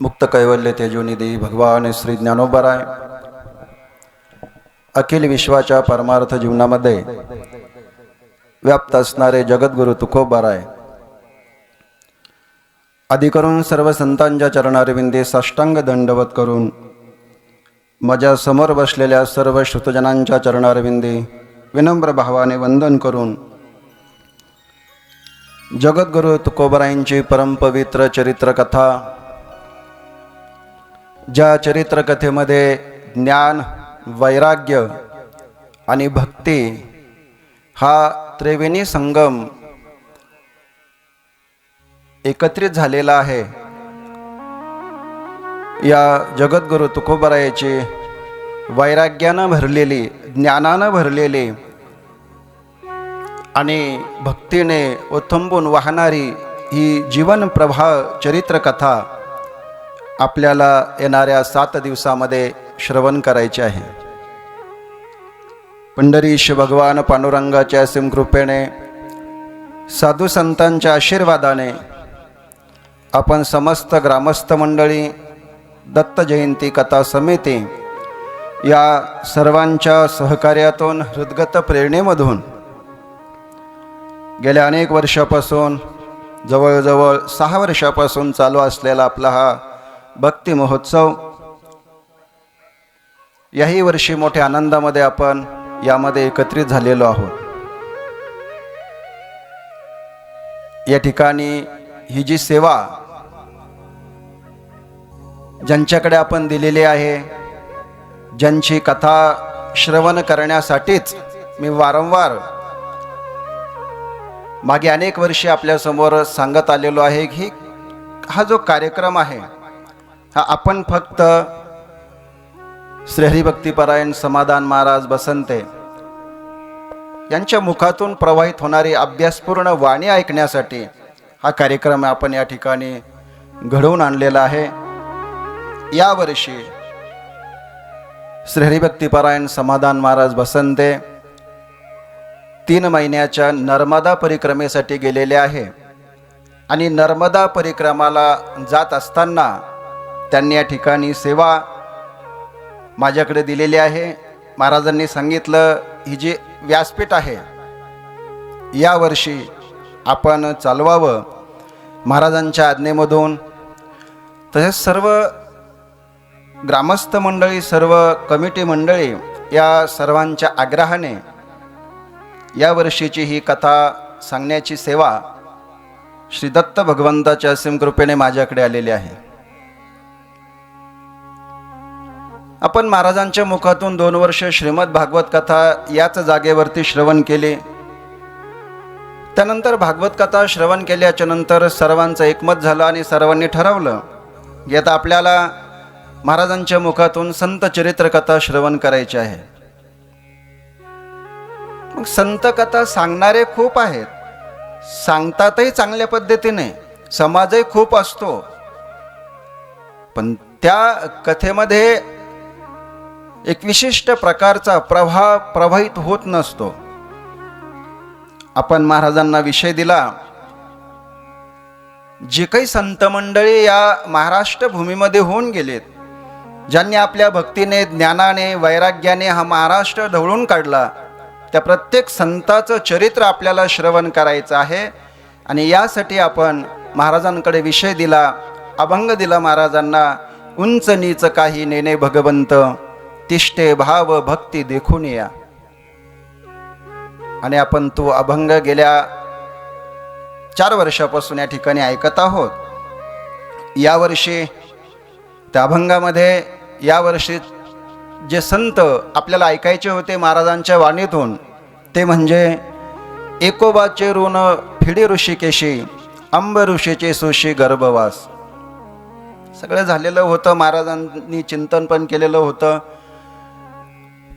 मुक्त कैवल्य तेजोनिधी भगवान श्री ज्ञानोबराय अखिल विश्वाच्या परमार्थ जीवनामध्ये व्याप्त असणारे जगद्गुरु तुकोबाराय आदी करून सर्व संतांच्या चरणारविंदी साष्टांग दंडवत करून माझ्या समोर बसलेल्या सर्व श्रुतजनांच्या चरणारविंदी विनम्र भावाने वंदन करून जगद्गुरु तुकोबारायांची परमपवित्र चरित्रकथा, ज्या चरित्रकथेमध्ये ज्ञान, वैराग्य आणि भक्ती हा त्रिवेणी संगम एकत्रित झालेला आहे, या जगद्गुरु तुकोबारायाची वैराग्यानं भरलेली, ज्ञानानं भरलेली आणि भक्तीने ओथंबून वाहणारी ही जीवनप्रभा चरित्रकथा आपल्याला येणाऱ्या 7 दिवसामध्ये श्रवण करायची आहे. पंढरीश भगवान पांडुरंगाच्या असीम कृपेने, साधू संतांच्या आशीर्वादाने आपण समस्त ग्रामस्थ मंडळी, दत्त जयंती कथा समिती या सर्वांच्या सहकार्यातून, हृदगत प्रेरणेमधून गेल्या अनेक वर्षापासून, जवळजवळ 6 वर्षापासून चालू असलेला आपला हा भक्ती महोत्सव, याही वर्षी मोठ्या आनंदामध्ये आपण यामध्ये एकत्रित झालेलो आहोत. या ठिकाणी ही जी सेवा ज्यांच्याकडे आपण दिलेली आहे, ज्यांची कथा श्रवण करण्यासाठीच मी वारंवार मागे अनेक वर्षे आपल्यासमोर सांगत आलेलो आहे की हा जो कार्यक्रम आहे हा आपण फक्त श्री हरिभक्तीपरायण समाधान महाराज बसंते यांच्या मुखातून प्रवाहित होणारी अभ्यासपूर्ण वाणी ऐकण्यासाठी हा कार्यक्रम आपण या ठिकाणी घडवून आणलेला आहे. यावर्षी श्री हरिभक्तीपरायण समाधान महाराज बसंते 3 महिन्याच्या नर्मदा परिक्रमेसाठी गेलेले आहे आणि नर्मदा परिक्रमाला जात असताना त्यांनी या ठिकाणी सेवा माझ्याकडे दिलेली आहे. महाराजांनी सांगितलं, ही जी व्यासपीठ आहे यावर्षी आपण चालवावं. महाराजांच्या आज्ञेमधून तसेच सर्व ग्रामस्थ मंडळी, सर्व कमिटी मंडळी या सर्वांच्या आग्रहाने यावर्षीची ही कथा सांगण्याची सेवा श्री दत्त भगवंताच्या असीम कृपेने माझ्याकडे आलेली आहे. आपण महाराजांच्या मुखातून 2 वर्ष श्रीमद भागवत कथा याच जागेवरती श्रवण केले. त्यानंतर भागवत कथा श्रवण केल्याच्या नंतर सर्वांचं एकमत झालं आणि सर्वांनी ठरवलं की आता आपल्याला महाराजांच्या मुखातून संत चरित्र कथा श्रवण करायची आहे. मग संत कथा सांगणारे खूप आहेत, सांगतातही चांगल्या पद्धतीने, समाजही खूप असतो, पण त्या कथेमध्ये एक विशिष्ट प्रकारचा प्रभाव प्रवाहित होत नसतो. आपण महाराजांना विषय दिला, जे काही संत मंडळी या महाराष्ट्र भूमीमध्ये होऊन गेलेत, ज्यांनी आपल्या भक्तीने, ज्ञानाने, वैराग्याने हा महाराष्ट्र ढवळून काढला, त्या प्रत्येक संताचं चरित्र आपल्याला श्रवण करायचं आहे. आणि यासाठी आपण महाराजांकडे विषय दिला, अभंग दिला महाराजांना. उंच नीच काही नेने भगवंत, तिष्ठे भाव भक्ती देखून या. आणि आपण तो अभंग गेल्या 4 वर्षापासून या ठिकाणी ऐकत आहोत. यावर्षी त्या अभंगामध्ये यावर्षी जे संत आपल्याला ऐकायचे होते महाराजांच्या वाणीतून, ते म्हणजे एकोबाचे ऋण फिडी ऋषिकेशी, अंब ऋषीचे सुशी गर्भवास. सगळं झालेलं होतं, महाराजांनी चिंतन पण केलेलं होतं,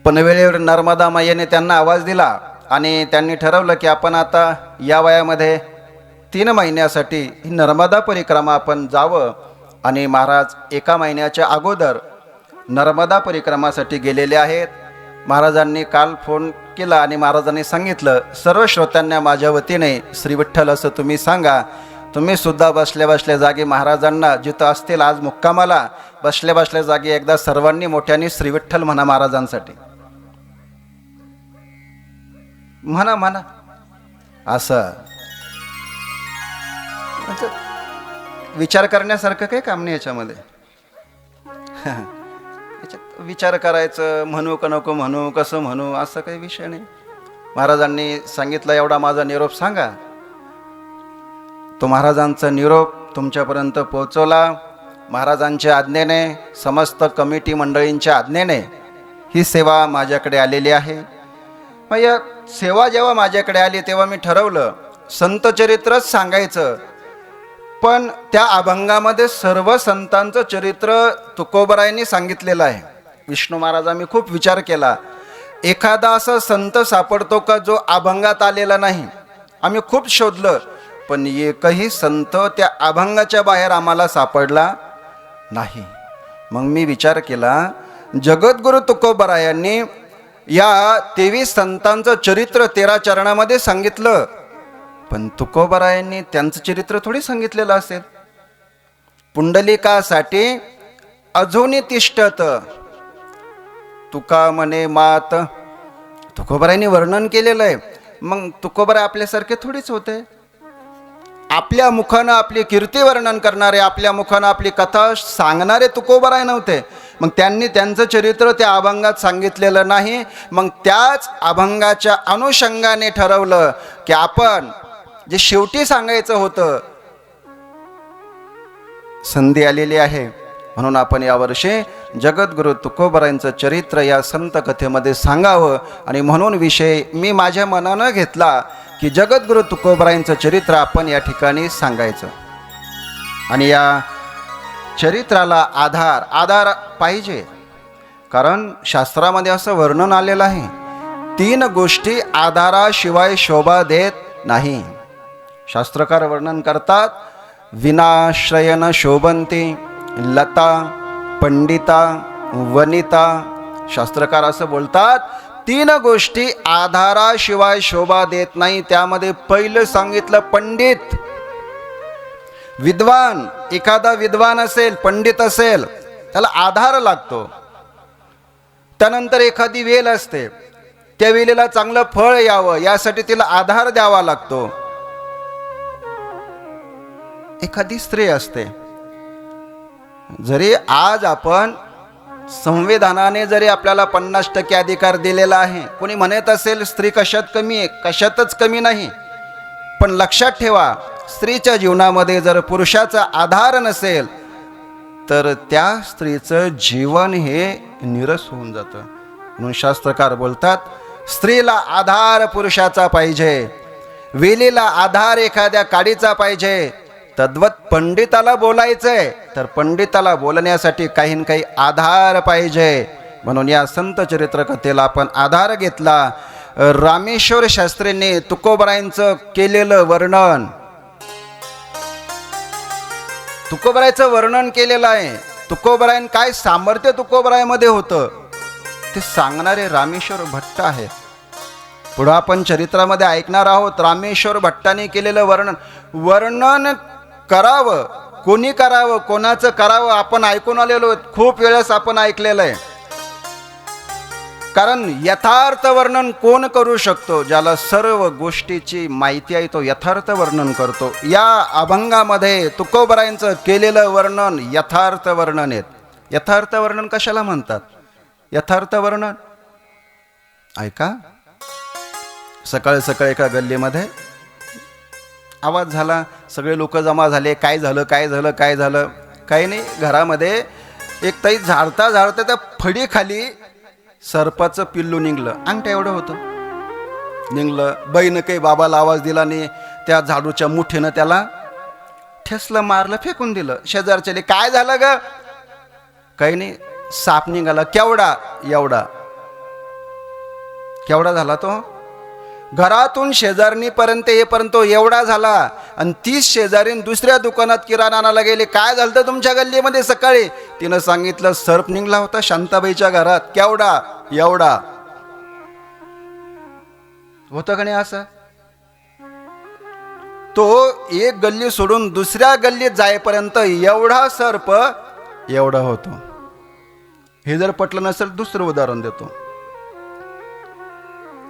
पण वेळेवर नर्मदा मायेने त्यांना आवाज दिला आणि त्यांनी ठरवलं की आपण आता या वयामध्ये 3 महिन्यासाठी ही नर्मदा परिक्रमा आपण जावं. आणि महाराज 1 महिन्याच्या अगोदर नर्मदा परिक्रमासाठी गेलेले आहेत. महाराजांनी काल फोन केला आणि महाराजांनी सांगितलं, सर्व श्रोत्यांना माझ्या वतीने श्री विठ्ठल असं तुम्ही सांगा तुम्ही सुद्धा बसल्या बसल्या जागी महाराजांना, जिथं असतील आज मुक्कामाला, बसल्या बसल्या जागी एकदा सर्वांनी मोठ्याने श्री विठ्ठल म्हणा महाराजांसाठी. म्हणा म्हणा. असं विचार करण्यासारखं काही काम नाही याच्यामध्ये. याच्यात विचार करायचं, म्हणू का नको म्हणू, कसं म्हणू, असं काही विषय नाही. महाराजांनी सांगितलं एवढा माझा निरोप सांगा. तो महाराजांचा निरोप तुमच्यापर्यंत पोहोचवला. महाराजांच्या आज्ञेने, समस्त कमिटी मंडळींच्या आज्ञेने ही सेवा माझ्याकडे आलेली आहे. मग या सेवा जेव्हा माझ्याकडे आली तेव्हा मी ठरवलं संतचरित्रच सांगायचं. पण त्या अभंगामध्ये सर्व संतांचं चरित्र तुकोबरायांनी सांगितलेलं आहे. विष्णू महाराजा मी खूप विचार केला, एखादा असा संत सापडतो का जो अभंगात आलेला नाही. आम्ही खूप शोधलं, पण एकही संत त्या अभंगाच्या बाहेर आम्हाला सापडला नाही. मग मी विचार केला, जगद्गुरु तुकोबरायांनी या 23 संतांचं चरित्र 13 चरणामध्ये सांगितलं, पण तुकोबरायांनी त्यांचं चरित्र थोडी सांगितलेलं असेल. पुंडलिकासाठी अजूनही तिष्ठत तुका म्हणे मात, तुकोबरायांनी वर्णन केलेलं आहे. मग तुकोबराय आपल्यासारखे थोडीच होते. आपल्या मुखानं आपली कीर्ती वर्णन करणारे, आपल्या मुखानं आपली कथा सांगणारे तुकोबराय नव्हते. मग त्यांनी त्यांचं चरित्र त्या अभंगात सांगितलेलं नाही. मग त्याच अभंगाच्या अनुषंगाने ठरवलं की आपण जे शेवटी सांगायचं होतं, संधी आलेली आहे म्हणून आपण यावर्षी जगद्गुरु तुकोबरायांचं चरित्र या संत कथेमध्ये सांगावं. आणि म्हणून विषय मी माझ्या मनानं घेतला की जगद्गुरु तुकोबरायांचं चरित्र आपण या ठिकाणी सांगायचं. आणि या चरित्राला आधार पाहिजे, कारण शास्त्रामध्ये असं वर्णन आलेलं आहे, 3 गोष्टी आधाराशिवाय शोभा देत नाही. शास्त्रकार वर्णन करतात, विनाश्रयन शोभंती लता पंडिता वनिता. शास्त्रकार असं बोलतात, 3 गोष्टी आधाराशिवाय शोभा देत नाही. त्यामध्ये पहिलं सांगितलं पंडित, विद्वान. एखादा विद्वान असेल, पंडित असेल, त्याला आधार लागतो. त्यानंतर एखादी वेल असते, त्या वेलीला चांगलं फळ यावं यासाठी तिला आधार द्यावा लागतो. एखादी स्त्री असते, जरी आज आपण संविधानाने जरी आपल्याला 50% अधिकार दिलेला आहे, कोणी म्हणत असेल स्त्री कशात कमी आहे, कशातच कमी नाही. पण लक्षात ठेवा, स्त्रीच्या जीवनामध्ये जर पुरुषाचा आधार नसेल तर त्या स्त्रीचं जीवन हे निरस होऊन जातं. म्हणून शास्त्रकार बोलतात, स्त्रीला आधार पुरुषाचा पाहिजे, वेलीला आधार एखाद्या काडीचा पाहिजे. तद्वत पंडिताला बोलायचंय तर पंडिताला बोलण्यासाठी काही ना काही आधार पाहिजे. म्हणून या संत चरित्र कथेला आपण आधार घेतला. रामेश्वर शास्त्रींनी तुकोबरायांचं केलेलं वर्णन, तुकोबरायचं वर्णन केलेलं आहे. तुकोबरायन काय सामर्थ्य तुकोबरायमध्ये होतं ते सांगणारे रामेश्वर भट्ट आहेत. पुढं आपण चरित्रामध्ये ऐकणार आहोत. रामेश्वर भट्टाने केलेलं वर्णन करावं, कोणी करावं, कोणाचं करावं, आपण ऐकून आलेलो, खूप वेळेस आपण ऐकलेलं आहे. कारण यथार्थ वर्णन कोण करू शकतो? ज्याला सर्व गोष्टीची माहिती आहे तो यथार्थ वर्णन करतो. या अभंगामध्ये तुकोबरायांचं केलेलं वर्णन यथार्थ वर्णन आहेत. यथार्थ वर्णन कशाला म्हणतात? यथार्थ वर्णन ऐका. सकाळी सकाळी एका गल्लीमध्ये आवाज झाला, सगळे लोक जमा झाले. काय झालं काय झालं काय झालं? काही नाही, घरामध्ये एक ताई झाडता झाडता त्या फडीखाली सर्पाचं पिल्लू निघलं. अंगठ्या एवढं होतं निघलं. बाईनं काही बाबाला आवाज दिला नाही, त्या झाडूच्या मुठीनं त्याला ठेसलं, मारलं, फेकून दिलं. शेजारच्याले काय झालं ग? काही नाही, साप निघाला. केवढा? एवढा. केवढा झाला तो? घरातून शेजारणीपर्यंत येपर्यंत एवढा झाला. आणि 30 शेजारीन दुसऱ्या दुकानात किराणा आणायला गेले. काय झालं तर तुमच्या गल्लीमध्ये सकाळी? तिनं सांगितलं सर्प निघला होता शांताबाईच्या घरात. केवढा? एवढा. होतं का नाही असं? तो एक गल्ली सोडून दुसऱ्या गल्लीत जाईपर्यंत एवढा सर्प एवढा होतो. हे जर पटलं नसेल दुसरं उदाहरण देतो.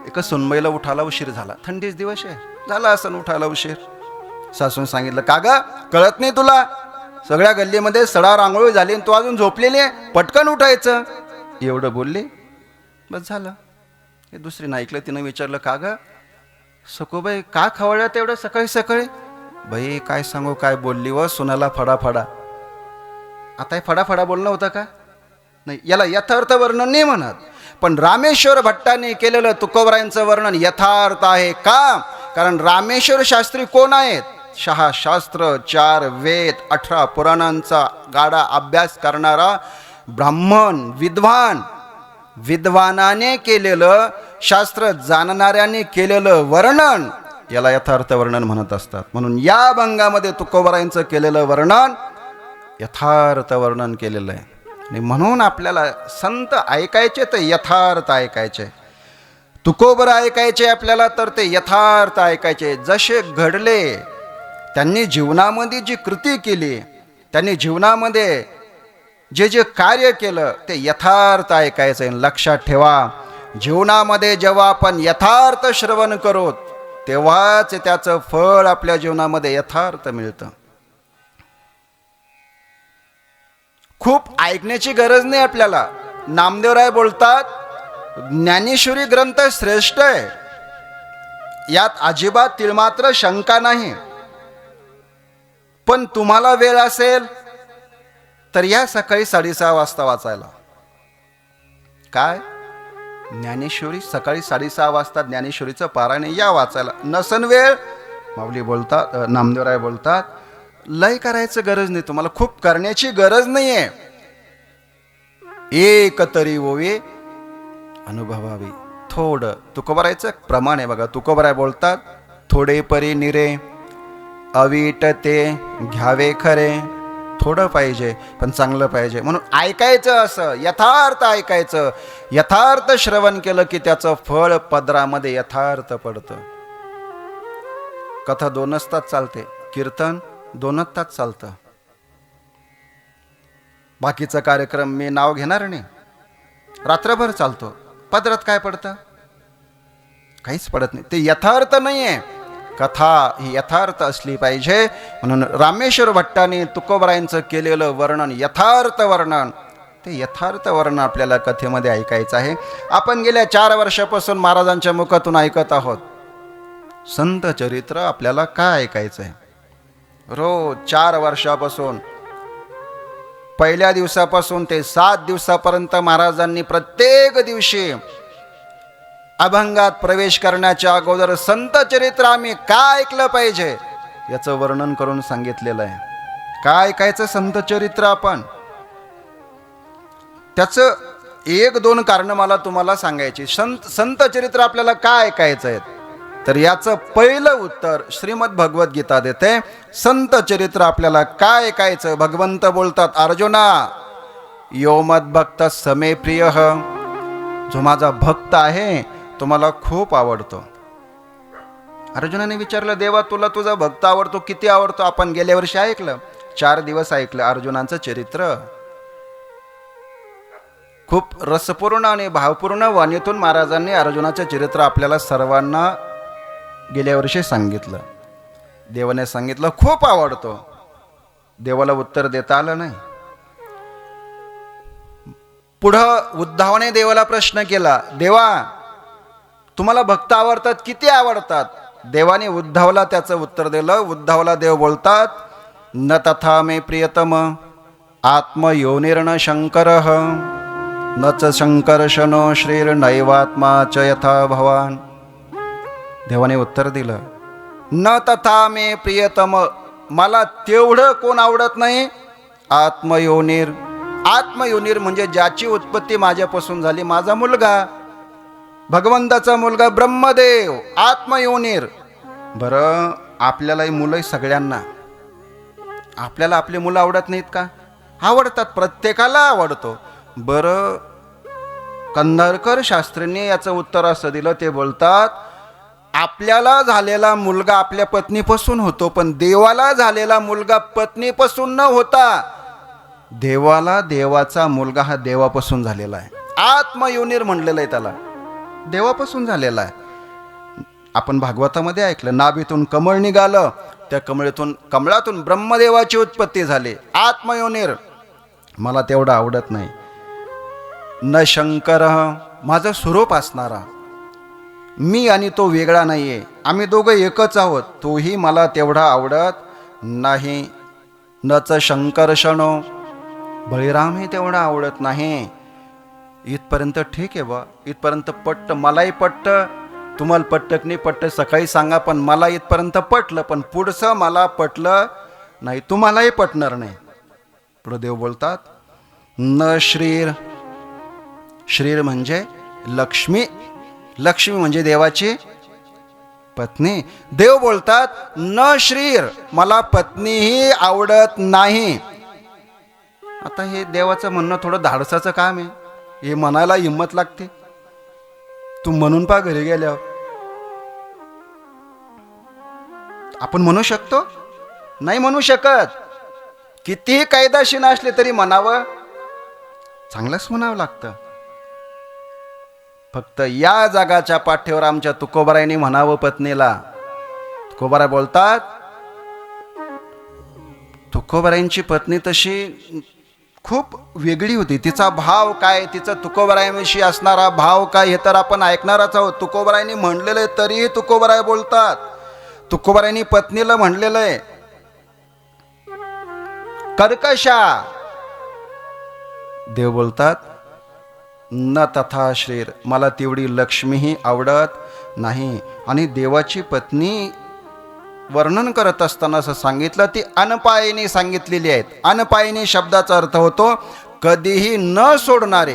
एका सुनबाईला उठायला उशीर झाला, थंडीच दिवस आहे, झाला असं उठायला उशीर. सासून सांगितलं, का ग कळत नाही तुला, सगळ्या गल्लीमध्ये सडा रांगोळी झाली तू अजून झोपलेली आहे, पटकन उठायचं. एवढं बोलले, बस झालं. हे दुसरीनं ऐकलं, तिनं विचारलं, का ग सखूबाई का खवळ्यात एवढं सकाळी सकाळी? बाई काय सांगू, काय बोलली व सुनाला फडाफडा. आता हे फडाफडा बोलणं होतं का? नाही, याला यथार्थ वर्णन नाही म्हणत. पण रामेश्वर भट्टाने केलेलं तुकोबरायांचं वर्णन यथार्थ आहे. का? कारण रामेश्वर शास्त्री कोण आहेत? 6 शास्त्र, 4 वेद, 18 पुराणांचा गाढा अभ्यास करणारा ब्राह्मण विद्वान, विद्वानाने केलेलं, शास्त्र जाणणाऱ्याने केलेलं वर्णन याला यथार्थ वर्णन म्हणत असतात. म्हणून या अभंगामध्ये तुकोबरायांचं केलेलं वर्णन यथार्थ वर्णन केलेलं आहे. आणि म्हणून आपल्याला संत ऐकायचे तर यथार्थ ऐकायचे, तुकोबर ऐकायचे आपल्याला तर ते यथार्थ ऐकायचे. जसे घडले, त्यांनी जीवनामध्ये जी कृती केली, त्यांनी जीवनामध्ये जे जे कार्य केलं ते यथार्थ ऐकायचं. लक्षात ठेवा, जीवनामध्ये जेव्हा आपण यथार्थ श्रवण करू तेव्हाच त्याचं फळ आपल्या जीवनामध्ये यथार्थ मिळतं. खूप ऐकण्याची गरज नाही आपल्याला. नामदेवराय बोलतात, ज्ञानेश्वरी ग्रंथ श्रेष्ठ आहे, यात अजिबात तिळमात्र शंका नाही. पण तुम्हाला वेळ असेल तर या सकाळी 6:30 वाजता वाचायला. काय ज्ञानेश्वरी सकाळी 6:30 वाजता ज्ञानेश्वरीचं पारायण या वाचायला. नसन वेळ, माऊली बोलतात, नामदेवराय बोलतात, लय करायचं गरज नाही, तुम्हाला खूप करण्याची गरज नाहीये. एक तरी ओवे अनुभवावी, थोडं. तुकोबरायचं प्रमाण आहे बघा. तुकोबराय बोलतात, थोडे परी निरे अवीट ते घ्यावे खरे. थोडं पाहिजे पण चांगलं पाहिजे. म्हणून ऐकायचं, असं यथार्थ ऐकायचं. यथार्थ श्रवण केलं की त्याचं फळ पदरामध्ये यथार्थ पडतं. कथा 2 तास चालते, कीर्तन 2 तास चालतं. बाकीचा कार्यक्रम मी नाव घेणार नाही, रात्रभर चालतो. पदरात काय पडतं? काहीच पडत नाही. ते यथार्थ नाहीये. कथा ही यथार्थ असली पाहिजे. म्हणून रामेश्वर भट्टाने तुकोबरायांचं केलेलं वर्णन यथार्थ वर्णन, ते यथार्थ वर्णन आपल्याला कथेमध्ये ऐकायचं आहे. आपण गेल्या 4 वर्षापासून महाराजांच्या मुखातून ऐकत आहोत. संत चरित्र आपल्याला काय ऐकायचं आहे? रोज 4 वर्षापासून, पहिल्या दिवसापासून ते 7 दिवसापर्यंत महाराजांनी प्रत्येक दिवशी अभंगात प्रवेश करण्याच्या अगोदर संत चरित्र आम्ही काय ऐकलं पाहिजे याचं वर्णन करून सांगितलेलं आहे. काय ऐकायचं संत चरित्र आपण? त्याचं 1-2 कारण मला तुम्हाला सांगायची. संत चरित्र आपल्याला काय ऐकायचं आहे? तर याचं पहिलं उत्तर श्रीमद भगवद्गीता देते. संत चरित्र आपल्याला काय ऐकायचं? भगवंत बोलतात, अर्जुना यो मद्भक्त समे प्रिय, जो माझा भक्त आहे तो मला खूप आवडतो. अर्जुनाने विचारलं, देवा तुला तुझा भक्त आवडतो, किती आवडतो? आपण गेल्या वर्षी ऐकलं, 4 दिवस ऐकलं अर्जुनाचं चरित्र. खूप रसपूर्ण आणि भावपूर्ण वाणीतून महाराजांनी अर्जुनाचं चरित्र आपल्याला सर्वांना गेल्या वर्षी सांगितलं. देवाने सांगितलं खूप आवडतो. देवाला उत्तर देता आलं नाही. पुढं उद्धवाने देवाला प्रश्न केला, देवा तुम्हाला भक्त आवडतात, किती आवडतात? देवाने उद्धवला त्याचं उत्तर दिलं. उद्धवला देव बोलतात, न तथा मे प्रियतम आत्मयोनिर्न शंकरः न च शंकर्षणो श्रीर्नैवात्मा च यथा भवान. देवाने उत्तर दिलं, न तथा मे प्रियतम, मला तेवढं कोण आवडत नाही. आत्मयोनिर, आत्मयोनिर म्हणजे ज्याची उत्पत्ती माझ्यापासून झाली, माझा मुलगा, भगवंताचा मुलगा ब्रह्मदेव, आत्मयोनिर. बरं आपल्यालाही मुलं सगळ्यांना, आपल्याला आपली मुलं आवडत नाहीत का? आवडतात, प्रत्येकाला आवडतो. बरं कंधारकर शास्त्रींनी याचं उत्तर असं दिलं, ते बोलतात आपल्याला झालेला मुलगा आपल्या पत्नीपासून होतो, पण देवाला झालेला मुलगा पत्नीपासून न होता देवाला देवाचा मुलगा हा देवापासून झालेला आहे. आत्मयोनीर म्हणलेलं आहे त्याला, देवापासून झालेला आहे. आपण भागवतामध्ये ऐकलं, नाभीतून कमळ निघालं, त्या कमळातून ब्रह्मदेवाची उत्पत्ती झाली. आत्मयोनीर. मला तेवढं आवडत नाही. न शंकर, माझं स्वरूप असणारा, मी आणि तो वेगळा नाहीये, आम्ही दोघं एकच आहोत, तोही मला तेवढा आवडत नाही. नच शंकरषणो, बळीरामही तेवढा आवडत नाही. इथपर्यंत ठीक आहे बा, इथपर्यंत पट्ट, मलाही पट्ट, तुम्हाला पट्टक नाही पट्ट सकाळी सांगा, पण मला इथपर्यंत पटलं, पण पुढचं मला पटलं नाही, तुम्हालाही पटणार नाही. पुढे देव बोलतात, न श्रीर, श्रीर म्हणजे लक्ष्मी, लक्ष्मी म्हणजे देवाची पत्नी. देव बोलतात, न श्रीर, मला पत्नीही आवडत नाही. आता हे देवाचं म्हणणं थोडं धाडसाचं काम आहे, हे म्हणायला हिंमत लागते. तू म्हणून पा घरी गेल्यावर आपण म्हणू शकतो? नाही म्हणू शकत. कितीही कायदाशीर असले तरी म्हणावं, चांगलंच म्हणावं लागतं. फक्त या जगाच्या पाठीवर आमच्या तुकोबारायांनी म्हणावं पत्नीला. तुकोबाराय बोलतात, तुकोबारायांची पत्नी तशी खूप वेगळी होती. तिचा भाव काय, तिचा तुकोबारायांविषयी असणारा भाव काय, हे तर आपण ऐकणारच आहोत. तुकोबारायांनी म्हणलेलं आहे, तरीही तुकोबाराय बोलतात, तुकोबारायांनी पत्नीला म्हणलेलं आहे, कर्कशा. देव बोलतात, न तथा श्रीर, मला तेवढी लक्ष्मीही आवडत नाही. आणि देवाची पत्नी वर्णन करत असताना असं सांगितलं, ती अनपायिनी सांगितलेली आहेत. अनपायिनी शब्दाचा अर्थ होतो कधीही न सोडणारे.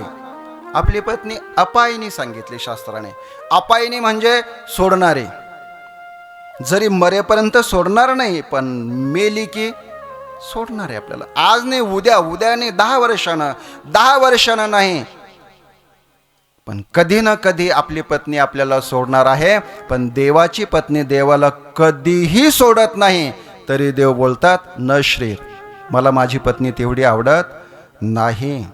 आपली पत्नी अपायिनी सांगितली शास्त्राने. अपायिनी म्हणजे सोडणारे, जरी मरेपर्यंत सोडणार नाही, पण मेली की सोडणार आहे आपल्याला. आज नाही उद्या, उद्या नाही 10 वर्षानं नाही, पण कधी ना कधी आपली पत्नी आपल्याला सोडणार आहे. पण देवाची पत्नी देवाला कधीही सोडत नाही. तरी देव बोलतात, न श्रीर, मला माझी पत्नी तेवढी आवडत नाही.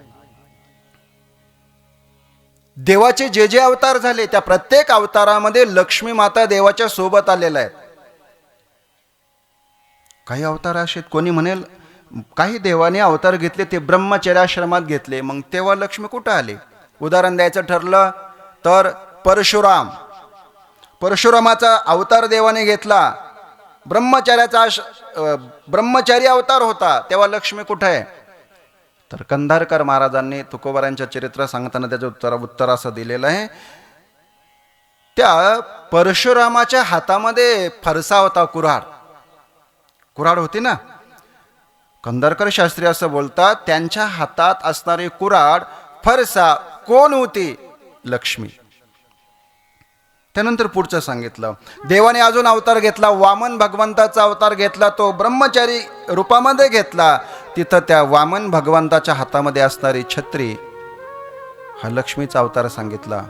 देवाचे जे जे अवतार झाले, त्या प्रत्येक अवतारामध्ये लक्ष्मी माता देवाच्या सोबत आलेल्या आहेत. काही अवतार असे, कोणी म्हणेल काही देवाने अवतार घेतले ते ब्रह्मचर्याश्रमात घेतले, मग तेव्हा लक्ष्मी कुठं आली? उदाहरण द्यायचं ठरलं तर परशुरामाचा अवतार देवाने घेतला, ब्रह्मचारी अवतार होता, तेव्हा लक्ष्मी कुठे आहे? तर कंधारकर महाराजांनी तुकोबारायांच्या चरित्र सांगताना त्याचं उत्तर असं दिलेलं आहे, त्या परशुरामाच्या हातामध्ये फरसा होता, कुऱ्हाड होती ना. कंधारकर शास्त्री असं बोलतात, त्यांच्या हातात असणारी कुऱ्हाड, फरसा कोण होती? लक्ष्मी. त्यानंतर पुढचं सांगितलं, देवाने अजून अवतार घेतला, वामन भगवंताचा अवतार घेतला, तो ब्रह्मचारी रूपामध्ये घेतला. तिथं त्या वामन भगवंताच्या हातामध्ये असणारी छत्री हा लक्ष्मीचा अवतार सांगितला.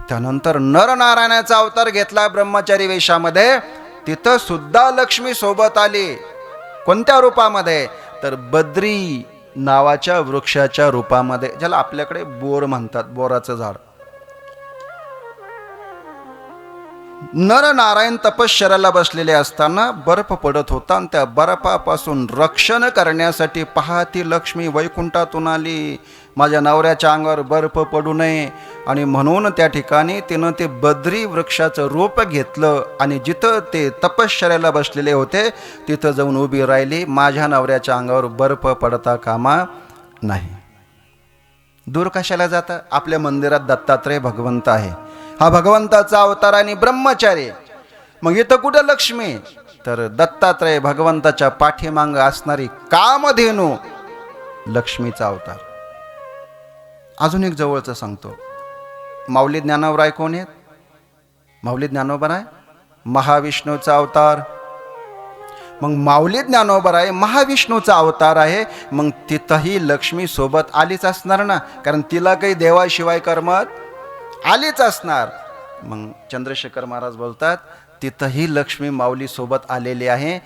त्यानंतर नरनारायणाचा अवतार घेतला ब्रह्मचारी वेशामध्ये, तिथं सुद्धा लक्ष्मी सोबत आली. कोणत्या रूपामध्ये? तर बद्री नावाच्या वृक्षाच्या रूपामध्ये, ज्याला आपल्याकडे बोर म्हणतात, बोराचं झाड. नरनारायण तपश्चर्याला बसलेले असताना बर्फ पडत होता, आणि त्या बर्फापासून रक्षण करण्यासाठी ती लक्ष्मी वैकुंठातून आली. माझ्या नवऱ्याच्या अंगावर बर्फ पडू नये, आणि म्हणून त्या ठिकाणी तिनं ते बद्री वृक्षाचं रूप घेतलं, आणि जिथं ते तपश्चर्याला बसलेले होते तिथं जाऊन उभी राहिली. माझ्या नवऱ्याच्या अंगावर बर्फ पडता कामा नाही. दूर कशाला जाता? आपल्या मंदिरात दत्तात्रय भगवंत आहे, हा भगवंताचा अवतार आणि ब्रह्मचारी. मग इथं कुठं लक्ष्मी? तर दत्तात्रय भगवंताच्या पाठीमांग असणारी कामधेनू लक्ष्मीचा अवतार. अजून एक जवळचं सांगतो, माऊली ज्ञानोबराय कोण आहेत? माऊली ज्ञानोबराय महाविष्णूचा अवतार. मग माऊली ज्ञानोबराय महाविष्णूचा अवतार आहे, मग तिथंही लक्ष्मी सोबत आलीच असणार ना, कारण तिला काही देवाशिवाय करमत, आलीच असणार. मग चंद्रशेखर महाराज बोलतात, तिथंही लक्ष्मी माऊली सोबत आलेली आहे.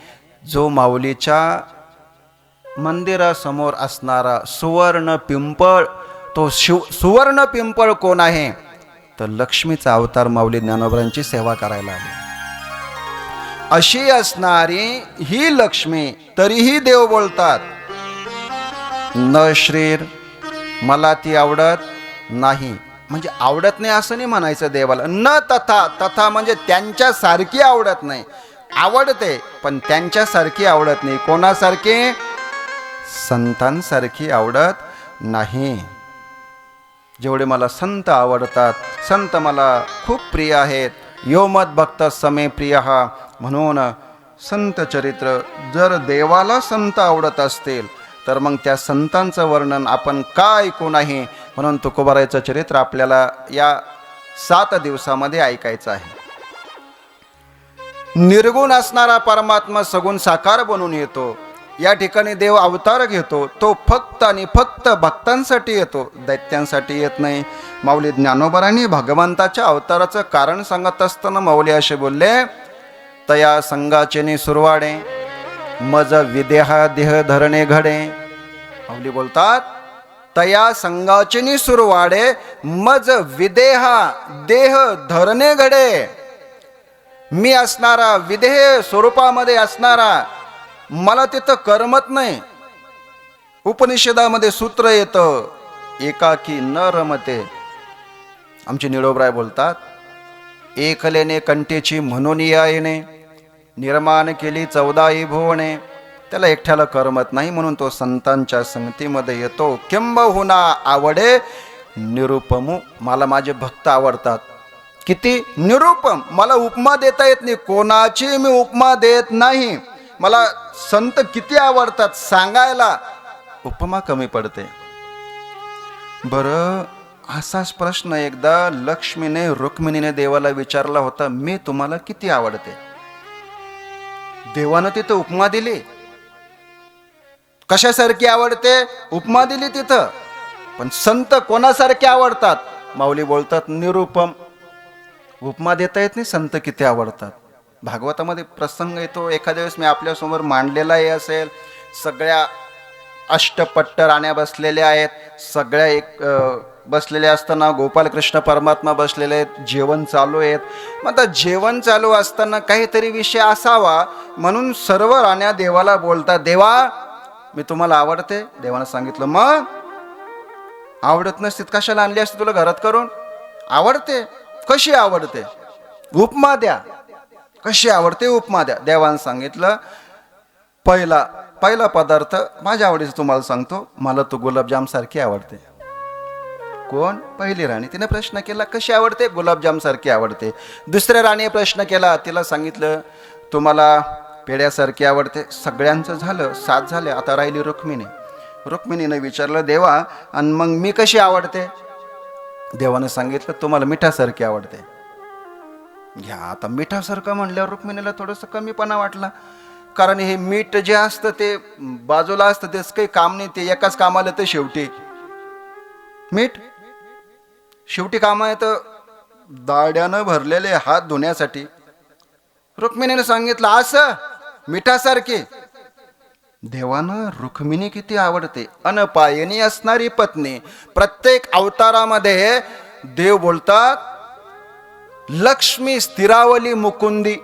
जो माऊलीच्या मंदिरासमोर असणारा सुवर्ण पिंपळ, तो सुवर्ण पिंपळ कोण आहे? तर लक्ष्मीचा अवतार माऊली ज्ञानोबरांची सेवा करायला आली. अशी असणारी ही लक्ष्मी, तरीही देव बोलतात न श्रीर, मला ती आवडत नाही. म्हणजे आवडत नाही असं नाही म्हणायचं देवाला. न तथा, तथा म्हणजे त्यांच्यासारखी आवडत नाही. आवडते पण त्यांच्यासारखी आवडत नाही. कोणासारखी? संतांसारखी आवडत नाही. जेवढे मला संत आवडतात, संत मला खूप प्रिय आहेत. यो मद भक्त समे प्रिय. म्हणून संत चरित्र, जर देवाला संत आवडत असतील तर मग त्या संतांचं वर्णन आपण का ऐकू नाही? म्हणून तुकोबारायचं चरित्र आपल्याला या 7 दिवसामध्ये ऐकायचं आहे. निर्गुण असणारा परमात्मा सगुण साकार बनून येतो. या ठिकाणी देव अवतार घेतो. तो फक्त आणि फक्त भक्तांसाठी येतो, दैत्यांसाठी येत नाही. माऊली ज्ञानोबरांनी भगवंताच्या अवताराचं कारण सांगत असताना माऊली असे बोलले, तया संगाचेने सुरवाडे मज विदेहा देह धरणे घडे. माऊली बोलतात, तया संगाचेने सुरवाडे मज विदेहा देह धरणे घडे. मी असणारा, विदेह स्वरूपामध्ये असणारा, मला तिथं करमत नाही. उपनिषदामध्ये सूत्र येतं, एकाकी न रमते. आमचे निळोबराय बोलतात, एकलेने कंटेची म्हणून येणे, निर्माण केली 14 भुवने. त्याला एकट्याला करमत नाही म्हणून तो संतांच्या संगतीमध्ये येतो. किंबहुना आवडे निरुपमू, मला माझे भक्त आवडतात. किती? निरुपम. मला उपमा देता येत नाही, कोणाची मी उपमा देत नाही. मला संत किती आवडतात, सांगायला उपमा कमी पडते. बरं, असाच प्रश्न एकदा लक्ष्मीने रुक्मिणीने देवाला विचारला होता, मी तुम्हाला किती आवडते? देवानं तिथं उपमा दिली. कशासारखी आवडते? उपमा दिली तिथं. पण संत कोणासारखे आवडतात? माऊली बोलतात निरुपम. उपमा देता येत नाही, संत किती आवडतात. भागवतामध्ये प्रसंग येतो, एखाद्या वेळेस मी आपल्यासमोर मांडलेलाही असेल. सगळ्या अष्टपट्ट राण्या बसलेल्या आहेत. सगळ्या एक बसलेल्या असताना गोपालकृष्ण परमात्मा बसलेले आहेत, जेवण चालू आहेत. मग आता जेवण चालू असताना काहीतरी विषय असावा म्हणून सर्व राण्या देवाला बोलतात, देवा मी तुम्हाला आवडते. देवानं सांगितलं, मग आवडत नसतीत कशाला आणली असती तुला घरात करून? आवडते. कशी आवडते? उपमा द्या. कशी आवडते? उपमा द्या. देवानं सांगितलं, पहिला पदार्थ माझ्या आवडीचं तुम्हाला सांगतो, मला तो गुलाबजाम सारखी आवडते. कोण? पहिली राणी. तिने प्रश्न केला, कशी आवडते? गुलाबजाम सारखी आवडते. दुसऱ्या राणीने प्रश्न केला, तिला सांगितलं, तुम्हाला पेड्यासारखी आवडते. सगळ्यांचं झालं, 7 झाले. आता राहिली रुक्मिणी. रुक्मिणीने विचारलं, देवा आणि मग मी कशी आवडते? देवानं सांगितलं, तुम्हाला मिठासारखी आवडते. घ्या. आता मिठासारखं म्हणल्यावर रुक्मिणीला थोडंसं कमीपणा वाटला, कारण हे मीठ जे असतं ते बाजूला असतं, तेच काही काम नाही. ते एकाच कामाला तर शेवटी मीठ शेवटी कामा येतं दाड्यानं भरलेले हात धुण्यासाठी. रुक्मिणीने सांगितलं, असं मिठासारखी. देवानं रुक्मिणी किती आवडते. अनपायनी असणारी पत्नी. प्रत्येक अवतारामध्ये देव बोलतात, लक्ष्मी स्थिरावली मुकुंदी.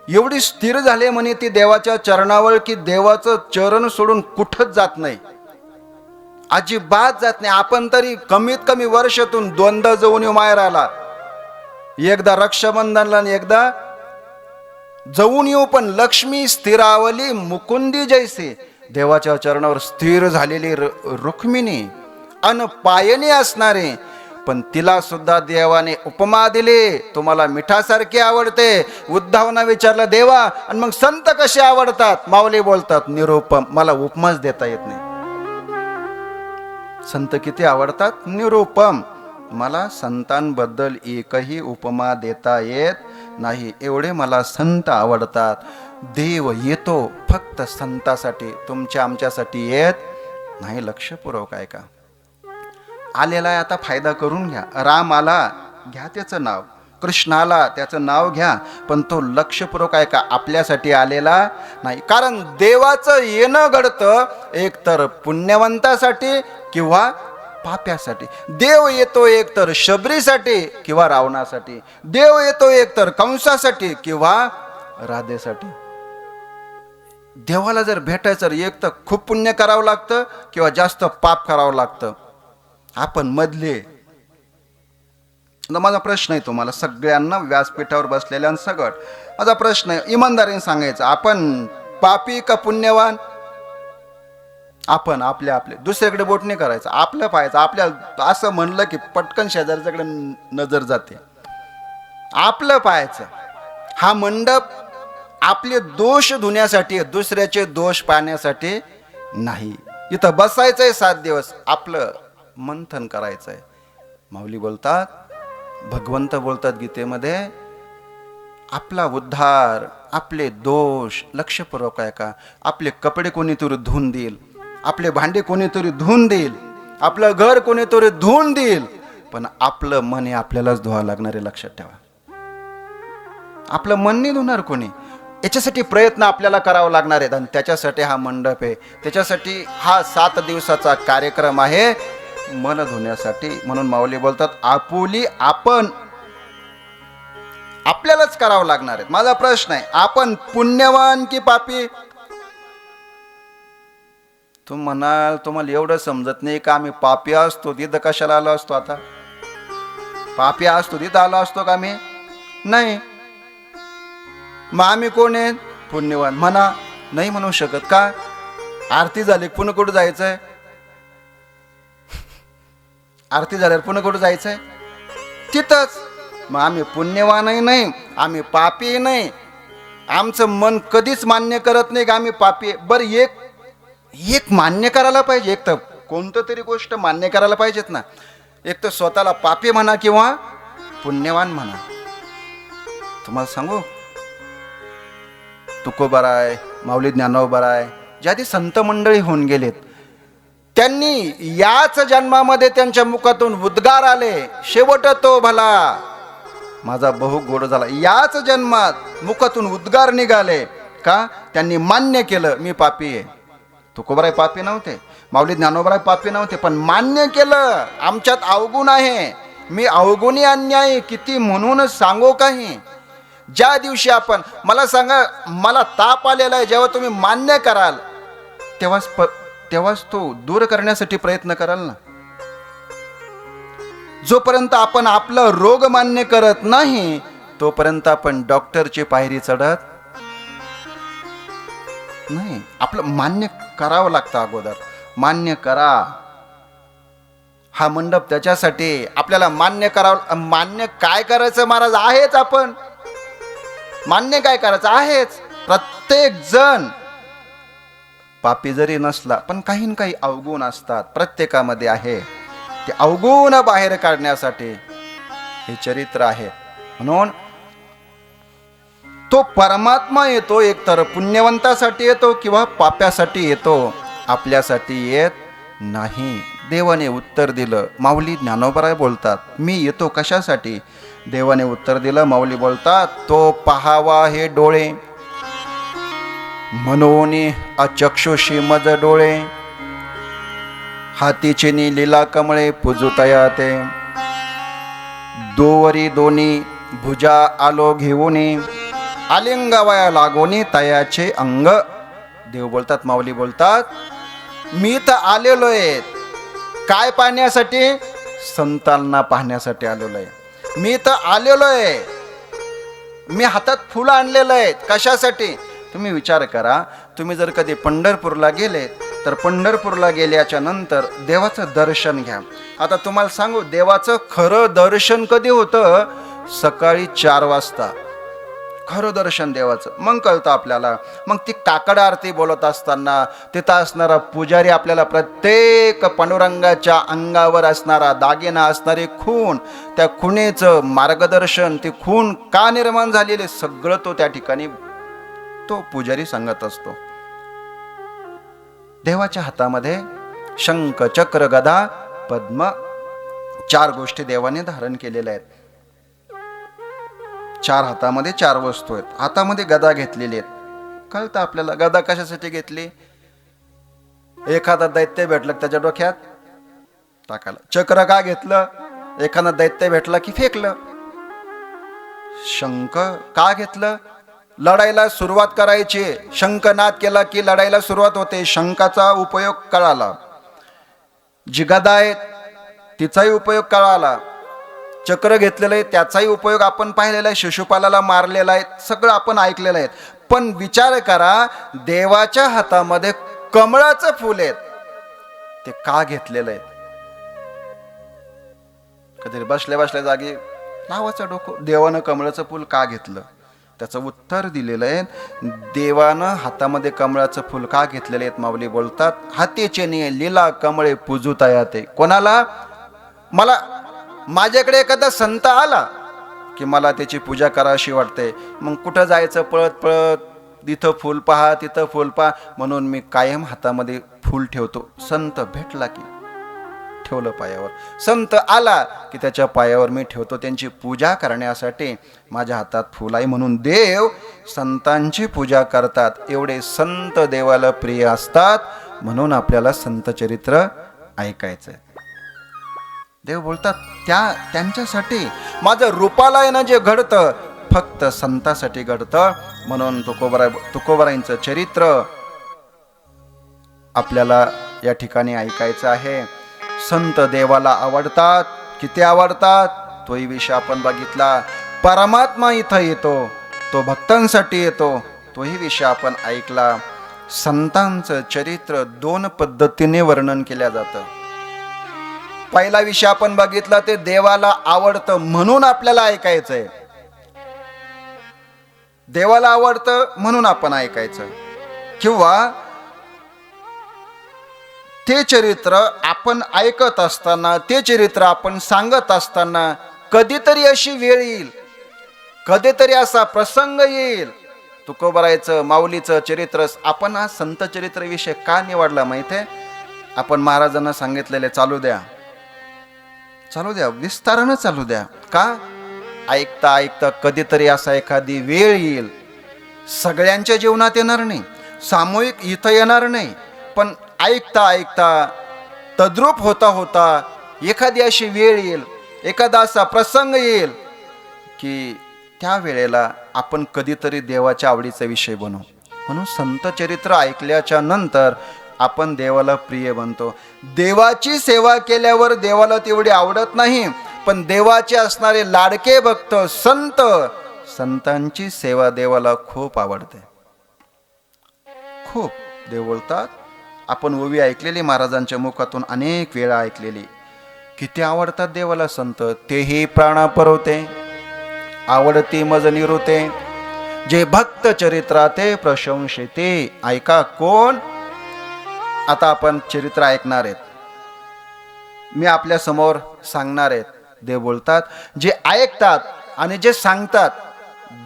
एवढी स्थिर झाले म्हणे ती देवाच्या चरणावर, की देवाचं चरण सोडून कुठंच जात नाही, अजिबात जात नाही. आपण तरी कमीत कमी वर्षातून 2दा जाऊन येऊ माहेराला, एकदा रक्षाबंधनला आणि एकदा जाऊन येऊ. पण लक्ष्मी स्थिरावली मुकुंदी जैसे, देवाच्या चरणावर स्थिर झालेली रुक्मिणी, अनपायनी असणारे. पण तिला सुद्धा देवाने उपमा दिली, तुम्हाला मिठासारखी आवडते. उद्धवना विचारलं, देवा आणि मग संत कसे आवडतात? माऊली बोलतात, निरुपम. मला उपमाच देता येत नाही. संत किती आवडतात? निरुपम. मला संतांबद्दल एकही उपमा देता येत नाही, एवढे मला संत आवडतात. देव येतो फक्त संतासाठी, तुमच्या आमच्यासाठी येत नाही. लक्षपूर्वक आहे का? आलेला आहे, आता फायदा करून घ्या. राम आला, घ्या त्याचं नाव. कृष्ण आला त्याचं नाव घ्या, पण तो लक्षपूर्वक आहे का आपल्यासाठी आलेला नाही. कारण देवाचं येणं घडतं एकतर पुण्यवंतासाठी किंवा पाप्यासाठी. देव येतो एकतर शबरीसाठी किंवा रावणासाठी. देव येतो एकतर कंसासाठी किंवा राधेसाठी. देवाला जर भेटायचं एक तर खूप पुण्य करावं लागतं किंवा जास्त पाप करावं लागतं. आपण मधले. माझा प्रश्न आहे तुम्हाला सगळ्यांना, व्यासपीठावर बसलेल्यांसकट माझा प्रश्न आहे, इमानदारीने सांगायचं, आपण पापी का पुण्यवान? आपण आपले दुसऱ्याकडे बोट नाही करायचं, आपलं पाहायचं. आपल्या असं म्हणलं की पटकन शेजारच्याकडे नजर जाते. आपलं पाहायचं. हा मंडप आपले दोष धुण्यासाठी, दुसऱ्याचे दोष पाहण्यासाठी नाही. इथं बसायचंय 7 दिवस, आपलं मंथन करायचंय. माऊली बोलतात, भगवंत बोलतात गीतेमध्ये, आपला उद्धार, आपले दोष लक्षपूर्वक आहे का? आपले कपडे कोणीतरी धुवून देईल, आपले भांडे कोणीतरी धुवून देईल, आपलं घर कोणीतरी धुवून देईल, पण आपलं मन हे आपल्यालाच धुवावं लागणार आहे. लक्षात ठेवा. आपलं मन नाही धुणार कोणी. याच्यासाठी प्रयत्न आपल्याला करावा लागणार आहेत. आणि त्याच्यासाठी हा मंडप आहे, त्याच्यासाठी हा 7 दिवसाचा कार्यक्रम आहे, मन धुण्यासाठी. म्हणून माऊली बोलतात, आपुली आपण आपल्यालाच करावं लागणार आहे. माझा प्रश्न आहे, आपण पुण्यवान की पापी? तुम्ही म्हणाल, तुम्हाला एवढं समजत नाही का आम्ही पापी असतो तिथं कशाला आलो असतो? आता पापी असतो तिथं आलो असतो का आम्ही? नाही. मग आम्ही कोण आहेत? पुण्यवान. म्हणा. नाही म्हणू शकत का? आरती झाली पुन्हा कुठं जायचंय? आरती झाल्यावर पुन्हा कुठं जायचंय? तिथंच. मग आम्ही पुण्यवानही नाही, आम्ही पापी नाही. आमचं मन कधीच मान्य करत नाही का आम्ही पापी. बरं, एक मान्य करायला पाहिजे. एक तर कोणतं तरी गोष्ट मान्य करायला पाहिजेत ना. एक तर स्वतःला पापी म्हणा किंवा पुण्यवान म्हणा. तुम्हाला सांगू, तुकोबाराय, माऊली ज्ञानोबाराय, ज्या आधी संत मंडळी होऊन गेलेत, त्यांनी याच जन्मामध्ये त्यांच्या मुखातून उद्गार आले, शेवट तो भला माझा बहु गोड झाला. याच जन्मात मुखातून उद्गार निघाले का? त्यांनी मान्य केलं मी पापी आहे. तुकोबाराय पापी नव्हते, माऊली ज्ञानोबाराय पापी नव्हते, पण मान्य केलं आमच्यात अवगुण आहे, मी अवगुणी अन्याय किती म्हणून सांगू काही. ज्या दिवशी आपण, मला सांगा, मला ताप आलेला आहे, जेव्हा तुम्ही मान्य कराल तेव्हाच तो दूर करण्यासाठी प्रयत्न कराल ना. जोपर्यंत आपण आपला रोग मान्य करत नाही तोपर्यंत आपण डॉक्टरची पायरी चढत नाही. आपलं मान्य करावं लागतं अगोदर. मान्य करा. हा मंडप त्याच्यासाठी आपल्याला मान्य करावं. मान्य काय करायचं महाराज? आहेच आपण. मान्य काय करायचं? आहेच. प्रत्येक जण पापी जरी नसला पण काही ना काही अवगुण असतात, प्रत्येकामध्ये आहे. ते अवगुण बाहेर काढण्यासाठी हे चरित्र आहे. म्हणून तो परमात्मा येतो, एकतर पुण्यवंतासाठी येतो किंवा पाप्यासाठी येतो, आपल्यासाठी येत नाही. देवाने उत्तर दिलं. माऊली ज्ञानोबाराय बोलतात, मी येतो कशासाठी? देवाने उत्तर दिलं. माऊली बोलतात, तो पहावा हे डोळे, मनोनी अचक्षुषी मज डोळे, हातीची लीला कमळे पुजुतया ते, दोवरी दोन्ही भुजा आलो घेऊनी, आलिंगावया लागोनी तयाचे अंग. देव बोलतात, माऊली बोलतात, मी तर आलेलो आहे काय पाहण्यासाठी? संतांना पाहण्यासाठी आलेलो आहे. मी तर आलेलो आहे, मी हातात फुलं आणलेलं आहे. कशासाठी? तुम्ही विचार करा. तुम्ही जर कधी पंढरपूरला गेले तर पंढरपूरला गेल्याच्या नंतर देवाचं दर्शन घ्या. आता तुम्हाला सांगू, देवाचं खरं दर्शन कधी होतं? सकाळी 4 वाजता खरं दर्शन देवाचं. मग कळतं आपल्याला. मग ती काकड आरती बोलत असताना तिथं असणारा पुजारी आपल्याला प्रत्येक पांडुरंगाच्या अंगावर असणारा दागिना, असणारी खूण, त्या खुणेचं मार्गदर्शन, ती खूण का निर्माण झालेले सगळं तो त्या ठिकाणी तो पुजारी सांगत असतो. देवाच्या हातामध्ये शंख, चक्र, गदा, पद्म 4 गोष्टी देवाने धारण केलेल्या आहेत. चार हातामध्ये चार वस्तू आहेत. हातामध्ये गदा घेतलेली आहेत. कळतं आपल्याला गदा कशासाठी घेतली? एखादा दैत्य भेटलं त्याच्या डोक्यात टाकायला. चक्र का घेतलं? एखादा दैत्य भेटला की फेकलं. शंख का घेतलं? लढाईला सुरुवात करायची. शंखनाद केला की लढाईला सुरुवात होते. शंखाचा उपयोग कळाला. जी गदा आहे तिचाही उपयोग कळाला. चक्र घेतलेलं आहे त्याचाही उपयोग आपण पाहिलेला आहे. शिशुपालाला मारलेला आहे. सगळं आपण ऐकलेलं आहे. पण विचार करा, देवाच्या हातामध्ये कमळाचं फूल आहे, ते का घेतलेलं आहे? कधी बसल्या बसल्या जागी लावाचं डोकं, देवानं कमळाचं फूल का घेतलं? त्याचं उत्तर दिलेलं आहे. देवानं हातामध्ये कमळाचं फूल का घेतलेलं आहे? माऊली बोलतात, हातीचे निये लीला कमळे पूजुताया ते. कोणाला? मला माझ्याकडे एखादा संत आला की मला त्याची पूजा करावीशी वाटते. मग कुठं जायचं पळत पळत, तिथं फूल पहा तिथं फूल पहा, म्हणून मी कायम हातामध्ये फूल ठेवतो. संत भेटला की ठेवलं पायावर. संत आला की त्याच्या पायावर मी ठेवतो. त्यांची पूजा करण्यासाठी माझ्या हातात फूल आहे. म्हणून देव संतांची पूजा करतात. एवढे संत देवाला प्रिय असतात. म्हणून आपल्याला संत चरित्र ऐकायचं. देव बोलतात त्यांच्यासाठी माझं रूपालयन जे घडतं फक्त संतासाठी घडतं. म्हणून तुकोबरायांचं चरित्र आपल्याला या ठिकाणी ऐकायचं आहे. संत देवाला आवडतात. किती आवडतात? तोही विषय आपण बघितला. परमात्मा इथं येतो, तो भक्तांसाठी येतो, तोही विषय आपण ऐकला. संतांचं चरित्र दोन पद्धतीने वर्णन केल्या जातं. पहिला विषय आपण बघितला, ते देवाला आवडतं म्हणून आपल्याला ऐकायचंय. देवाला आवडतं म्हणून आपण ऐकायचं. किंवा ते चरित्र आपण ऐकत असताना, ते चरित्र आपण सांगत असताना कधीतरी अशी वेळ येईल, कधीतरी असा प्रसंग येईल. तुकोबरायचं माऊलीचं चरित्र आपण हा संत चरित्र विषय का निवडला माहिती आहे? आपण महाराजांना सांगितलेले चालू द्या, चालू द्या, विस्तारानं चालू द्या. का? ऐकता ऐकता कधीतरी असा एखादी वेळ येईल, सगळ्यांच्या जीवनात येणार नाही, सामूहिक इथं येणार नाही, पण ऐकता ऐकता तद्रूप होता होता एखादी अशी वेळ येईल, एखादा असा प्रसंग येईल की त्या वेळेला आपण कधीतरी देवाच्या आवडीचा विषय बनू. म्हणून संत चरित्र ऐकल्याच्या नंतर आपण देवाला प्रिय बनतो. देवाची सेवा केल्यावर देवाला तेवढी आवडत नाही, पण देवाचे असणारे लाडके भक्त संत, संतांची सेवा देवाला खूप आवडते. खूप. देव बोलतात, आपण ओवी ऐकलेली महाराजांच्या मुखातून अनेक वेळा ऐकलेली, किती आवडतात देवाला संत. तेही प्राणा परवते, आवडती मज निरुते, जे भक्त चरित्रा ते प्रशंसिते. ऐका कोण? आता आपण चरित्र ऐकणार आहेत, मी आपल्या समोर सांगणार आहेत. देव बोलतात, जे ऐकतात आणि जे सांगतात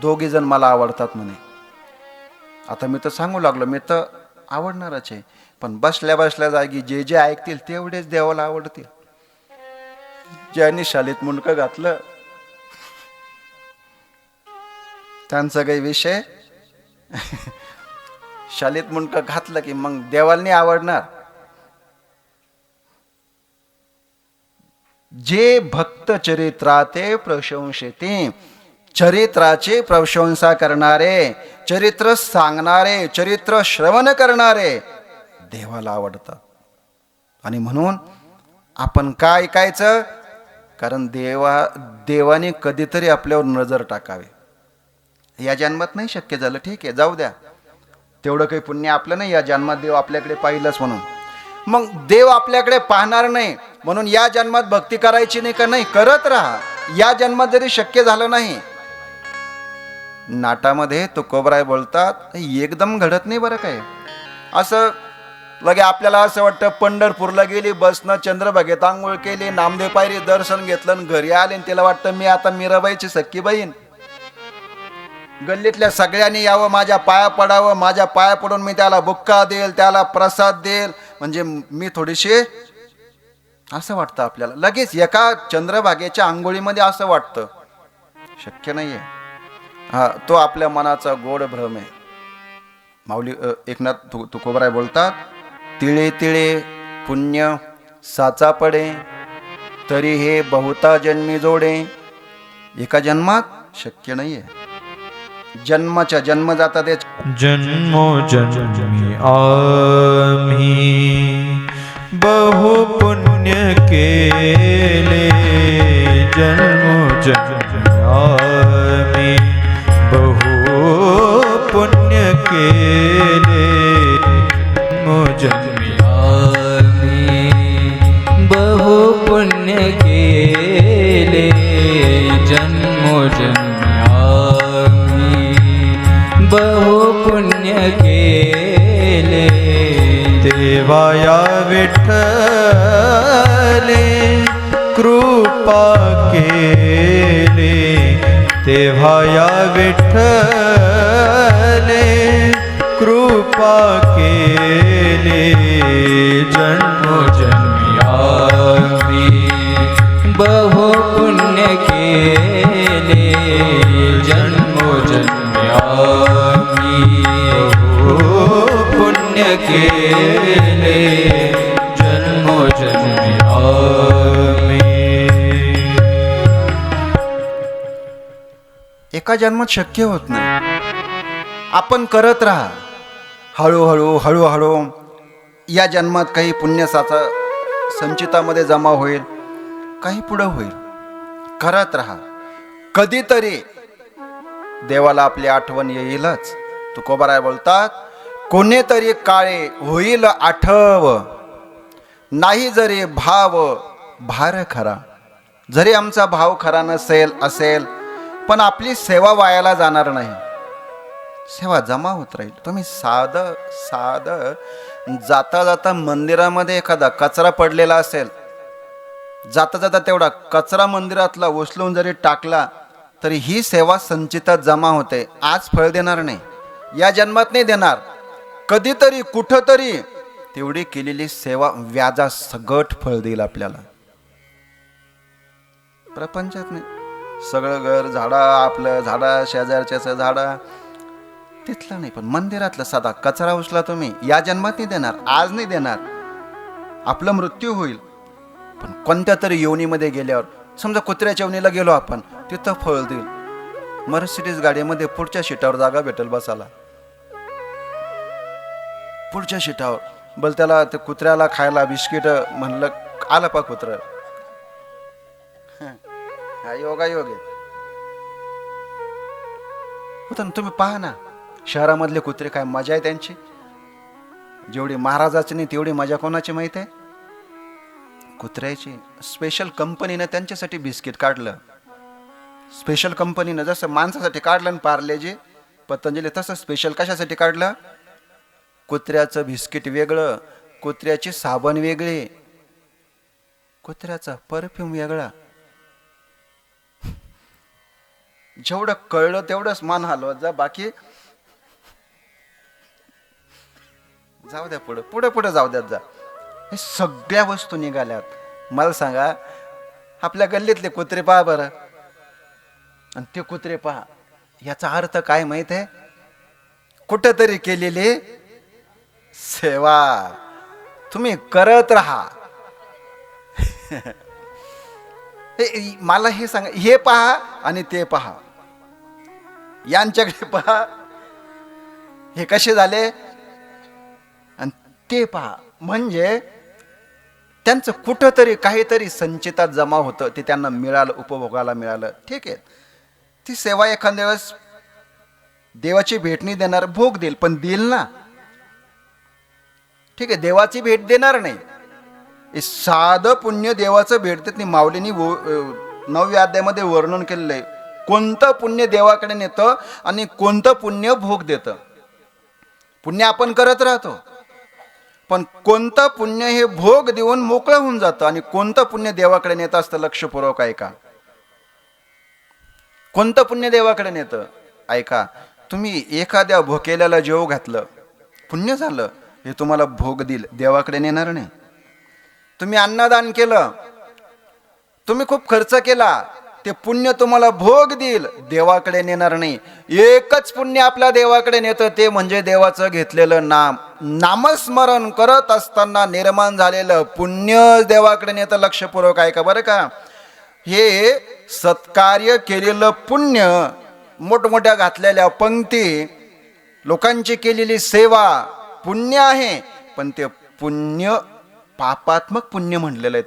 दोघे जण मला आवडतात म्हणे. आता मी तर सांगू लागलो, मी तर आवडणारच आहे, पण बसल्या बसल्या जागी जे जे ऐकतील तेवढेच देवाला आवडतील. ज्यांनी शालीत मुंडकं घातलं त्यांचा काही विषय शालीत मुंडकं घातलं की मग देवाला नाही आवडणार. जे भक्त चरित्रा ते प्रशंसिते, चरित्राची प्रशंसा करणारे, चरित्र सांगणारे, चरित्र श्रवण करणारे देवाला आवडतात. आणि म्हणून आपण काय ऐकायचं? कारण देवाने कधीतरी आपल्यावर नजर टाकावी. या जन्मात नाही शक्य झालं, ठीक आहे, जाऊ द्या, तेवढं काही पुण्य आपलं नाही या जन्मात देव आपल्याकडे पाहिलंच म्हणून. मग देव आपल्याकडे पाहणार नाही म्हणून या जन्मात भक्ती करायची नाही का? नाही, करत राहा. या जन्मात जरी शक्य झालं नाही. नाटामध्ये तुकोबराय बोलतात, एकदम घडत नाही बरं काय. असं लगे आपल्याला असं वाटतं पंढरपूरला गेली बसनं, चंद्रभागेत आंघोळ केली, नामदेव पायरी दर्शन घेतलं आणि घरी आले, आणि तिला वाटतं मी आता मीराबाईची सख्खी बहीण, गल्लीतल्या सगळ्यांनी यावं, माझ्या पाया पडावं, माझ्या पाया पडून मी त्याला बुक्का देईल, त्याला प्रसाद देईल, म्हणजे मी थोडीशी, असं वाटतं आपल्याला लगेच एका चंद्रभागेच्या आंघोळीमध्ये. असं वाटतं, शक्य नाहीये. हा तो आपल्या मनाचा गोड भ्रम आहे. माऊली एकनाथ तुकोबराय बोलतात, तिळे तिळे पुण्य साचा पडे, तरी हे बहुता जन्मी जोडे. एका जन्मात शक्य नाहीये. जन्माच्या जन्म जाता ते जन्मो जन्मी आम्ही बहु पुण्य केले. जन्मो जन्मी आम्ही बहु पुण्य केले. जन्मो जन्मी आम्ही बहु पुण्य केले. जन्मोजन्मी आम्ही बहु पुण्य केले. देवा या विठ्ठले कृपा केले. तेव्हा या विठ्ठले कृपा केले. जन्मोजन्मी आम्ही बहु पुण्य केले. जन्मोजन्मी आम्ही बहु पुण्य केले. जन्मोजन्मी आम्ही. एका जन्मात शक्य होत नाही. आपण करत राहा, हळूहळू हळूहळू या जन्मात काही पुण्यसाचा संचितामध्ये जमा होईल, काही पुढं होईल. करत राहा, कधीतरी देवाला आपली आठवण येईलच. तुकोबाराय बोलतात, कोणीतरी काळे होईल आठव, नाही जरी भाव भार खरा. जरी आमचा भाव खरा नसेल असेल, पण आपली सेवा वायाला जाणार नाही. सेवा जमा होत राहील. तुम्ही साधं साधं जाता जाता मंदिरामध्ये एखादा कचरा पडलेला असेल, जाता जाता तेवढा कचरा मंदिरातला उचलून जरी टाकला तरी ही सेवा संचितात जमा होते. आज फळ देणार नाही, या जन्मात नाही देणार, कधीतरी कुठंतरी तेवढी केलेली सेवा व्याजा सगट फळ देईल आपल्याला. प्रपंचात नाही, सगळं घर झाडा, आपलं झाडा, शेजारच्याचं झाडा, तिथलं नाही, पण मंदिरातलं साधा कचरा उचला तुम्ही, या जन्मात नाही देणार, आज नाही देणार. आपला मृत्यू होईल, पण कोणत्या तरी योनीमध्ये गेल्यावर, समजा कुत्र्याच्या योनीला गेलो आपण, तिथं फळ देईल. मर्सिडीज गाडीमध्ये पुढच्या सीटावर जागा भेटेल बसायला, पुढच्या सीटावर. बल त्याला ते कुत्र्याला खायला बिस्किट म्हणलं, आलं पा कुत्र, योगा योगे होतं ना. तुम्ही पहा ना, शहरामधले कुत्रे काय मजा आहे त्यांची. जेवढी महाराजाची नाही तेवढी मजा कोणाची माहित आहे? कुत्र्याची. स्पेशल कंपनीनं त्यांच्यासाठी बिस्किट काढलं, स्पेशल कंपनीनं. जसं माणसासाठी काढलं ना पार्लेजी पतंजली, तसं स्पेशल कशासाठी काढलं? कुत्र्याचं बिस्किट वेगळं, कुत्र्याची साबण वेगळी, कुत्र्याचा परफ्यूम वेगळा. जेवढं कळलं तेवढंच मान हलवत जा, बाकी जाऊ द्या, पुढं पुढे पुढे जाऊ द्यात जा. हे सगळ्या वस्तू निघाल्यात. मला सांगा, आपल्या गल्लीतले कुत्रे पहा बरं, आणि ते कुत्रे पहा, याचा अर्थ काय माहित आहे? कुठंतरी केलेली सेवा तुम्ही करत राहा. मला हे सांगा, हे पहा आणि ते पहा, यांच्याकडे पहा, हे कसे झाले, आणि ते पहा. म्हणजे त्यांचं कुठंतरी काहीतरी संचितात जमा होतं, ते त्यांना मिळालं, उपभोगाला मिळालं. ठीक आहे, ती सेवा एखाद्या वेळेस देवाची भेट नाही देणार, भोग देईल, पण देईल ना. ठीक आहे, देवाची भेट देणार नाही. हे साधं पुण्य देवाचं भेट देत नाही. माऊलींनी 9व्या अध्यायामध्ये वर्णन केलेलं आहे, कोणतं पुण्य देवाकडे नेतं आणि कोणतं पुण्य भोग देतं. पुण्य आपण करत राहतो, पण कोणतं पुण्य हे भोग देऊन मोकळं होऊन जातं, आणि कोणतं पुण्य देवाकडे नेत असतं. लक्षपूर्वक ऐका, कोणतं पुण्य देवाकडे नेतं. ऐका, तुम्ही एखाद्या भोकेल्याला जेव घातलं, पुण्य झालं, हे तुम्हाला भोग देईल, देवाकडे नेणार नाही. तुम्ही अन्नदान केलं, तुम्ही खूप खर्च केला, ते पुण्य तुम्हाला भोग देईल, देवाकडे नेणार नाही. एकच पुण्य आपल्या देवाकडे नेतं, ते म्हणजे देवाचं घेतलेलं नाम. नामस्मरण करत असताना निर्माण झालेलं पुण्य देवाकडे नेतं. लक्षपूर्वक ऐका बरं का. हे सत्कार्य केलेलं पुण्य, मोठमोठ्या घातलेल्या पंक्ती, लोकांची केलेली सेवा पुण्य आहे. पण ते पुण्य पापात्मक पुण्य म्हणलेलं आहे.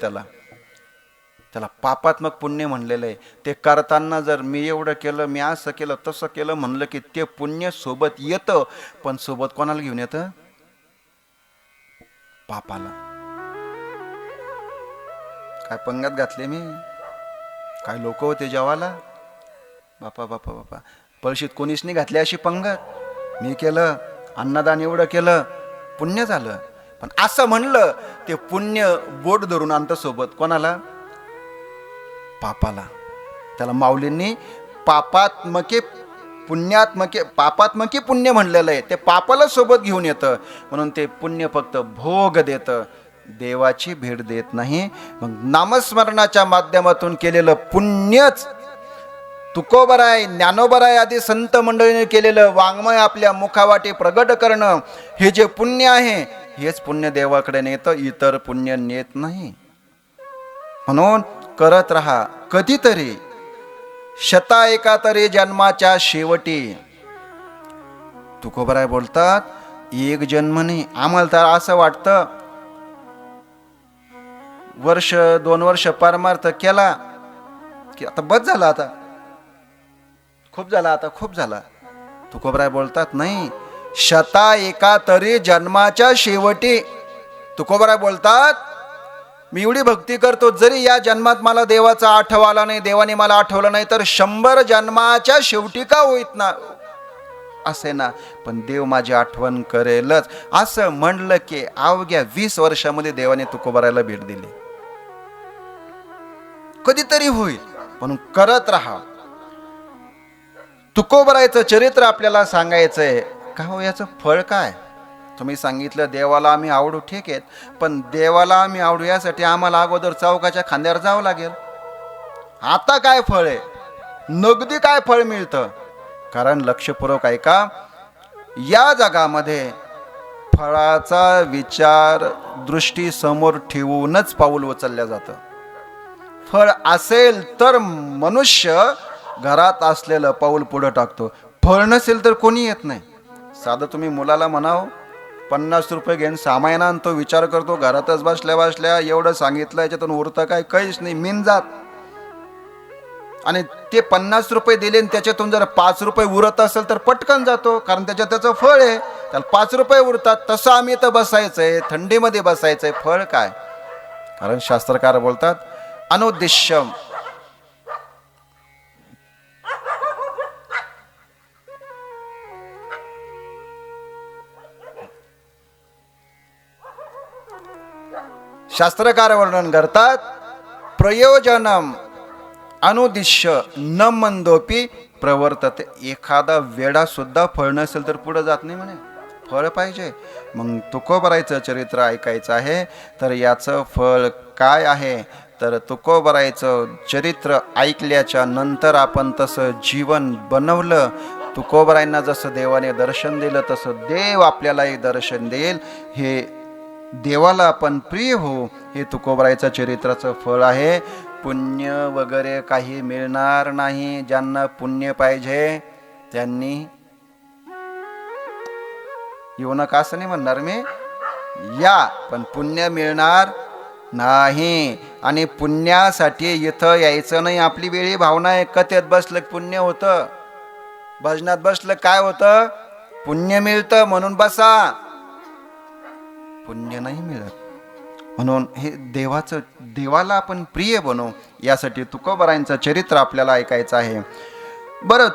त्याला पापात्मक पुण्य म्हणलेलं आहे. ते करताना जर मी एवढं केलं, मी असं केलं, तसं केलं म्हणलं की ते पुण्य सोबत येतं. पण सोबत कोणाला घेऊन येतं? पापाला. काय पंगत घातले मी, काय लोक होते जेवाला, बापा बापा बापा. पळशीत कोणीच नाही घातली अशी पंगत. मी केलं, अन्नदान एवढं केलं, पुण्य झालं. पण असं म्हणलं, ते पुण्य बोट धरून आणतं सोबत. कोणाला? पापाला. त्याला माऊलींनी पापात्मके पुण्य म्हणलेलं आहे. ते पापाला सोबत घेऊन येतं. म्हणून ते पुण्य फक्त भोग देतं, देवाची भेट देत नाही. मग नामस्मरणाच्या माध्यमातून केलेलं पुण्यच, तुकोबराय, ज्ञानोबराय आदी संत मंडळीने केलेलं वाङ्मय आपल्या मुखावाटी प्रगट करणं, हे जे पुण्य आहे, हेच पुण्य देवाकडे नेतं, इतर पुण्य नेत नाही. म्हणून करत राहा. कधीतरी शता एका तरी जन्माच्या शेवटी. तुकोबराय बोलतात, एक जन्म नाही. आम्हाला तर असं वाटतं, वर्ष 2 वर्ष परमार्थ केला की आता बस झाला, आता खूप झाला, आता खूप झाला. तुकोबराय बोलतात, नाही, शता एका तरी जन्माच्या शेवटी. तुकोबराय बोलतात, मी एवढी भक्ती करतो, जरी या जन्मात मला देवाचा आठव आला नाही, देवाने मला आठवलं नाही, तर 100 जन्माच्या शेवटी का होईत ना असे ना, पण देव माझी आठवण करेलच. असं म्हणलं की अवघ्या 20 वर्षामध्ये देवाने तुकोबरायला भेट दिली. कधीतरी होईल, म्हणून करत राहा. तुकोबरायचं चरित्र आपल्याला सांगायचंय का हो. याचं फळ काय? तुम्ही सांगितलं देवाला आम्ही आवडू, ठीक आहे, पण देवाला आम्ही आवडू यासाठी आम्हाला अगोदर चौकाच्या खांद्यावर जावं लागेल. आता काय फळ आहे, नगदी काय फळ मिळतं? कारण लक्षपूर्वक ऐका, या जगामध्ये फळाचा विचार दृष्टी समोर ठेवूनच पाऊल उचलल्या जातं. फळ असेल तर मनुष्य घरात असलेलं पाऊल पुढं टाकतो, फळ नसेल तर कोणी येत नाही. साधं तुम्ही मुलाला म्हणाव 50 रुपये घेऊन सामान आण, तो विचार करतो घरातच बसल्या बसल्या एवढं सांगितलं, याच्यातून उरतं काय? काहीच नाही, मिन जात. आणि ते 50 रुपये दिले आणि त्याच्यातून जर 5 रुपये उरत असेल तर पटकन जातो, कारण त्याचं फळ आहे, त्याला 5 रुपये उरतात. तसं आम्ही तर बसायचंय, थंडीमध्ये बसायचंय, फळ काय? कारण शास्त्रकार बोलतात, अनुद्दिश्यम, शास्त्रकार वर्णन करतात, प्रयोजनम अनुदिश्य न मंदोपी प्रवर्तते. एखादा वेडा सुद्धा फळ नसेल तर पुढे जात नाही म्हणे, फळ पाहिजे. मग तुकोबरायचं चरित्र ऐकायचं आहे, तर याचं फळ काय आहे? तर तुकोबरायचं चरित्र ऐकल्याच्या नंतर आपण तसं जीवन बनवलं, तुकोबरायांना जसं देवाने दर्शन दिलं तसं देव आपल्यालाही दर्शन देईल. हे देवाला आपण प्रिय हो, हे तुकोबरायचं चरित्राचं फळ आहे. पुण्य वगैरे काही मिळणार नाही. ज्यांना पुण्य पाहिजे त्यांनी येऊ नका असं नाही म्हणणार मी, या, पण पुण्य मिळणार नाही. आणि पुण्यासाठी इथं यायचं नाही. आपली वेळी भावना आहे, कथेत बसलं पुण्य होतं, भजनात बसलं काय होतं? पुण्य मिळतं म्हणून बसा, पुण्य नाही मिळत. म्हणून हे देवाला आपण प्रिय बनवू, यासाठी तुकोबरायांचं चरित्र आपल्याला ऐकायचं आहे. बरं,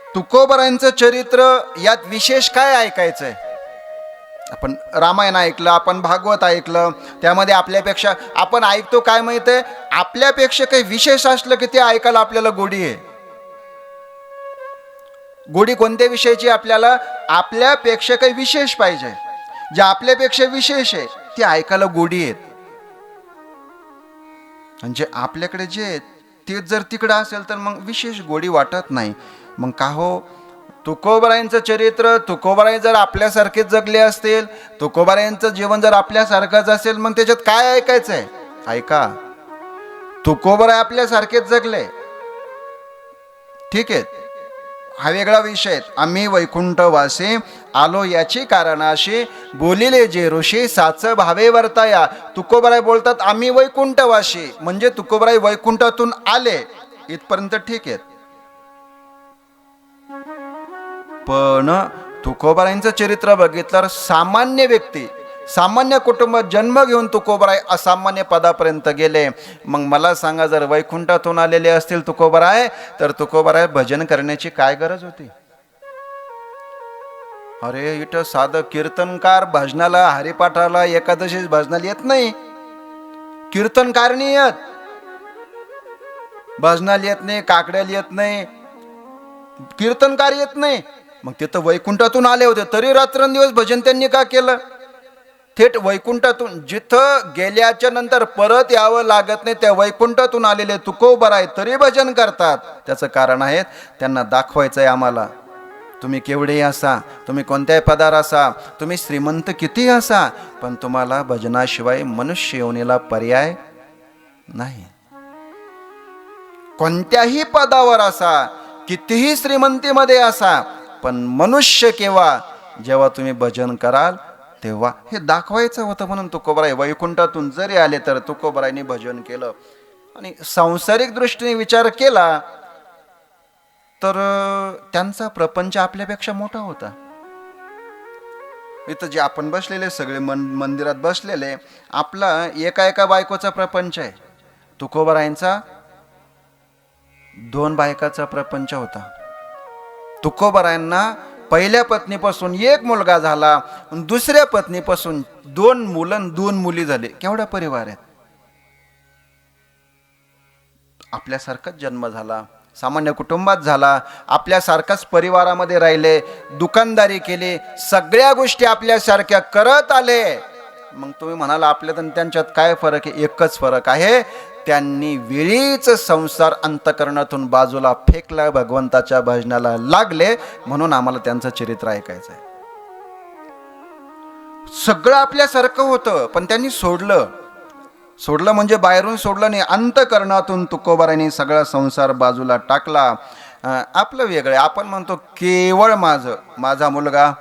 तुकोबरायांचं चरित्र यात विशेष काय ऐकायचंय? आपण रामायण ऐकलं, आपण भागवत ऐकलं, त्यामध्ये आपल्यापेक्षा आपण ऐकतो काय माहितीये, आपल्यापेक्षा काही विशेष असलं की ते ऐकायला आपल्याला गोडी आहे. गोडी कोणत्या विषयाची? आपल्याला आपल्यापेक्षा काही विशेष पाहिजे, जे आपल्यापेक्षा विशेष आहे ते ऐकायला गोडी आहेत. म्हणजे आपल्याकडे जे आहेत ते जर तिकडं असेल तर मग विशेष गोडी वाटत नाही. मग का हो, तुकोबारायांचं चरित्र, तुकोबाराय जर आपल्यासारखेच जगले असतील, तुकोबारायांचं जीवन जर आपल्यासारखंच असेल, मग त्याच्यात काय ऐकायचं आहे? ऐका, तुकोबाराय आपल्यासारखेच जगले, ठीक आहे, हा वेगळा विषय आहे. आम्ही वैकुंठवासी आलो याची कारण अशी, बोलिले जे ऋषी साच भावे वर्ताया. तुकोबाराय बोलतात आम्ही वैकुंठवासी, म्हणजे तुकोबाराय वैकुंठातून आले, इथपर्यंत ठीक आहे. पण तुकोबारायांचं चरित्र बघितल्यावर सामान्य व्यक्ती, सामान्य कुटुंबात जन्म घेऊन तुकोबाराय असामान्य पदापर्यंत गेले. मग मला सांगा, जर वैकुंठातून आलेले असतील तुकोबाराय, तर तुकोबाराय भजन करण्याची काय गरज होती? अरे इथं साधं कीर्तनकार भजनाला, हरिपाठाला, एकादशी भजनाला येत नाही, कीर्तनकार नाही येत, भजनाला येत नाही, काकड्याला येत नाही, कीर्तनकार येत नाही. मग तिथं वैकुंठातून आले होते, तरी रात्रंदिवस भजन त्यांनी का केलं? थेट वैकुंठातून, जिथं गेल्याच्या नंतर परत यावं लागत नाही, त्या वैकुंठातून आलेले तुकोबाराय तरी भजन करतात. त्याचं कारण आहे, त्यांना दाखवायचं आहे आम्हाला, तुम्ही केवढेही असा, तुम्ही कोणत्याही पदार असा, तुम्ही श्रीमंत कितीही असा, पण तुम्हाला भजनाशिवाय मनुष्य योनीला पर्याय नाही. कोणत्याही पदावर असा, कितीही श्रीमंतीमध्ये असा, पण मनुष्य केव्हा, जेव्हा तुम्ही भजन कराल तेव्हा. हे दाखवायचं होतं, म्हणून तुकोबाराय वैकुंठातून जरी आले तर तुकोबारायने भजन केलं. आणि सांसारिक दृष्टीने विचार केला तर त्यांचा प्रपंच आपल्यापेक्षा मोठा होता. इथं जे आपण बसलेले सगळे मंदिरात बसलेले, आपला एका एका बायकोचा प्रपंच आहे. तुकोबारायांचा 2 बायकाचा प्रपंच होता. तुकोबारायांना पहिल्या पत्नीपासून 1 मुलगा झाला, दुसऱ्या पत्नीपासून 2 मुलं 2 मुली झाले. केवढा परिवार आहे? आपल्यासारखाच जन्म झाला, सामान्य कुटुंबात झाला, आपल्यासारखाच परिवारामध्ये राहिले, दुकानदारी केली, सगळ्या गोष्टी आपल्यासारख्या करत आले. मग तुम्ही म्हणाल आपल्यात आणि त्यांच्यात काय फरक आहे? एकच फरक आहे, त्यांनी वेळीच संसार अंतकरणातून बाजूला फेकला, भगवंताच्या भजनाला लागले. म्हणून आम्हाला त्यांचं चरित्र ऐकायचं आहे. सगळं आपल्यासारखं होतं, पण त्यांनी सोडलं. सोडलं म्हणजे बाहेरून सोडलं नाही, अंतकरणातून तुकोबारायांनी सगळा संसार बाजूला टाकला. आपलं वेगळं, आपण म्हणतो केवळ माझा मुलगा,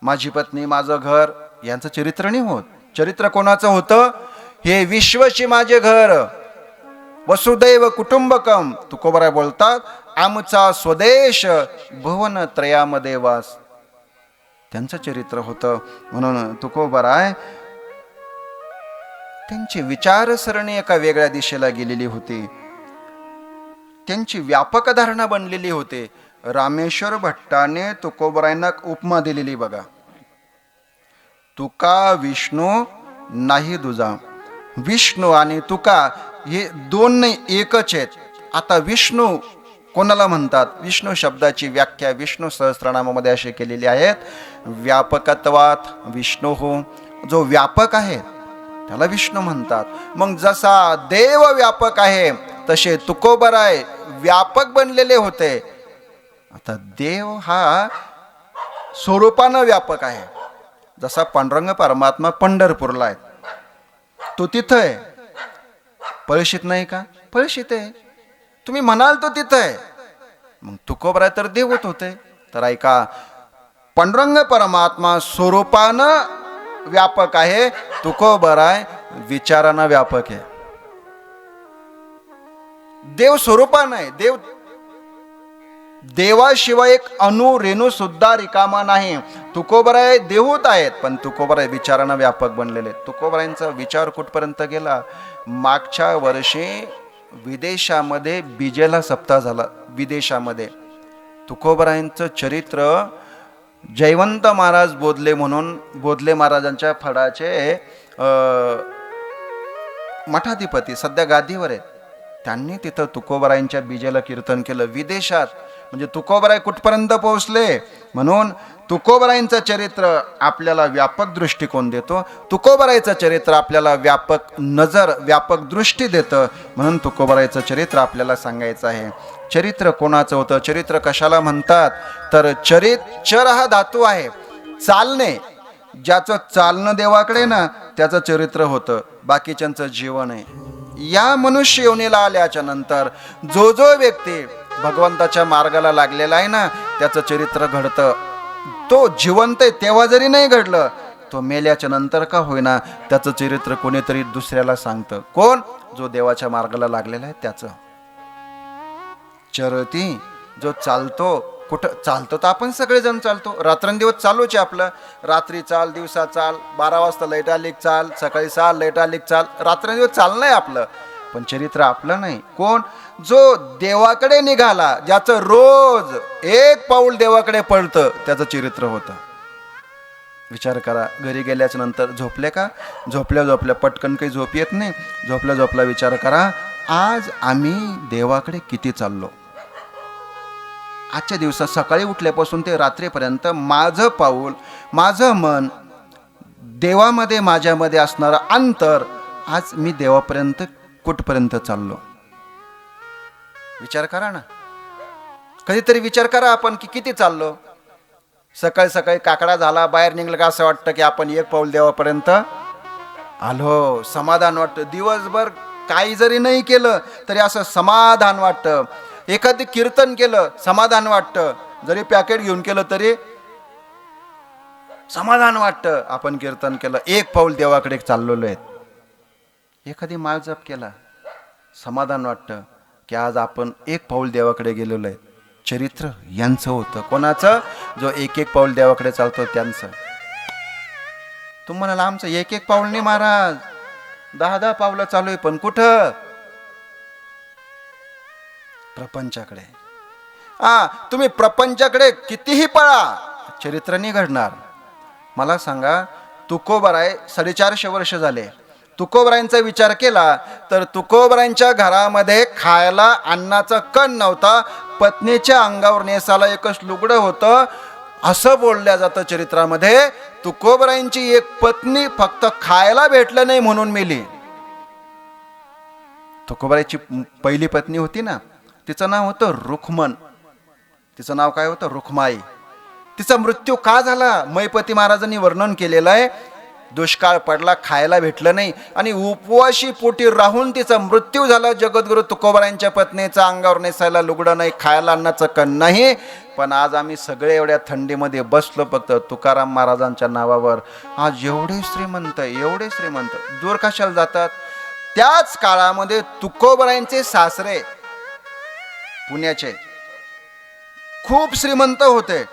माझी पत्नी, माझं घर, यांचं चरित्र नाही होत. चरित्र कोणाचं होतं? हे विश्वची माझे घर, वसुदैव कुटुंबकम. तुकोबाराय बोलतात आमचा स्वदेश भुवन त्रयामध्ये वास. त्यांचं चरित्र होतं. म्हणून तुकोबाराय त्यांची विचारसरणी एका वेगळ्या दिशेला गेलेली होती, त्यांची व्यापक धारणा बनलेली होती. रामेश्वर भट्टाने तुकोबारायांना उपमा दिलेली बघा, तुका विष्णू नाही दुजा. विष्णू आणि तुका हे 2 नाही, एकच आहेत. आता विष्णू कोणाला म्हणतात? विष्णू शब्दाची व्याख्या विष्णू सहस्त्रनामामध्ये अशी केलेली आहेत, व्यापकत्वात विष्णू हो, जो व्यापक आहे त्याला विष्णू म्हणतात. मग जसा देव व्यापक आहे तसे तुकोबाराय व्यापक बनलेले होते. आता देव हा स्वरूपानं व्यापक आहे. जसा पांडुरंग परमात्मा पंढरपूरला आहे, तो तिथं आहे. पळशीत नाही का? पळशीत आहे. तुम्ही म्हणाल तो तिथं आहे. मग तुकोबाराय तर देवत होते. तर ऐका, पांडुरंग परमात्मा स्वरूपानं व्यापक आहे, तुकोबाराय विचारानं व्यापक आहे. देव स्वरूपानं आहे. देवाशिवाय एक अणु रेणू सुद्धा रिकामा नाही. तुकोबाराय देवहूत आहेत, पण तुकोबाराय विचारानं व्यापक बनलेले. तुकोबारायांचा विचार कुठपर्यंत गेला? मागच्या वर्षी विदेशामध्ये बिजेला सप्ताह झाला. विदेशामध्ये तुकोबारायांचं चरित्र जयवंत महाराज बोधले म्हणून, बोधले महाराजांच्या फडाचे मठाधिपती सध्या गादीवर आहेत, त्यांनी तिथं तुकोबारायांच्या बिजेला कीर्तन केलं विदेशात. म्हणजे तुकोबराय कुठपर्यंत पोहोचले. म्हणून तुकोबरायांचं चरित्र आपल्याला व्यापक दृष्टिकोन देतो. तुकोबरायचं चरित्र आपल्याला व्यापक नजर, व्यापक दृष्टी देतं. म्हणून तुकोबरायचं चरित्र आपल्याला सांगायचं आहे. चरित्र कोणाचं होतं, चरित्र कशाला म्हणतात, तर चर हा धातू आहे, चालणे. ज्याचं चालणं देवाकडे ना त्याचं चरित्र होतं, बाकीच्यांचं जीवन आहे. या मनुष्य योनीला आल्याच्या नंतर जो व्यक्ती भगवंताच्या मार्गाला लागलेला आहे ना त्याचं चरित्र घडतं. तो जिवंत आहे तेव्हा जरी नाही घडलं, तो मेल्याच्या नंतर का होईना त्याचं चरित्र कोणीतरी दुसऱ्याला सांगतं. कोण? जो देवाच्या मार्गाला लागलेला आहे त्याचं. चरती जो चालतो, कुठं चालतो तर आपण सगळेजण चालतो, रात्रंदिवस चालूच आहे आपलं. रात्री चाल, दिवसा चाल, 12 वाजता लाईट आली चाल, सकाळी चाल, लाईट आली चाल, रात्रंदिवस चालणं आहे आपलं. पण चरित्र आपलं नाही. कोण? जो देवाकडे निघाला, ज्याचं रोज एक पाऊल देवाकडे पडतं, त्याचं चरित्र होतं. विचार करा, घरी गेल्याच्या नंतर झोपले का? झोपल्या पटकन काही झोप येत नाही. झोपल्या विचार करा, आज आम्ही देवाकडे किती चाललो. आजच्या दिवसात सकाळी उठल्यापासून ते रात्रीपर्यंत माझं पाऊल, माझं मन, देवामध्ये माझ्यामध्ये असणारं अंतर, आज मी देवापर्यंत कुठपर्यंत चाललो. विचार करा ना, कधीतरी विचार करा आपण की किती चाललो. सकाळी काकडा झाला, बाहेर निघलं का असं वाटतं की आपण एक पाऊल देवापर्यंत आलो. समाधान वाटतं. दिवसभर काही जरी नाही केलं तरी असं समाधान वाटतं. एखादं कीर्तन केलं समाधान वाटतं, जरी पॅकेट घेऊन केलं तरी समाधान वाटतं. आपण कीर्तन केलं, एक पाऊल देवाकडे चाललेलो आहेत. एखादी माळ जप केला, समाधान वाटतं की आज आपण एक पाऊल देवाकडे गेलेलो आहे. चरित्र यांचं होतं. कोणाचं? जो एक पाऊल देवाकडे चालतो त्यांचं. तुम्ही म्हणाला आमचं एक पाऊल नाही महाराज, 10 पावलं चालू आहे. पण कुठं? प्रपंचाकडे. तुम्ही प्रपंचाकडे कितीही पळा, चरित्र नाही घडणार. मला सांगा, तुकोबराय 450 वर्ष झाले. तुकोबरायांचा विचार केला तर तुकोबरायांच्या घरामध्ये खायला अन्नाचा कण नव्हता. पत्नीच्या अंगावर नेसाला एकच लुगडं होतं. असं बोलल्या जातं चरित्रामध्ये, तुकोबरायांची एक पत्नी फक्त खायला भेटलं नाही म्हणून मेली. तुकोबरायची पहिली पत्नी होती ना, तिचं नाव होतं रुक्मन. तिचं नाव काय होतं? रुक्माई. तिचा मृत्यू का झाला? मैपती महाराजांनी वर्णन केलेलं आहे. दुष्काळ पडला, खायला भेटलं नाही आणि उपवाशी पोटी राहून तिचा मृत्यू झाला. जगद्गुरु तुकोबरायांच्या पत्नीचा अंगावर नेसायला लुगडं नाही, खायला अन्नाचं कण नाही. पण आज आम्ही सगळे एवढ्या थंडीमध्ये बसलो फक्त तुकाराम महाराजांच्या नावावर. आज एवढे श्रीमंत दूर कशाला जातात? त्याच काळामध्ये तुकोबरायांचे सासरे पुण्याचे खूप श्रीमंत होते,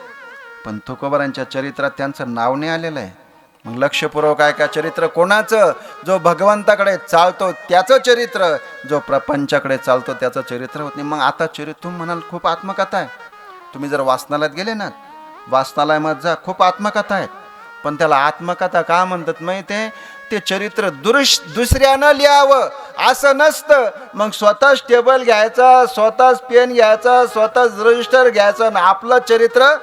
पण तुकोबरायांच्या चरित्रात त्यांचं नाव नाही आलेलं आहे. मग लक्षपूर्वक काय का चरित्र कोणाचं? जो भगवंताकडे चालतो त्याचं चरित्र, जो प्रपंचाकडे चालतो त्याचं चरित्र होत नाही. मग आता चरित्र तुम्ही म्हणाल खूप आत्मकथा आहे. तुम्ही जर वाचनालयात गेले ना, वाचनालयामध्ये जा, खूप आत्मकथा आहेत. पण त्याला आत्मकथा का म्हणतात माहिती आहे? ते चरित्र दुसऱ्यानं लिहावं असं नसतं. मग स्वतःच टेबल घ्यायचा, स्वतःच पेन घ्यायचा, स्वतःच रजिस्टर घ्यायचं आणि आपलं चरित्र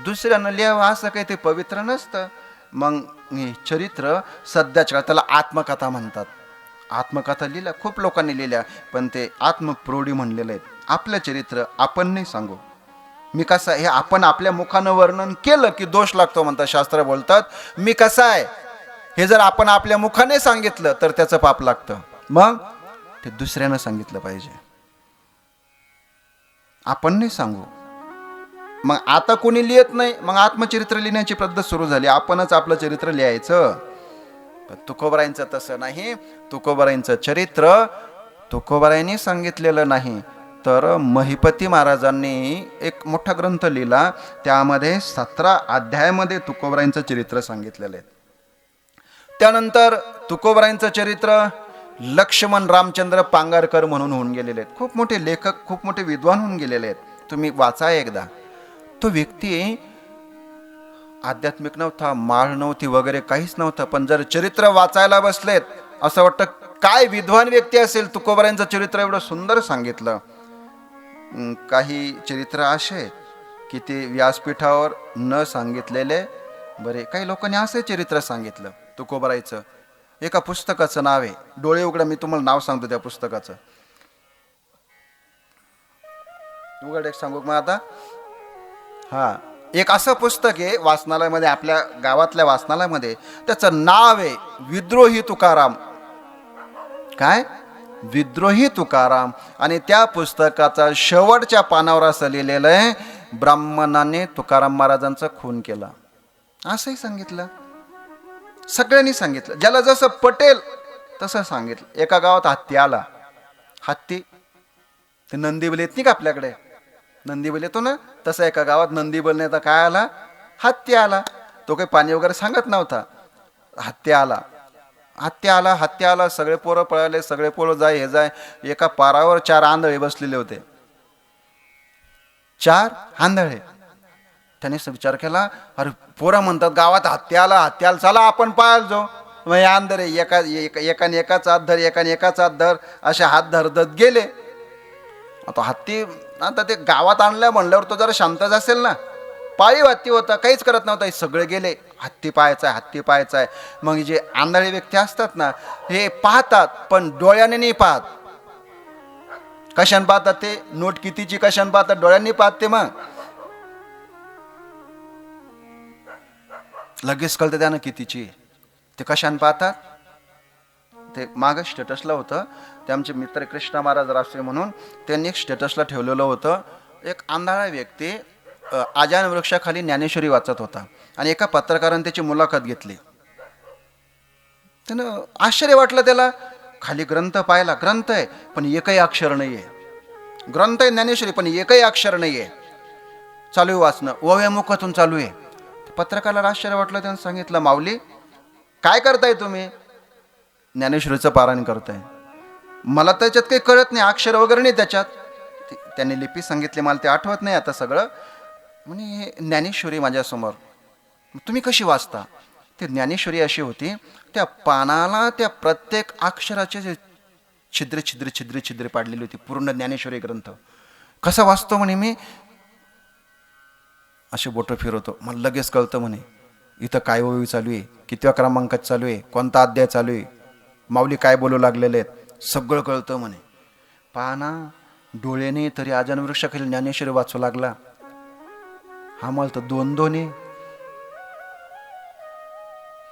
दुसऱ्यानं लिहावं असं काही ते पवित्र नसतं. मग चरित्र सध्याच्या काळात त्याला आत्मकथा म्हणतात. आत्मकथा लिहिल्या खूप लोकांनी लिहिल्या, पण ते आत्मप्रौढी म्हणलेलं आहे. आपलं चरित्र आपण नाही सांगू. मी कसा हे आपण आपल्या मुखानं वर्णन केलं की दोष लागतो म्हणतात, शास्त्र बोलतात. मी कसा आहे हे जर आपण आपल्या मुखाने सांगितलं तर त्याचं पाप लागतं. मग ते दुसऱ्यानं सांगितलं पाहिजे, आपण नाही सांगू. मग आता कोणी लिहित नाही, मग आत्मचरित्र लिहिण्याची पद्धत सुरू झाली. आपणच आपलं चरित्र लिहायचं. पण तुकोबरायांचं तसं नाही. तुकोबरायांचं चरित्र तुकोबरायांनी सांगितलेलं नाही, तर महिपती महाराजांनी एक मोठा ग्रंथ लिहिला. त्यामध्ये 17 अध्यायामध्ये तुकोबरायांचं चरित्र सांगितलेलं आहे. त्यानंतर तुकोबरायांचं चरित्र लक्ष्मण रामचंद्र पांगारकर म्हणून होऊन गेलेले आहेत. खूप मोठे लेखक, खूप मोठे विद्वान होऊन गेलेले आहेत. तुम्ही वाचा एकदा. तो व्यक्ती आध्यात्मिक नव्हता, माळ नव्हती वगैरे काहीच नव्हतं, पण जर चरित्र वाचायला बसलेत असं वाटतं काय विद्वान व्यक्ती असेल. तुकोबरायांचं चरित्र एवढं सुंदर सांगितलं. काही चरित्र असे की ते व्यासपीठावर न सांगितलेले बरे. काही लोकांनी असे चरित्र सांगितलं तुकोबारायचं. एका पुस्तकाचं नाव आहे, डोळे उघडा, मी तुम्हाला नाव सांगतो त्या पुस्तकाचं. उघड एक सांगू मग आता. हा, एक असं पुस्तक आहे वाचनालयामध्ये, आपल्या गावातल्या वाचनालयामध्ये. त्याचं नाव आहे विद्रोही तुकाराम. काय? विद्रोही तुकाराम. आणि त्या पुस्तकाचा शेवटच्या पानावर असं लिहिलेलं आहे, ब्राह्मणाने तुकाराम महाराजांचा खून केला. असंही सांगितलं, सगळ्यांनी सांगितलं, ज्याला जसं पटेल तसं सांगितलं. एका गावात हत्ती आला. हत्ती ते नंदीबल येत नाही का आपल्याकडे, नंदीबल येतो ना, तसं एका गावात नंदीबल नाही तर काय आला, हत्ती आला. तो काही पाणी वगैरे सांगत नव्हता. हत्ती आला, हत्ती आला, हत्ती आला. सगळे पोरं पळाले, सगळे पोरं जाय हे जाय. एका पारावर 4 आंधळे बसलेले होते. 4 आंधळे. त्याने विचार केला, अरे पोरं म्हणतात गावात हत्ती आला, हत्ती आला, चला आपण पाहायला जाऊ. मग हे आंधळे एकाने एकाचा हात धर, एकाने एकाचा हात धर, असे हात धरत गेले. आता हत्ती, आता ते गावात आणल्या म्हणल्यावर तो जरा शांतच असेल ना. पाळीव हत्ती होता, काहीच करत नव्हता. हे सगळे गेले, हत्ती पाहायचा आहे, हत्ती पाहायचा आहे. मग जे आंधळे व्यक्ती असतात ना, हे पाहतात पण डोळ्याने नाही पाहत. कशाने पाहतात ते? नोट कितीची कशाने पाहतात? डोळ्यांनी पाहते. मग लगेच कळतं त्यानं कितीची. ते कशाने पाहतात? ते मागं स्टेटसला होतं, ते आमचे मित्र कृष्णा महाराज राष्ट्रीय म्हणून, त्यांनी एक स्टेटसला ठेवलेलं होतं. एक आंधळा व्यक्ती आजान वृक्षाखाली ज्ञानेश्वरी वाचत होता आणि एका पत्रकाराने त्याची मुलाखत घेतली. त्यानं आश्चर्य वाटलं त्याला. खाली ग्रंथ पाहिला, ग्रंथ आहे पण एकही अक्षर नाही आहे. ग्रंथ आहे ज्ञानेश्वरी पण एकही अक्षर नाही आहे. चालू आहे वाचणं, ओव्यामुखातून चालू आहे. पत्रकाराला आश्चर्य वाटलं. त्यानं सांगितलं, माऊली काय करताय तुम्ही? ज्ञानेश्वरीचं पारायण करताय. मला त्याच्यात काही कळत नाही, अक्षर वगैरे नाही त्याच्यात. त्यांनी लिपी सांगितली, मला ते आठवत नाही आता सगळं. म्हणे ज्ञानेश्वरी माझ्यासमोर, तुम्ही कशी वाचता? ते ज्ञानेश्वरी अशी होती, त्या पानाला त्या प्रत्येक अक्षराचे जे छिद्रे छिद्रे छिद्रे छिद्रे पाडलेली होती. पूर्ण ज्ञानेश्वरी ग्रंथ. कसा वाचतो म्हणे मी? असे बोटं फिरवतो, मला लगेच कळतं म्हणे इथं काय ओवी चालू आहे, कितव्या क्रमांकात चालू आहे, कोणता अध्याय चालू आहे, माऊली काय बोलू लागलेले आहेत, सगळं कळतं म्हणे. पाना डोळ्याने तरी आजान वृक्षाखाली ज्ञानेश्वरी वाचू लागला. आम्हाला तर 2-2 आहे.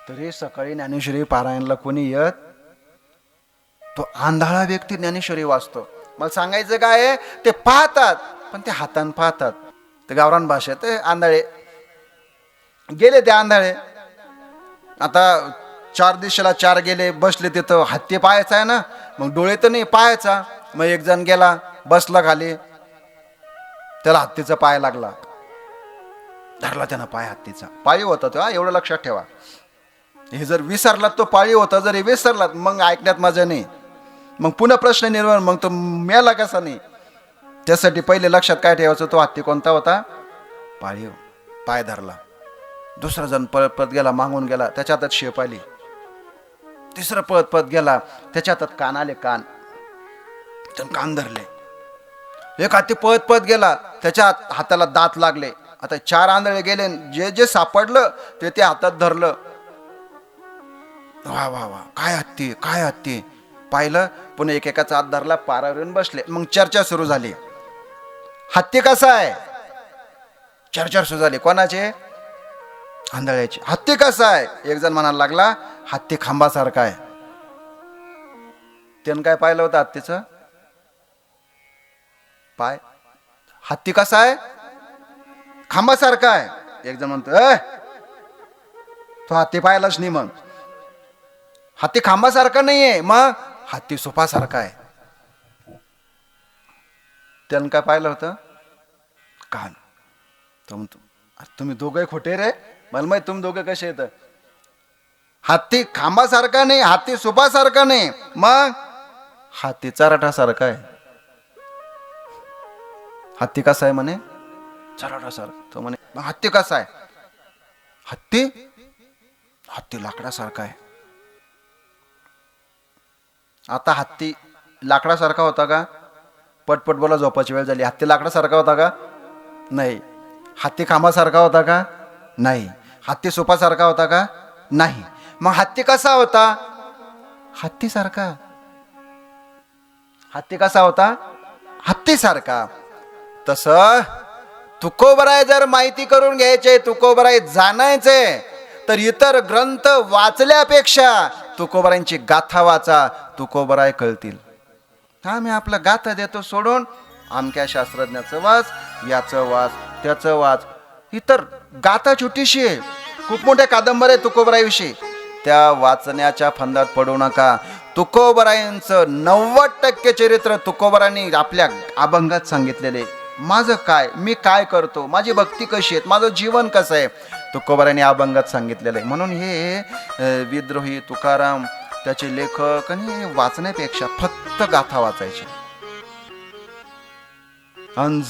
तरी सकाळी ज्ञानेश्वरी पारायणला कोणी येत? तो आंधळा व्यक्ती ज्ञानेश्वरी वाचतो. मला सांगायचं काय आहे, ते पाहतात पण ते हातानं पाहतात. ते गावरान भाषेत आंधळे गेले. ते आंधळे आता 4 दिशेला 4 गेले, बसले तिथं. हत्ती पाहायचा आहे ना, मग डोळे तर नाही पाहायचा. मग एक जण गेला, बसला खाली, त्याला हत्तीचा पाय लागला. धरला त्यानं पाय हत्तीचा. पाळीव होता तो, एवढं लक्षात ठेवा. हे जर विसरलात तो पाळीव होता, जर हे विसरलात मग ऐकण्यात मजा नाही. मग पुन्हा प्रश्न निर्माण, मग तो मेला कसा नाही. त्यासाठी पहिले लक्षात काय ठेवायचं, तो हत्ती कोणता होता? पाळीव. पाय धरला. दुसरा जण पळत पळत गेला, मागून गेला, त्याच्या हातात शेप आली. तिसरं पळत पळत गेला, त्याच्या हातात कान आले. कान धरले. एक हत्ती पळत पळत गेला, त्याच्या हाताला दात लागले. आता 4 आंधळे गेले, जे जे सापडलं ते ते हातात धरलं. वा वा वा, काय हत्ती, काय हत्ती. पाहिलं, पुन्हा एकेकाचा हात धरला, पारावर येऊन बसले. मग चर्चा सुरू झाली. हत्ती कसा आहे? चर्चा सुरू झाली. कोणाचे? आंधळ्याची. हत्ती कसा आहे? एक जण म्हणायला लागला, हत्ती खांबासारखा आहे. त्यानं काय पाहिलं होतं? हत्तीचं पाय. हत्ती कसा आहे? खांबासारखा आहे. एक जण म्हणतो, तो हत्ती पाहिलाच नाही. मग हत्ती खांबासारखा नाहीये, मग हत्ती सुपासारखा आहे. त्यानं काय पाहिलं होतं? कान. तो म्हणतो, तुम्ही दोघे खोटे रे, मला माहित तुम्ही दोघे कसे येत. हत्ती खांबासारखा नाही, हत्ती सुपासारखा नाही, मग हत्ती चराठासारखा आहे. हत्ती कसा आहे म्हणे? चराठासारखा. तो म्हणे, मग हत्ती कसा आहे? हत्ती लाकडासारखा आहे. आता हत्ती लाकडासारखा होता का? पटपट बोला, झोपाची वेळ झाली. हत्ती लाकडासारखा होता का? नाही. हत्ती खांबासारखा होता का? नाही. हत्ती सोपासारखा होता का? नाही. मग हत्ती कसा होता? हत्तीसारखा. हत्ती कसा होता? हत्तीसारखा. तसं तुकोबराय जर माहिती करून घ्यायचे, तुकोबराय जाणायचे, तर इतर ग्रंथ वाचल्यापेक्षा तुकोबरायांची गाथा वाचा, तुकोबराय कळतील. हा, मी आपला गाथा देतो सोडून, अमक्या शास्त्रज्ञाचं वाच, याचं वाच, त्याचं वाच. इतर गाथा छोटीशी आहे, खूप मोठ्या कादंबऱ्या आहे तुकोबरायाविषयी, त्या वाचण्याच्या फंदात पडू नका. तुकोबरायांचं 90% चरित्र तुकोबरायांनी आपल्या अभंगात सांगितलेले. माझं काय, मी काय करतो, माझी भक्ती कशी आहे, माझं जीवन कसं आहे, तुकोबरायांनी अभंगात सांगितलेलं आहे. म्हणून हे विद्रोही तुकाराम, त्याचे लेखक, आणि वाचण्यापेक्षा फक्त गाथा वाचायचे. आणि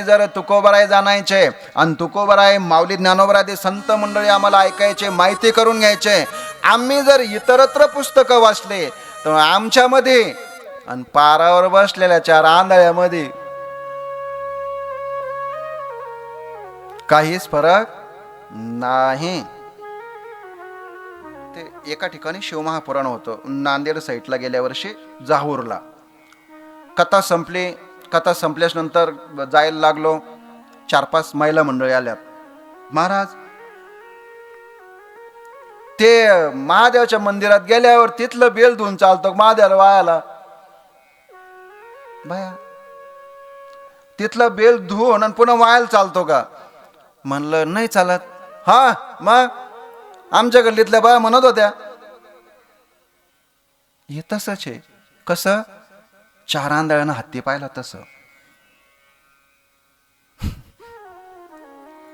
जर तुकोबराय जाणायचे आणि तुकोबराय, माऊली, ज्ञानोबरादी संत मंडळी आम्हाला ऐकायचे, माहिती करून घ्यायचे, आम्ही जर इतरत्र पुस्तकं वाचले तर आमच्यामध्ये आणि पारावर बसलेल्या 4 आंधळ्यामध्ये काहीच फरक नाही. ते एका ठिकाणी शिवमहापुराण होतं, नांदेड साईडला गेल्या वर्षी जाहूरला. कथा संपली. कथा संपल्यानंतर जायला लागलो, 4-5 महिला मंडळी आल्यात. महाराज, ते महादेवाच्या मंदिरात गेल्यावर तिथलं बेल धुवून चालतो महादेवाला वायाला? बाया, तिथलं बेल धुवून आणि पुन्हा वायाला चालतो का? म्हणलं नाही चालत. हा, मग आमच्या गल्लीतल्या बाया म्हणत होत्या. हे तसंच आहे. कसं? 4 आंधळ्यानं हत्ती पाहिला तसं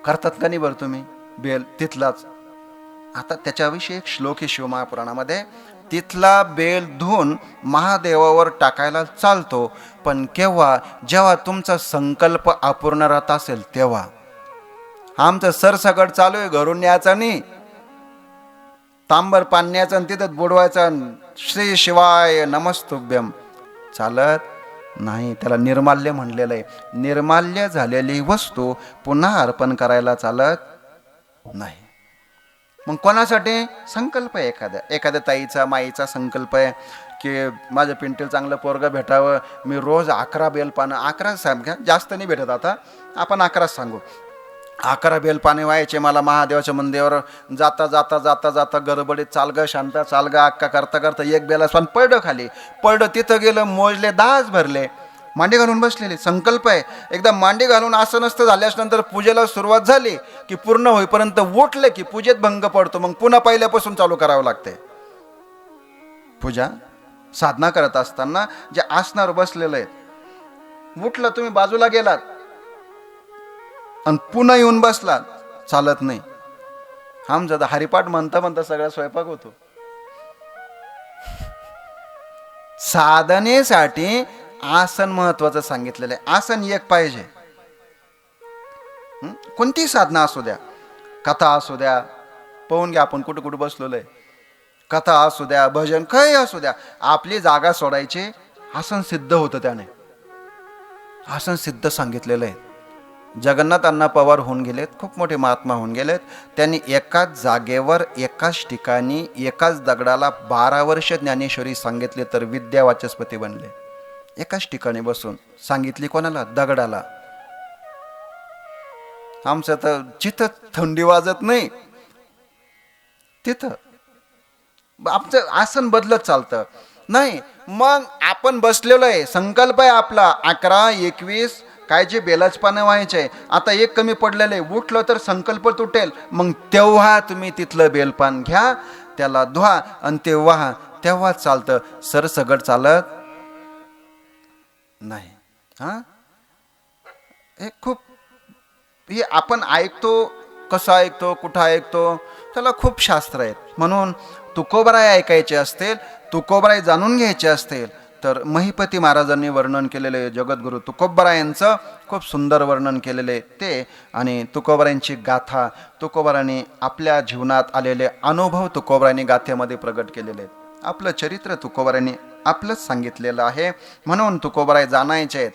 करतात का नाही बरं तुम्ही? बेल तिथलाच. आता त्याच्याविषयी एक श्लोक आहे शिवमहापुराणामध्ये. तिथला बेल धुवून महादेवावर टाकायला चालतो, पण केव्हा? जेव्हा तुमचा संकल्प अपूर्ण राहत असेल तेव्हा. आमचं सरसकट चालू आहे, घरून न्यायचा नाही, तांबर पाण्याचं आणि तिथं बुडवायचं, श्री शिवाय नमस्तुभ्यम, चालत नाही. त्याला निर्माल्य म्हणलेलं आहे. निर्माल्य झालेली वस्तू पुन्हा अर्पण करायला चालत नाही. मग कोणासाठी? संकल्प आहे एखाद्या ताईचा, माईचा संकल्प आहे की माझ्या पिंटीला चांगलं पोरगं भेटावं, मी रोज 11 बेलपानं, 11 सांगा, जास्त नाही भेटत आता, आपण 11 सांगू, 11 बेलपाने व्हायचे मला महादेवाच्या मंदिरावर जाता जाता जाता जाता गडबडीत. चाल ग शांता, चाल ग अक्का करता करता एक बेलास्वान पडलं खाली. पडलं, तिथं गेलं, मोजले, 10च भरले. मांडी घालून बसलेले. संकल्प आहे. एकदा मांडी घालून असं नसतं झाल्यानंतर पूजेला सुरुवात झाली की पूर्ण होईपर्यंत उठले की पूजेत भंग पडतो. मग पुन्हा पहिल्यापासून चालू करावं लागते पूजा. साधना करत असताना जे आसनावर बसलेलं आहे, उठलं, तुम्ही बाजूला गेलात आणि पुन्हा येऊन बसलात, चालत नाही. आमचा हरिपाठ म्हणता म्हणता सगळा स्वयंपाक होतो. साधनेसाठी आसन महत्वाचं सांगितलेलं आहे. आसन एक पाहिजे. कोणती साधना असू द्या, कथा असू द्या, पाहून घ्या आपण कुठं कुठं बसलेलो आहे, कथा असू द्या, भजन काही असू द्या, आपली जागा सोडायची. आसन सिद्ध होतं त्याने. आसन सिद्ध सांगितलेलं आहे. जगन्नाथ अण्णा पवार होऊन गेलेत, खूप मोठे महात्मा होऊन गेलेत. त्यांनी एकाच जागेवर, एकाच ठिकाणी, एकाच दगडाला 12 वर्ष ज्ञानेश्वरी सांगितले, तर विद्या वाचस्पती बनले. एकाच ठिकाणी बसून सांगितली. कोणाला? दगडाला. आमचं तर जिथं थंडी वाजत नाही तिथं आमचं आसन बदलत चालतं नाही. मग आपण बसलेलो आहे, संकल्प आहे आपला 11, 21 काय जे बेलाच पानं व्हायचे. आता एक कमी पडलेलं आहे, उठलं तर संकल्प तुटेल. मग तेव्हा तुम्ही तिथलं बेलपान घ्या, त्याला धुवा आणि तेव्हा तेव्हाच चालतं. सरसगट चालत नाही. हा, हे खूप, हे आपण ऐकतो, कसं ऐकतो, कुठं ऐकतो, त्याला खूप शास्त्र आहेत. म्हणून तुकोबराय ऐकायचे असतील, तुकोबराय जाणून घ्यायचे असतील, तर महिपती महाराजांनी वर्णन केलेले जगद्गुरु तुकोबरायांचं खूप सुंदर वर्णन केलेले ते, आणि तुकोबरायांची गाथा, तुकोबरायांनी आपल्या जीवनात आलेले अनुभव तुकोबरायांनी गाथेमध्ये प्रगट केलेले आहेत. आपलं चरित्र तुकोबारायांनी आपलंच सांगितलेलं आहे. म्हणून तुकोबाराय जाणायचे आहेत.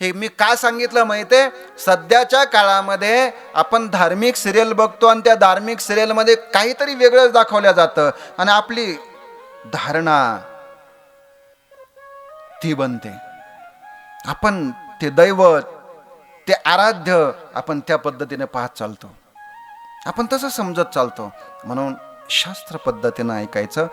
हे मी का सांगितलं माहिती आहे? सध्याच्या काळामध्ये आपण धार्मिक सिरियल बघतो आणि त्या धार्मिक सिरियलमध्ये काहीतरी वेगळंच दाखवलं जातं आणि आपली धारणा ती बनते. आपण ते दैवत, ते आराध्य आपण त्या पद्धतीने पाहत चालतो, आपण तसं समजत चालतो. म्हणून शास्त्र पद्धतीनं ऐकायचं.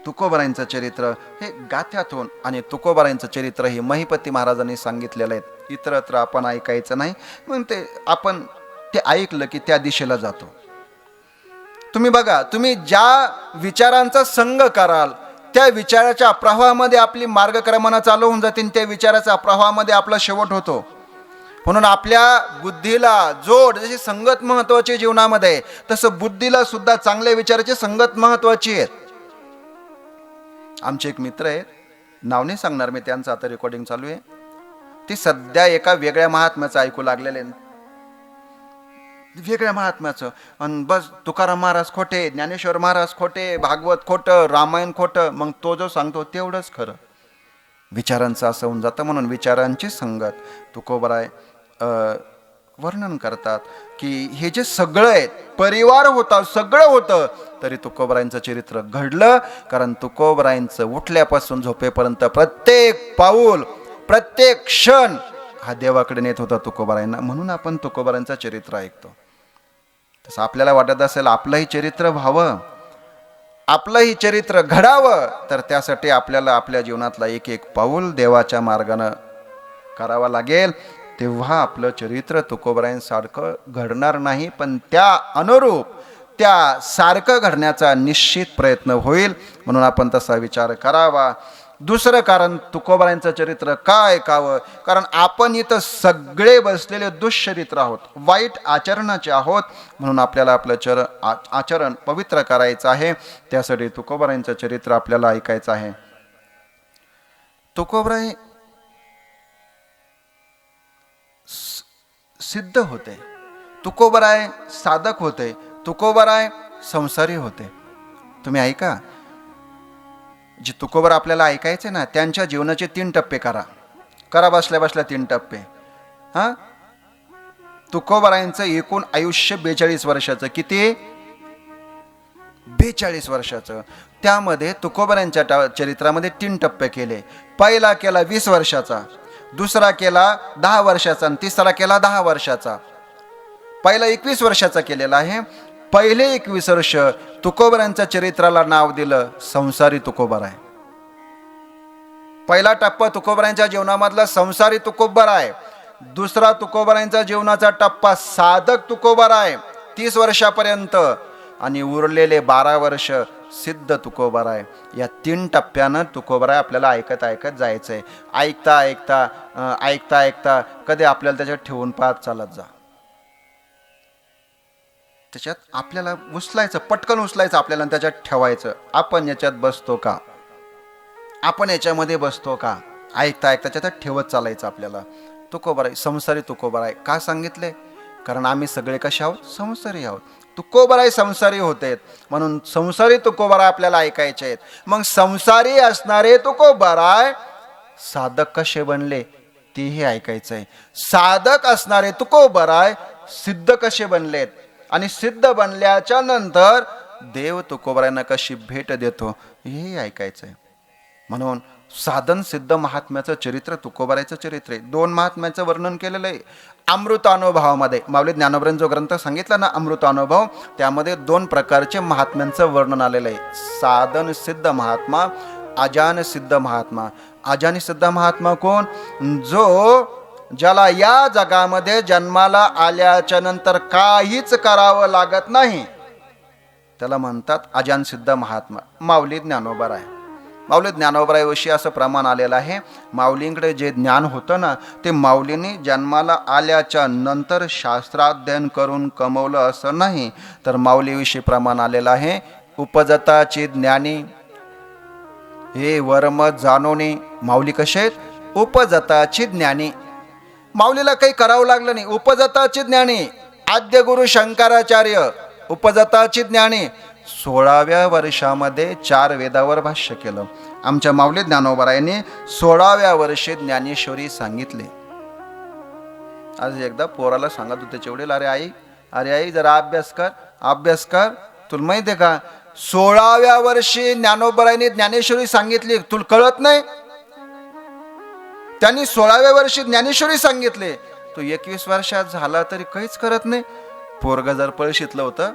तुकोबारायांचं चरित्र हे गाथ्यातून आणि तुकोबारायांचं चरित्र हे महिपती महाराजांनी सांगितलेलं आहे. इतरत्र आपण ऐकायचं नाही. म्हणून ते आपण ते ऐकलं की त्या दिशेला जातो. तुम्ही बघा, तुम्ही ज्या विचारांचा संग कराल त्या विचाराच्या प्रवाहामध्ये आपली मार्गक्रमणा चालू होऊन जातील. त्या विचाराच्या प्रवाहामध्ये आपला शेवट होतो. म्हणून आपल्या बुद्धीला जोड, जशी संगत महत्वाची जीवनामध्ये, तसं बुद्धीला सुद्धा चांगल्या विचाराची संगत महत्वाची आहे. आमचे एक मित्र आहेत, नाव नाही सांगणार मी, त्यांचं आता रेकॉर्डिंग चालू आहे. ते सध्या एका वेगळ्या महात्म्याचं ऐकू लागलेले, वेगळ्या महात्म्याचं. आणि बस तुकाराम महाराज खोटे, ज्ञानेश्वर महाराज खोटे, भागवत खोटं, रामायण खोटं. मग तो जो सांगतो तेवढंच खरं. विचारांचं असं होऊन जातं. म्हणून विचारांची संगत तुकोबाराय वर्णन करतात की हे जे सगळं आहे, परिवार होता, सगळं होतं, तरी तुकोबारायांचं चरित्र घडलं. कारण तुकोबारायांचं उठल्यापासून झोपेपर्यंत प्रत्येक पाऊल, प्रत्येक क्षण हा देवाकडे नेत होता तुकोबारायांना. म्हणून आपण तुकोबारायांचं चरित्र ऐकतो. तसं आपल्याला वाटत असेल आपलंही चरित्र व्हावं, आपलंही चरित्र घडावं, तर त्यासाठी आपल्याला आपल्या जीवनातला एक एक पाऊल देवाच्या मार्गानं करावा लागेल. तेव्हा आपलं चरित्र तुकोबारायांसारखं घडणार नाही, पण त्या अनुरूप, त्या सारखं घडण्याचा निश्चित प्रयत्न होईल. म्हणून आपण तसा विचार करावा. दुसरं कारण तुकोबारायांचं चरित्र का ऐकावं? कारण आपण इथं सगळे बसलेले दुष्चरित्र आहोत, वाईट आचरणाचे आहोत. म्हणून आपल्याला आपलं आचरण पवित्र करायचं आहे. त्यासाठी तुकोबारायांचं चरित्र आपल्याला ऐकायचं आहे. तुकोबाराय सिद्ध होते, तुकोबाराय साधक होते, तुकोबाराय संसारी होते. तुम्ही ऐका, जे तुकोबार आपल्याला ऐकायचे ना, त्यांच्या जीवनाचे 3 टप्पे करा बसल्या बसल्या 3 टप्पे. तुकोबारायांचं एकूण आयुष्य 42 वर्षाचं. किती? 42 वर्षाचं. त्यामध्ये तुकोबारायांच्या चरित्रामध्ये 3 टप्पे केले. पहिला केला 20 वर्षाचा, दुसरा केला 10 वर्षाचा आणि तिसरा केला 10 वर्षाचा. पहिला 21 वर्षाचा केलेला आहे. पहिले 21 वर्ष तुकोबारायांच्या चरित्राला नाव दिलं संसारी तुकोबाराय. पहिला टप्पा तुकोबारायांच्या जीवनामधला संसारी तुकोबाराय. दुसरा तुकोबारायांच्या जीवनाचा टप्पा साधक तुकोबाराय 30 वर्षापर्यंत, आणि उरलेले 12 वर्ष सिद्ध तुकोबाराय. या 3 टप्प्यानं तुकोबाराय आपल्याला ऐकत जायचंय. ऐकता ऐकता कधी आपल्याला त्याच्यात ठेवून पाहत चालत जा. त्याच्यात आपल्याला पटकन उचलायचं आपल्याला, त्याच्यात ठेवायचं. आपण याच्यात बसतो का? आपण याच्यामध्ये बसतो का? ऐकता त्याच्यात ठेवत चालायचं आपल्याला. तुकोबाराय संसारी तुकोबाराय का सांगितले? कारण आम्ही सगळे कसे आहोत? संसारी आहोत. तुकोबाराय संसारी होते, म्हणून संसारी तुकोबाराय आपल्याला ऐकायचे आहेत. मग संसारी असणारे तुकोबाराय साधक कसे बनले तेही ऐकायचं आहे. साधक असणारे तुकोबाराय सिद्ध कसे बनलेत, आणि सिद्ध बनल्याच्या नंतर देव तुकोबारायांना कशी भेट देतो हेही ऐकायचं आहे. म्हणून साधन सिद्ध महात्म्याचं चरित्र तुकोबारायचं चरित्र आहे. 2 महात्म्याचं वर्णन केलेलं आहे अमृतानुभवामध्ये. माऊली ज्ञानोबरांनी जो ग्रंथ सांगितला ना अमृतानुभव, त्यामध्ये 2 प्रकारचे महात्म्यांचं वर्णन आलेलं आहे. साधन सिद्ध महात्मा, अजान सिद्ध महात्मा. अजानी सिद्ध महात्मा कोण? ज्याला या जगामध्ये जन्माला आल्याच्या नंतर काहीच करावं लागत नाही, त्याला म्हणतात अजान सिद्ध महात्मा. माऊली ज्ञानोबराय. माऊली ज्ञानोबरायाविषयी असं प्रमाण आलेलं आहे, माऊलींकडे जे ज्ञान होतं ना, ते माऊलींनी जन्माला आल्याच्या नंतर शास्त्राध्ययन करून कमवलं असं नाही, तर माऊलीविषयी प्रमाण आलेलं आहे. उपजताची ज्ञानी हे वर्म जाणोनी. माऊली कसे आहेत? उपजताची ज्ञानी. माऊलीला काही करावं लागलं नाही. उपजताची ज्ञानी. आद्य गुरु शंकराचार्य उपजताची ज्ञानी. 16व्या वर्षामध्ये 4 वेदावर भाष्य केलं. आमच्या माऊली ज्ञानोबारायांनी 16व्या वर्षी ज्ञानेश्वरी सांगितले. आज एकदा पोराला सांगत होते चिवडील, अरे आई जरा अभ्यास कर. तुला माहिती आहे का 16व्या वर्षी ज्ञानोबारायांनी ज्ञानेश्वरी सांगितली, तुला कळत नाही? त्यांनी 16व्या वर्षी ज्ञानेश्वरी सांगितले, तू 21 वर्षात झाला तरी काहीच करत नाही. पोरग जर पळशीतलं होतं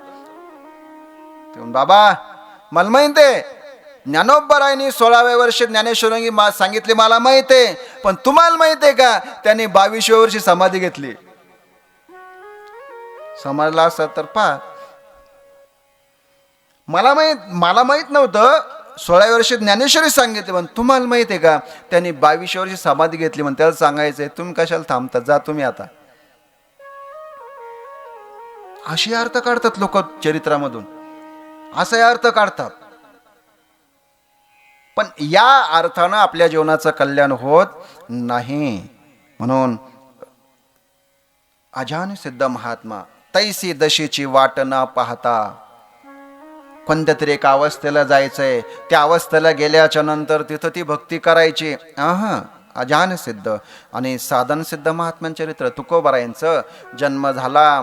तेव्हा, बाबा मला माहित आहे ज्ञानोबारायांनी 16व्या वर्षी ज्ञानेश्वरी सांगितले, मला माहित आहे, पण तुम्हाला माहित आहे का त्यांनी 22व्या वर्षी समाधी घेतली. समजला असत तर पहा. मला माहित नव्हतं 16व्या वर्षी ज्ञानेश्वरी सांगितले, पण तुम्हाला माहित आहे का त्यांनी 22व्या वर्षी समाधी घेतली. म्हणून त्याला सांगायचंय तुम्ही कशाला थांबता, जा तुम्ही आता. असे अर्थ काढतात लोक चरित्रामधून, असे अर्थ काढतात. पण या अर्थानं आपल्या जीवनाचं कल्याण होत नाही. म्हणून अजान सिद्ध महात्मा तैसी दशीची वाट न पाहता, कोणत्या तरी एका अवस्थेला जायचंय, त्या अवस्थेला गेल्याच्या नंतर तिथं ती भक्ती करायची. अजान सिद्ध आणि साधन सिद्ध महात्म्यांचे चरित्र तुकोबारायांचं. जन्म झाला,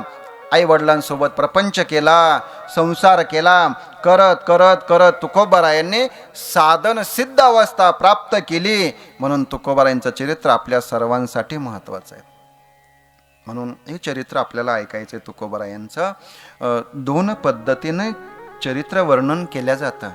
आई वडिलांसोबत प्रपंच केला, संसार केला, करत करत करत तुकोबारायांनी साधन सिद्ध अवस्था प्राप्त केली. म्हणून तुकोबारायांचं चरित्र आपल्या सर्वांसाठी महत्वाचं आहे. म्हणून हे चरित्र आपल्याला ऐकायचं आहे. तुकोबारायांचं 2 पद्धतीने चरित्र वर्णन केलं जातं.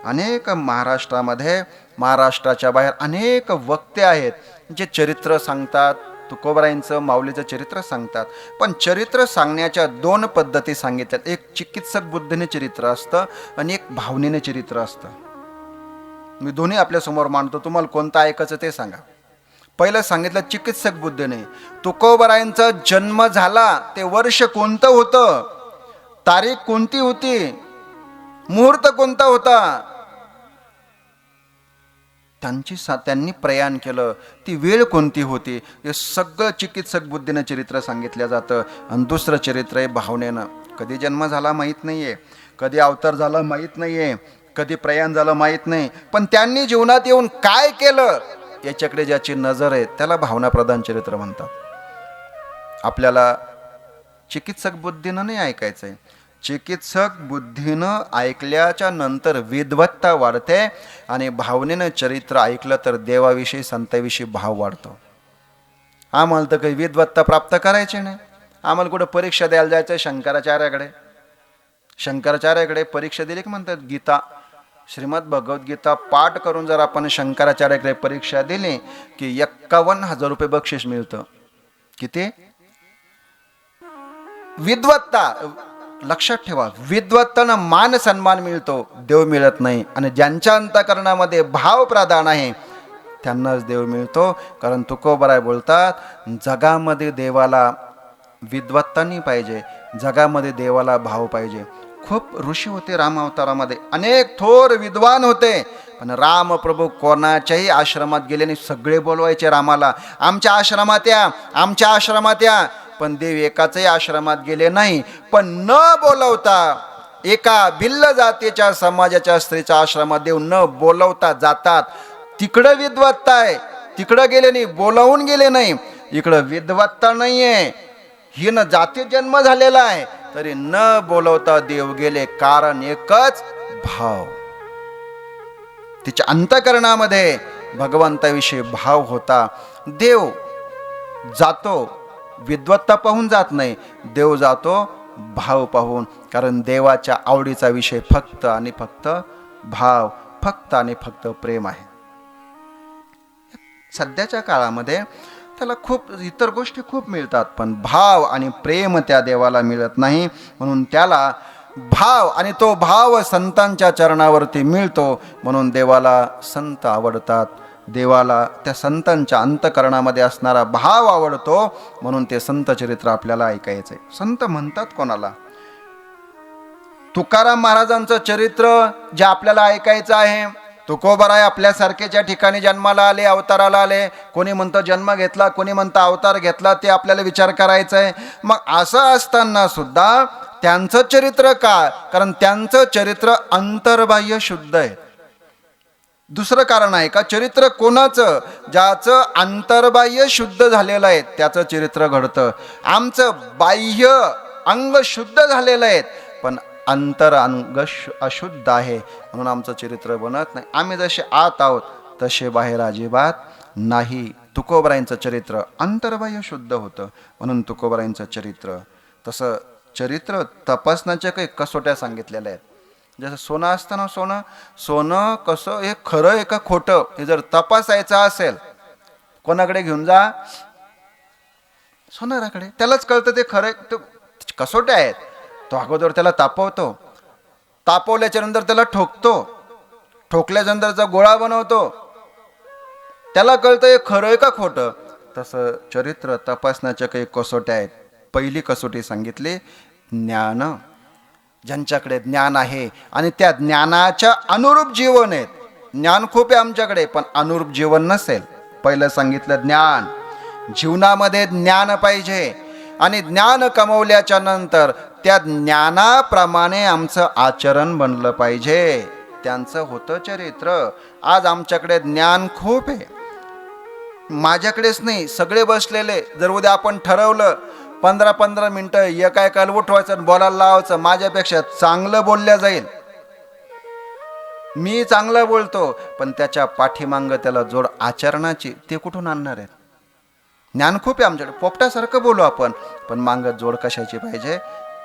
अनेक महाराष्ट्राच्या बाहेर अनेक वक्ते आहेत जे चरित्र सांगतात, तुकोबारायांचं माऊलीचं चरित्र सांगतात. पण चरित्र सांगण्याच्या 2 पद्धती सांगितल्यात. एक चिकित्सक बुद्धीने चरित्र असतं आणि एक भावनेने चरित्र असतं. मी दोन्ही आपल्यासमोर मांडतो, तुम्हाला कोणतं ऐकायचं ते सांगा. पहिलं सांगितलं चिकित्सक बुद्धीने. तुकोबारायांचा जन्म झाला ते वर्ष कोणतं होतं, तारीख कोणती होती, मुहूर्त कोणता होता, त्यांनी प्रयाण केलं, ती वेळ कोणती होती, हे सगळं चिकित्सक बुद्धीनं चरित्र सांगितलं जातं. आणि दुसरं चरित्र आहे भावनेनं. कधी जन्म झाला माहीत नाहीये, कधी अवतार झाला माहीत नाहीये, कधी प्रयाण झालं माहीत नाही, पण त्यांनी जीवनात येऊन काय केलं याच्याकडे ज्याची नजर आहे त्याला भावनाप्रधान चरित्र म्हणतात. आपल्याला चिकित्सक बुद्धीनं नाही ऐकायचंय. चिकित्सक बुद्धीनं ऐकल्याच्या नंतर विद्वत्ता वाढते आणि भावनेनं चरित्र ऐकलं तर देवाविषयी संताविषयी भाव वाढतो. आम्हाला तर काही विद्वत्ता प्राप्त करायची नाही. आम्हाला कुठं परीक्षा द्यायला जायचं शंकराचार्याकडे परीक्षा दिली की म्हणतात गीता, श्रीमद भगवद्गीता पाठ करून जर आपण शंकराचार्याकडे परीक्षा दिली की 51,000 रुपये बक्षीस मिळतं. किती? विद्वत्ता. लक्षात ठेवा, विद्वत्तानं मान सन्मान मिळतो, देव मिळत नाही. आणि ज्यांच्या अंतःकरणामध्ये भाव प्रधान आहे त्यांनाच देव मिळतो. कारण तुकोबाराय बोलतात, जगामध्ये देवाला विद्वत्ता नाही पाहिजे, जगामध्ये देवाला भाव पाहिजे. खूप ऋषी होते राम अवतारामध्ये, अनेक थोर विद्वान होते, पण राम प्रभू कोणाच्याही आश्रमात गेले नाही. सगळे बोलवायचे रामाला, आमच्या आश्रमात या. पण देव एकाचही आश्रमात गेले नाही. पण न बोलवता एका भिल्ल जातीच्या समाजाच्या स्त्रीच्या आश्रमात देव न बोलवता जातात. तिकडं विद्वत्ता आहे, तिकडं गेले नाही, बोलावून गेले नाही. इकडं विद्वत्ता नाहीये, हिनं जाती जन्म झालेला आहे तरी न बोलवता देव गेले. कारण एकच, भाव. तिच्या अंतःकरणामध्ये भगवंताविषयी भाव होता. देव जातो विद्वत्ता पाहून जात नाही, देव जातो भाव पाहून. कारण देवाच्या आवडीचा विषय फक्त आणि फक्त भाव, फक्त आणि फक्त प्रेम आहे. सध्याच्या काळामध्ये त्याला खूप इतर गोष्टी खूप मिळतात, पण भाव आणि प्रेम त्या देवाला मिळत नाही. म्हणून त्याला भाव, आणि तो भाव संतांच्या चरणावरती मिळतो. म्हणून देवाला संत आवडतात, देवाला त्या संतांच्या अंतःकरणामध्ये असणारा भाव आवडतो. म्हणून ते संत चरित्र आपल्याला ऐकायचंय. संत म्हणतात कोणाला? तुकाराम महाराजांचं चरित्र जे आपल्याला ऐकायचं आहे. तुकोबाराय आपल्यासारखेच्या ठिकाणी जन्माला आले, अवताराला आले. कोणी म्हणतं जन्म घेतला, कोणी म्हणतं अवतार घेतला, ते आपल्याला विचार करायचा आहे. मग असं असताना सुद्धा त्यांचं चरित्र का? कारण त्यांचं चरित्र अंतर्बाह्य शुद्ध आहे. दुसरं कारण आहे का? चरित्र कोणाचं? ज्याचं अंतर्बाह्य शुद्ध झालेलं आहे त्याचं चरित्र घडतं. आमचं बाह्य अंग शुद्ध झालेलं आहे पण अंतर अंग अशुद्ध आहे, म्हणून आमचं चरित्र बनत नाही. आम्ही जसे आत आहोत तसे बाहेर अजिबात नाही. तुकोबरायांचं चरित्र अंतर्बाह्य शुद्ध होतं म्हणून तुकोबरायांचं चरित्र. तसं चरित्र तपासण्याच्या काही कसोट्या सांगितलेल्या आहेत. जसं सोनं असतं ना, सोनं कसं हे खरं आहे का खोटं हे जर तपासायचं असेल कोणाकडे घेऊन जा? सोनाराकडे. त्यालाच कळतं ते खरं आहे. कसोट्या आहेत. तो अगोदर त्याला तापवतो, तापवल्याच्या नंतर त्याला ठोकतो, ठोकल्यानंतरचा गोळा बनवतो, त्याला कळतं हे खरं आहे का खोटं. तसं चरित्र तपासण्याच्या काही कसोट्या आहेत. पहिली कसोटी सांगितली ज्ञान. ज्यांच्याकडे ज्ञान आहे आणि त्या ज्ञानाच्या अनुरूप जीवन आहेत. ज्ञान खूप आहे आमच्याकडे पण अनुरूप जीवन नसेल. पहिलं सांगितलं ज्ञान. जीवनामध्ये ज्ञान पाहिजे आणि ज्ञान कमवल्याच्या नंतर त्या ज्ञानाप्रमाणे आमचं आचरण बनलं पाहिजे. त्यांचं होतं चरित्र. आज आमच्याकडे ज्ञान खूप आहे, माझ्याकडेच नाही, सगळे बसलेले. जर उद्या आपण ठरवलं 15-15 मिनटं एकाएकाला उठवायचं आणि बोलायला लावायचं, माझ्यापेक्षा चांगलं बोलल्या जाईल. मी चांगलं बोलतो पण त्याच्या पाठीमागं त्याला जोड आचरणाची, ते कुठून आणणार आहेत? ज्ञान खूप आहे आमच्याकडे, पोपटासारखं बोलू आपण पण मागं जोड कशाची पाहिजे?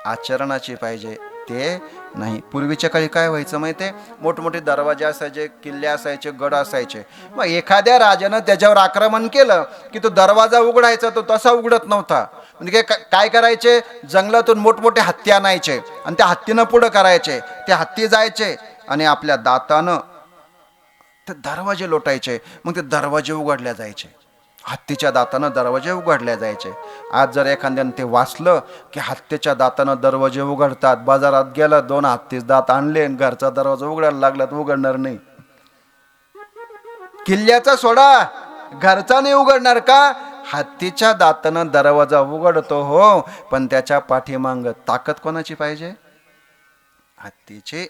आचरणाची पाहिजे. ते नाही. पूर्वीच्या काळी काय व्हायचं माहिती आहे? मोठमोठे दरवाजे असायचे, किल्ले असायचे, गड असायचे. मग एखाद्या राजानं त्याच्यावर आक्रमण केलं की तो दरवाजा उघडायचा, तो तसा उघडत नव्हता. म्हणजे काय करायचे? जंगलातून मोठमोठे हत्ती आणायचे आणि त्या हत्तीनं पुढं करायचे. ते हत्ती जायचे आणि आपल्या दातानं ते दरवाजे लोटायचे. मग ते दरवाजे उघडल्या जायचे. हत्तीच्या दातानं दरवाजे उघडल्या जायचे. आज जर एखाद्यानं ते वाचलं की हत्तीच्या दातानं दरवाजे उघडतात, बाजारात गेलं 2 हत्तीच दात आणले आणि घरचा दरवाजा उघडायला लागला तर उघडणार नाही. किल्ल्याचा सोडा, घरचा नाही उघडणार का? हत्तीच्या दातानं दरवाजा उघडतो हो, पण त्याच्या पाठीमाग ताकद कोणाची पाहिजे? हत्तीची.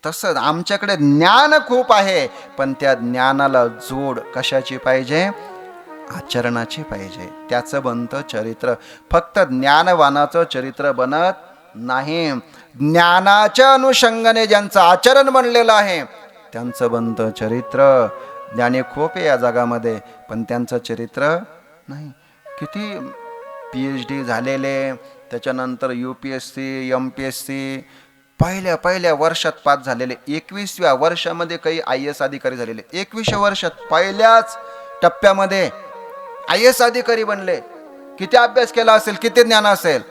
तसंच आमच्याकडे ज्ञान खूप आहे पण त्या ज्ञानाला जोड कशाची पाहिजे? आचरणाची पाहिजे. त्याचं बनतं चरित्र. फक्त ज्ञानवानाचं चरित्र बनत नाही. ज्ञानाच्या अनुषंगाने ज्यांचं आचरण बनलेलं आहे त्यांचं बनतं चरित्र. ज्ञानी खूप आहे या जगामध्ये पण त्यांचं चरित्र नाही. किती PhD झालेले, त्याच्यानंतर UPSC MPSC पहिल्या वर्षात पास झालेले, 21व्या वर्षामध्ये काही IAS अधिकारी झालेले, 21व्या वर्षात पहिल्याच टप्प्यामध्ये IAS अधिकारी बनले. किती अभ्यास केला असेल, किती ज्ञान असेल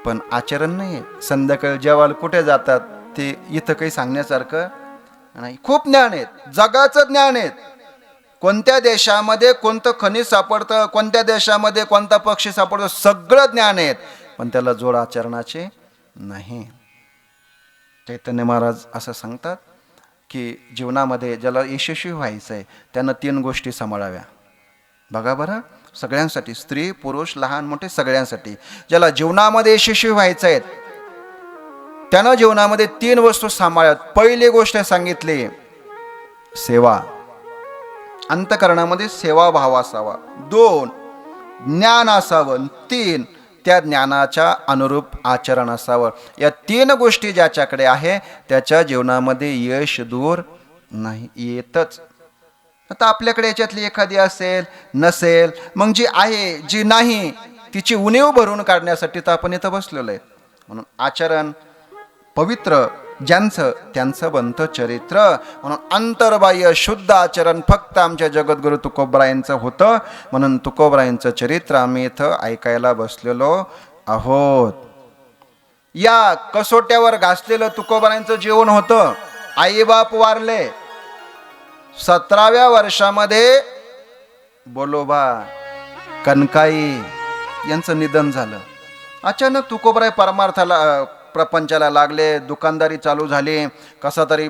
पण आचरण नाही. संध्याकाळी जेवायला कुठे जातात ते इथं काही सांगण्यासारखं नाही. खूप ज्ञान आहेत, जगाचं ज्ञान आहेत. कोणत्या देशामध्ये कोणतं खनिज सापडतं, कोणत्या देशामध्ये कोणता पक्षी सापडतो, सगळं ज्ञान आहेत पण त्याला जोड आचरणाचे नाही. चैतन्य महाराज असं सांगतात की जीवनामध्ये ज्याला यशस्वी व्हायचं आहे त्यानं 3 गोष्टी सांभाळाव्या. बघा बरं, सगळ्यांसाठी, स्त्री पुरुष लहान मोठे सगळ्यांसाठी. ज्याला जीवनामध्ये यशस्वी व्हायचं आहे त्यानं जीवनामध्ये 3 वस्तू सांभाळाव्यात. पहिली गोष्ट सांगितली सेवा. अंतःकरणामध्ये सेवाभाव असावा. 2 ज्ञान असावं. 3 त्या ज्ञानाच्या अनुरूप आचरण असावं. या 3 गोष्टी ज्याच्याकडे आहे त्याच्या जीवनामध्ये यश दूर नाही, येतच. आता आपल्याकडे याच्यातली एखादी असेल नसेल, मग जी आहे जी नाही तिची उणीव भरून काढण्यासाठी तर आपण इथं बसलेलो आहे. म्हणून आचरण पवित्र ज्यांचं त्यांचं बनतं चरित्र. म्हणून अंतर्बाह्य शुद्ध आचरण फक्त आमच्या जगद्गुरु तुकोबरायांचं होतं. म्हणून तुकोबरायांचं चरित्र आम्ही इथं ऐकायला बसलेलो आहोत. या कसोट्यावर घासलेलं तुकोबरायांचं जीवन होतं. आईबाप वारले. 17व्या वर्षामध्ये बोलोबा कनकाई यांचं निधन झालं. अचानक तुकोबराय परमार्थाला प्रपंचाला लागले, दुकानदारी चालू झाली, कसा तरी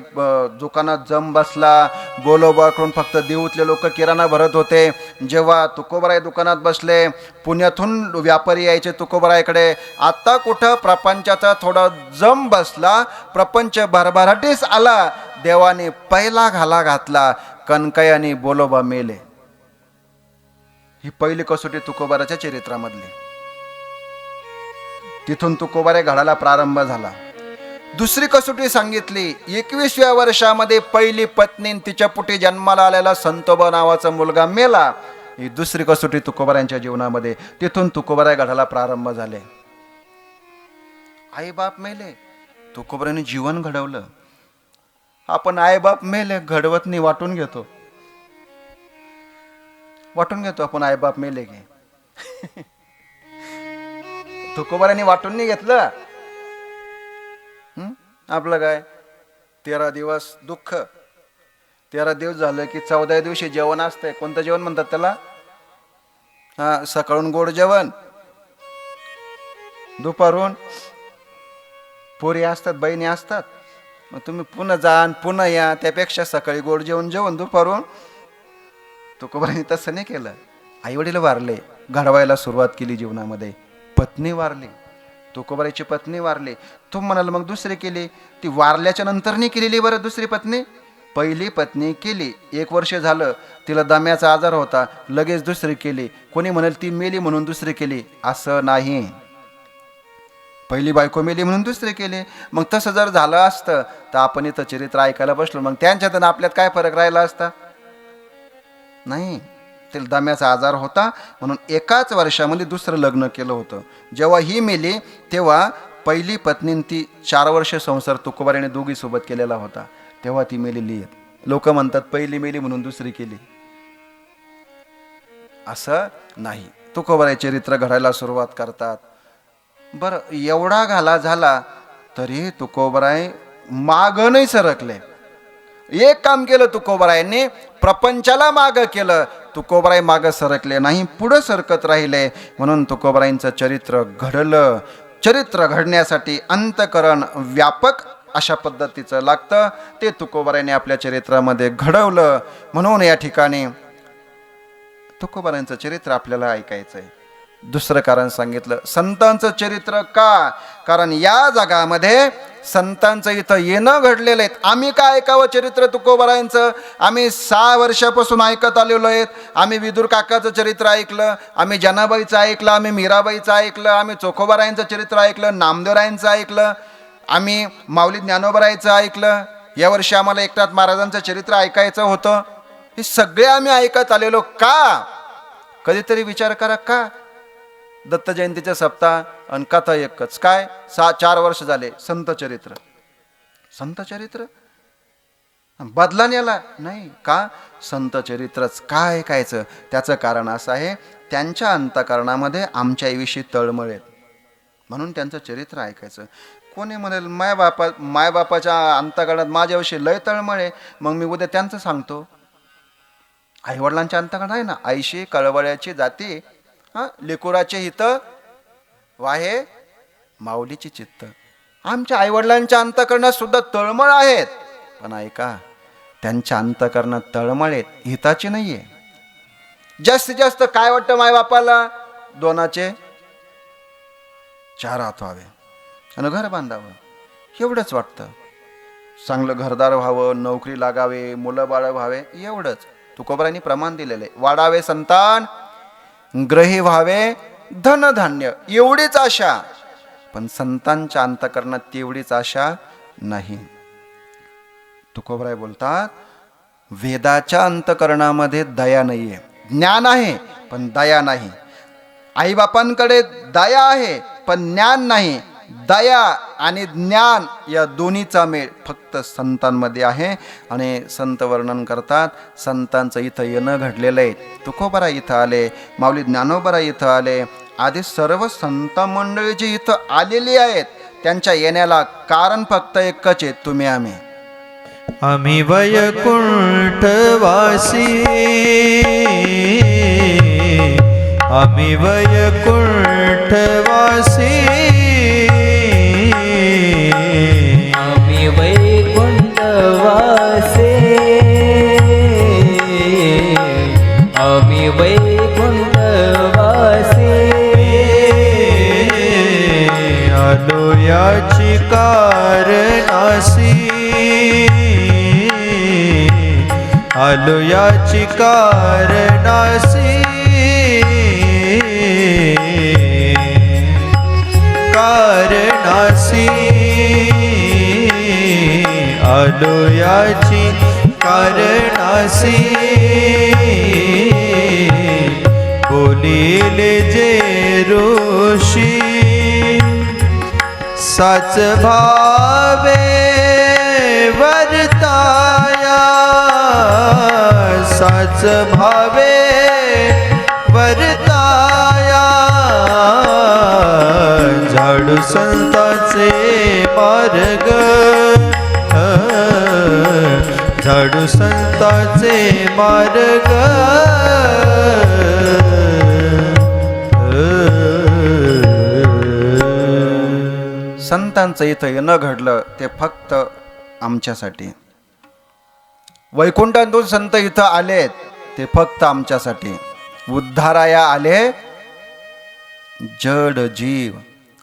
दुकानात जम बसला, बोलोबा करून फक्त देऊतले लोक किराणा भरत होते. जेव्हा तुकोबराय दुकानात बसले, पुण्यातून व्यापारी यायचे तुकोबरायकडे. आता कुठं प्रपंचाचा थोडा जम बसला, प्रपंच भरभराटीस आला, देवाने पहिला घाला घातला, कनकाई आणि बोलोबा मेले. ही पहिली कसोटी तुकोबाराच्या चरित्रामधली. तिथून तुकोबाराय घडाला प्रारंभ झाला. दुसरी कसोटी सांगितली, 21व्या वर्षामध्ये पहिली पत्नी तिच्या पोटी जन्माला आलेला संतोबा नावाचा मुलगा मेला. ही दुसरी कसोटी तुकोबारायांच्या जीवनामध्ये. तिथून तुकोबाराय घडाला प्रारंभ झाले. आई बाप मेले, तुकोबारायांनी जीवन घडवलं. आपण आई बाप मेले घडवत नाही, वाटून घेतो आपण आई बाप मेले की. तुकोबारायांनी वाटून नाही घेतलं. आपलं काय 13 दिवस दुःख, 13 दिवस झालं की 14 दिवशी जेवण असतंय. कोणतं जेवण म्हणतात त्याला? सकाळून गोड जेवण, दुपारून पोरी असतात, बहिणी असतात, मग तुम्ही पुन्हा जा पुन्हा या. त्यापेक्षा सकाळी गोड जेवण दुपारून. तुकोबारांनी तसं नाही केलं. आई वडील वारले, घडवायला सुरुवात केली जीवनामध्ये. पत्नी वारली, तुकोबारायची पत्नी वारली. तो म्हणाल मग दुसरी केली. ती वारल्याच्या नंतर नाही केलेली बरं दुसरी पत्नी. पहिली पत्नी केली, 1 वर्ष झालं, तिला दम्याचा आजार होता, लगेच दुसरी केली. कोणी म्हणाल ती मेली म्हणून दुसरी केली, असं नाही. पहिली बायको मेली म्हणून दुसरी केली. मग तसं जर झालं असतं तर आपण इथं चरित्र ऐकायला बसलो, मग त्यांच्यात आणि आपल्यात काय फरक राहिला असता? नाही. तिला दम्याचा आजार होता म्हणून 1च वर्षामध्ये दुसरं लग्न केलं होतं. जेव्हा ही मेली तेव्हा पहिली पत्नी ती 4 वर्ष संसार तुकोबाराने दोघी सोबत केलेला होता, तेव्हा ती मेलेली आहे. लोक म्हणतात पहिली मेली म्हणून दुसरी केली, असं नाही. तुकोबाराय चरित्र घडायला सुरुवात करतात. बरं, एवढा घाला झाला तरी तुकोबाराय मागं नाही सरकले. एक काम केलं तुकोबारायांनी, प्रपंचाला मागं केलं. तुकोबाराय मागं सरकले नाही, पुढं सरकत राहिले. म्हणून तुकोबारायांचं चरित्र घडलं. चरित्र घडण्यासाठी अंतकरण व्यापक अशा पद्धतीचं लागतं. ते तुकोबारायांनी आपल्या चरित्रामध्ये घडवलं. म्हणून या ठिकाणी तुकोबारायांचं चरित्र आपल्याला ऐकायचं आहे. दुसरं कारण सांगितलं, संतांचं चरित्र का? कारण या जगामध्ये संतांचं इथं येणं घडलेलं आहे. आम्ही काय ऐकावं चरित्र तुकोबारायांचं? आम्ही 6 वर्षापासून ऐकत आलेलो आहेत. आम्ही विदुर काकाचं चरित्र ऐकलं, आम्ही जनाबाईचं ऐकलं, आम्ही मीराबाईचं ऐकलं, आम्ही चोखोबारायांचं चरित्र ऐकलं, नामदेवरायांचं ऐकलं, आम्ही माऊली ज्ञानोबारायांचं ऐकलं. यावर्षी आम्हाला एकनाथ महाराजांचं चरित्र ऐकायचं होतं. हे सगळे आम्ही ऐकत आलेलो का? कधीतरी विचार करा का? दत्त जयंतीच्या सप्ताह आणि कथा एकच. काय 4 वर्ष झाले संत चरित्र बदला नेला नाही का? संत चरित्रच का ऐकायचं? त्याचं कारण असं आहे, त्यांच्या अंतःकरणामध्ये आमच्याविषयी तळमळ आहेत म्हणून त्यांचं चरित्र ऐकायचं. कोणी म्हणेल मायबापाच्या अंतःकरणात माझ्याविषयी लय तळमळ आहे, मग मी उद्या त्यांचं सांगतो. आईवडिलांच्या अंतःकरणात आहे ना, आईशी कळवळ्याची जाती, लेकुराचे हित वाहे माऊलीची चित्त. आमच्या आईवडिलांच्या अंतःकरणात सुद्धा तळमळ आहेत, पण ऐका, त्यांच्या अंतःकरणात तळमळ आहेत, हिताची नाहीये. जास्तीत जास्त काय वाटतं मायबापाला? 2चे 4 हात व्हावे आणि घर बांधावं, एवढंच वाटतं. चांगलं घरदार व्हावं, नोकरी लागावे, मुलं बाळ व्हावे, एवढंच तुकोबारायांनी प्रमाण दिलेलं आहे. वाढावे संतान, ग्रही व्हावे धनधान्य, एवढीच आशा. पण संतांच्या अंतःकरणात तेवढीच आशा नाही. तुकोबाराय बोलतात, वेदाच्या अंतःकरणामध्ये दया नाहीये. ज्ञान आहे पण दया नाही. आईबापांकडे दया आहे पण ज्ञान नाही. दया आणि ज्ञान या दोन्हीचा मेळ फक्त संतांमध्ये आहे. आणि संत वर्णन करतात, संतांचं इथं येणं घडलेलं आहे. तुकोबाराय इथं आले, माऊली ज्ञानोबाराय इथं आले, आधी सर्व संत मंडळी जी इथं आलेली आहेत, त्यांच्या येण्याला कारण फक्त एकच आहे, तुम्ही आम्ही. आम्ही वैकुंठवासी, आम्ही वैकुंठवासी, आम्ही वैकुंठवासे आम्ही वैकुंठवासे आलो याची कारणासी आलो याची कारणासी कारणासी आलो याची कारणासी बोलिले जे ऋषी साच भावे वर्ताया साच भावे वर्ताया झाडू संतांचे मार्ग झाडू संतांचे मार्ग संतांचं इथं येणं घडलं ते फक्त आमच्यासाठी. वैकुंठातून संत इथं आलेत ते फक्त आमच्यासाठी. उद्धाराया आले जड जीव.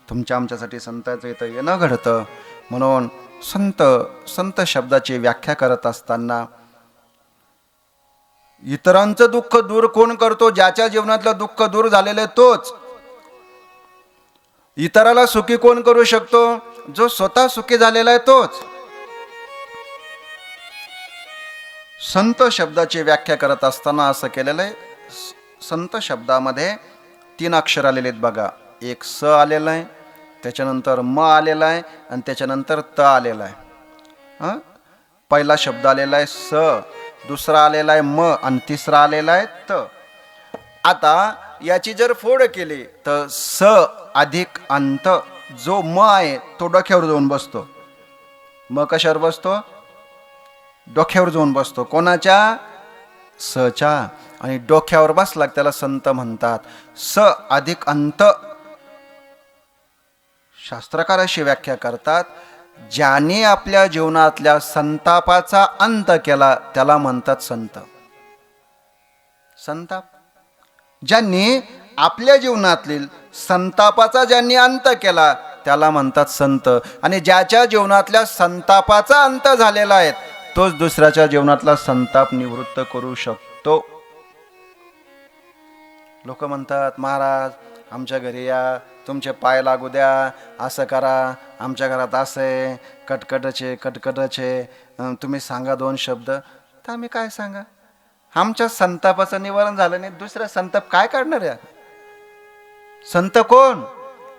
तुमच्या आमच्यासाठी संतांचं इथं येणं घडतं. म्हणून संत शब्दाची व्याख्या करत असताना इतरांचं दुःख दूर कोण करतो? ज्याच्या जीवनातलं दुःख दूर झालेलं आहे तोच. इतराला सुखी कोण करू शकतो? जो स्वतः सुखी झालेला आहे तोच. संत शब्दाची व्याख्या करत असताना असं केलेलं आहे. संत शब्दामध्ये 3 अक्षर आलेले आहेत बघा. एक स आलेलं आहे, त्याच्यानंतर म आलेला आहे आणि त्याच्यानंतर त आलेला आहे. पहिला शब्द आलेला आहे स, दुसरा आलेला आहे म आणि तिसरा आलेला आहे त. आता याची जर फोड केली तर स अधिक अंत जो म आहे तो डोक्यावर जाऊन बसतो. म कशावर बसतो? डोक्यावर जाऊन बसतो. कोणाच्या? सच्या. आणि डोक्यावर बसला त्याला संत म्हणतात. स अधिक अंत. शास्त्रकार अशी व्याख्या करतात, ज्याने आपल्या जीवनातल्या संतापाचा अंत केला त्याला म्हणतात संत. संताप ज्यांनी आपल्या जीवनातील संतापाचा ज्यांनी अंत केला त्याला म्हणतात संत. आणि ज्याच्या जीवनातल्या संतापाचा अंत झालेला आहे तोच दुसऱ्याच्या जीवनातला संताप निवृत्त करू शकतो. लोक म्हणतात, महाराज आमच्या घरी या, तुमचे पाय लागू द्या, असं करा, आमच्या घरात असे कटकटचे तुम्ही सांगा 2 शब्द. तर आम्ही काय सांगा? आमच्या संतापाचं निवारण झालं नाही, दुसरा संताप काय काढणार आहे? संत कोण?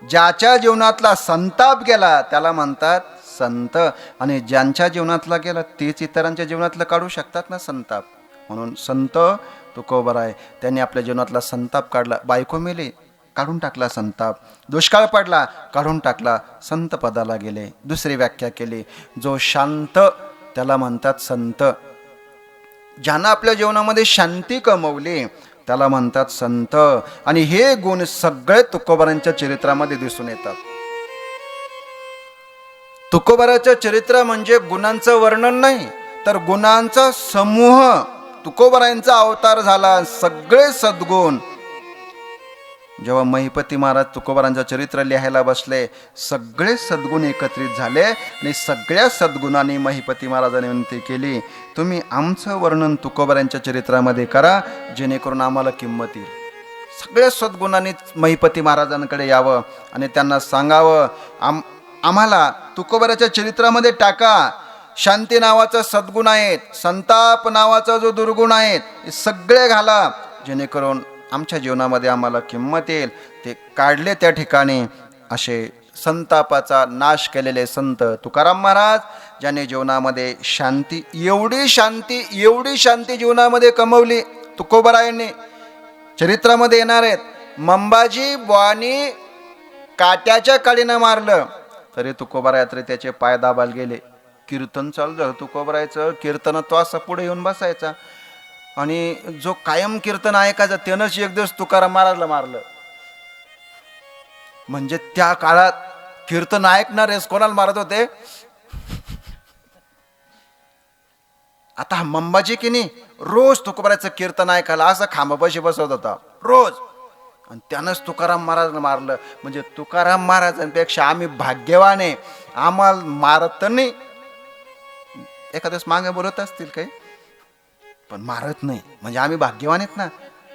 ज्याच्या जीवनातला संताप गेला त्याला म्हणतात संत. आणि ज्यांच्या जीवनातला गेला तेच इतरांच्या जीवनातलं काढू शकतात ना संताप. म्हणून संत तुकोबराय त्यांनी आपल्या जीवनातला संताप काढला. बायको मेली, काढून टाकला संताप. दुष्काळ पडला, काढून टाकला. संत पदाला गेले. दुसरी व्याख्या केली, जो शांत त्याला म्हणतात संत. ज्यानं आपल्या जीवनामध्ये शांती कमवली त्याला म्हणतात संत. आणि हे गुण सगळे तुकोबारांच्या चरित्रामध्ये दिसून येतात. तुकोबाराचं चरित्र म्हणजे गुणांचं वर्णन नाही, तर गुणांचा समूह. तुकोबारांचा अवतार झाला, सगळे सद्गुण. जेव्हा महिपती महाराज तुकोबारांचं चरित्र लिहायला बसले, सगळे सद्गुण एकत्रित झाले आणि सगळ्या सद्गुणांनी महिपती महाराजांनी विनंती केली, तुम्ही आमचं वर्णन तुकोबारांच्या चरित्रामध्ये करा, जेणेकरून आम्हाला किंमत येईल. सगळ्या सद्गुणांनी महिपती महाराजांकडे यावं आणि त्यांना सांगावं, आम्हाला तुकोबाराच्या चरित्रामध्ये टाका. शांती नावाचा सद्गुण आहेत, संताप नावाचा जो दुर्गुण आहेत, हे सगळे घाला, जेणेकरून आमच्या जीवनामध्ये आम्हाला किंमत येईल. ते काढले त्या ठिकाणी. असे संतापाचा नाश केलेले संत तुकाराम महाराज, ज्याने जीवनामध्ये शांती, एवढी शांती जीवनामध्ये कमवली. तुकोबारायांनी चरित्रामध्ये येणार आहेत. मंबाजी बुवानी काट्याच्या काडीनं मारलं तरी तुकोबारायात्रे त्याचे पाय दाबायला गेले. कीर्तन चालू झालं तुकोबारायचं. कीर्तन तो असा पुढे येऊन बसायचा आणि जो कायम कीर्तन ऐकायचा त्यानंच एक दिवस तुकाराम महाराजला मारलं. म्हणजे त्या काळात कीर्तन ऐकणारेच कोणाला मारत होते? आता हा मंबाजी की नाही रोज तुकोबाराचं कीर्तन ऐकायला असं खांबापाशी बसवत होता रोज. आणि त्यानंच तुकाराम महाराज मारलं. म्हणजे तुकाराम महाराजांपेक्षा आम्ही भाग्यवान आहे, आम्हाला मारत तर नाही. एखाद्यास मागे बोलत असतील काही, पण मारत नाही. म्हणजे आम्ही भाग्यवान आहेत ना.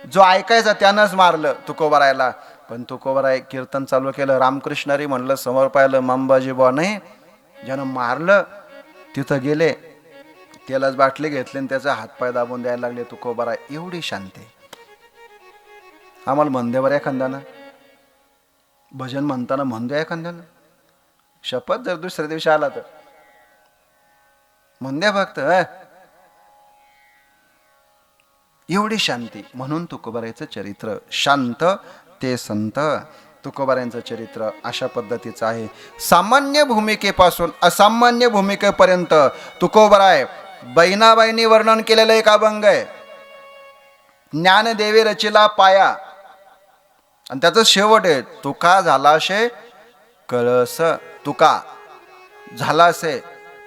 जो ऐकायचा त्यानंच मारलं तुकोबारायला. पण तुकोबाराय कीर्तन चालू केलं, रामकृष्णारी म्हणलं, समोर पाहिलं, मंबाजी बुवा नाही. ज्यानं मारलं तिथं गेले, त्यालाच बाटली घेतली आणि त्याचा हातपाय दाबून द्यायला लागले तुकोबाराय. एवढी शांती. आम्हाला म्हणदे बरं एखाद्यानं भजन म्हणताना म्हणू द्या एखाद्यानं. शपथ जर दुसऱ्या दिवशी आला तर म्हणद्या फक्त एवढी शांती. म्हणून तुकोबारायचं चरित्र शांत ते संत. तुकोबारायांचं चरित्र अशा पद्धतीचं आहे. सामान्य भूमिकेपासून असामान्य भूमिकेपर्यंत तुकोबाराय बहिणाबाईंनी वर्णन केलेलं एक अभंग आहे. ज्ञानदेवी रचिला पाया, आणि त्याचं शेवट आहे, तुका झालाशे कळस. तुका झालासे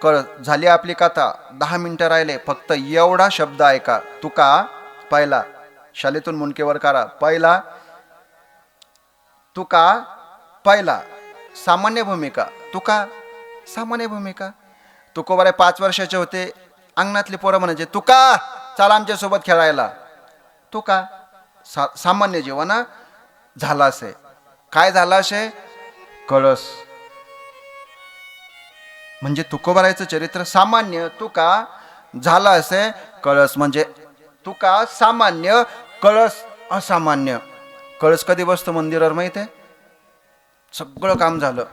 कळस. झाली आपली कथा. 10 मिनिटं राहिले, फक्त एवढा शब्द ऐका. तुका पहिला, शालेतून मुंडकेवर करा. पहिला तुका, पहिला सामान्य भूमिका. तुका सामान्य भूमिका. तुकोबाराय 5 वर्षाचे होते. अंगणातली पोरं म्हणायचे, तुका चला आमच्यासोबत खेळायला. तुका सामान्य जीवन. झालासे काय झालाशे कळस. म्हणजे तुकोबारायचं चरित्र सामान्य. तुका झाला असे कळस. म्हणजे तुका सामान्य, कळस असामान्य. कळस कधी बसतो मंदिरावर माहिती आहे? सगळं काम झालं.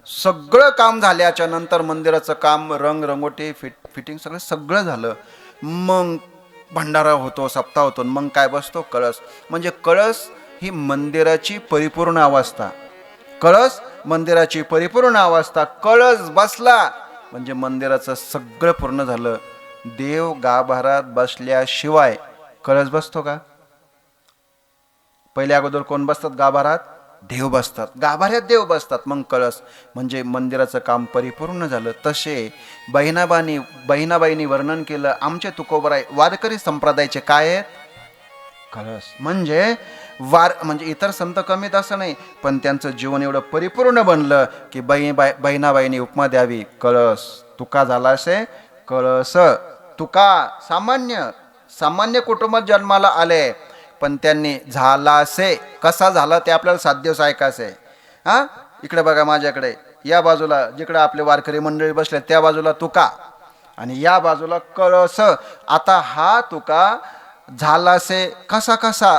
सगळं काम झाल्याच्या नंतर मंदिराचं काम, रंग रंगोटी, फिटिंग सगळं झालं. मग भंडारा होतो, सप्ताह होतो, मग काय बसतो कळस. म्हणजे कळस ही मंदिराची परिपूर्ण अवस्था. कळस मंदिराची परिपूर्ण अवस्था. कळस बसला म्हणजे मंदिराचं सगळं पूर्ण झालं. देव गाभारात बसल्याशिवाय कळस बसतो का? पहिल्या अगोदर कोण बसतात गाभारात? देव बसतात. गाभाऱ्यात देव बसतात, मग कळस. म्हणजे मंदिराचं काम परिपूर्ण झालं. तसे बहिणाबाईंनी वर्णन केलं. आमचे तुकोबाराय वारकरी संप्रदायाचे काय आहेत? कळस. म्हणजे म्हणजे इतर संत कमीत असं नाही, पण त्यांचं जीवन एवढं परिपूर्ण बनलं की बहिणाबाईंनी उपमा द्यावी, कळस. तुका झाला असे कळस. तुका सामान्य कुटुंबात जन्माला आले, पण त्यांनी झालासे कसा झाला ते आपल्याला 7 दिवस ऐकायचं आहे. हा, इकडे बघा माझ्याकडे, या बाजूला जिकडे आपले वारकरी मंडळी बसले त्या बाजूला तुका आणि या बाजूला कळस. आता हा तुका झालासे कसा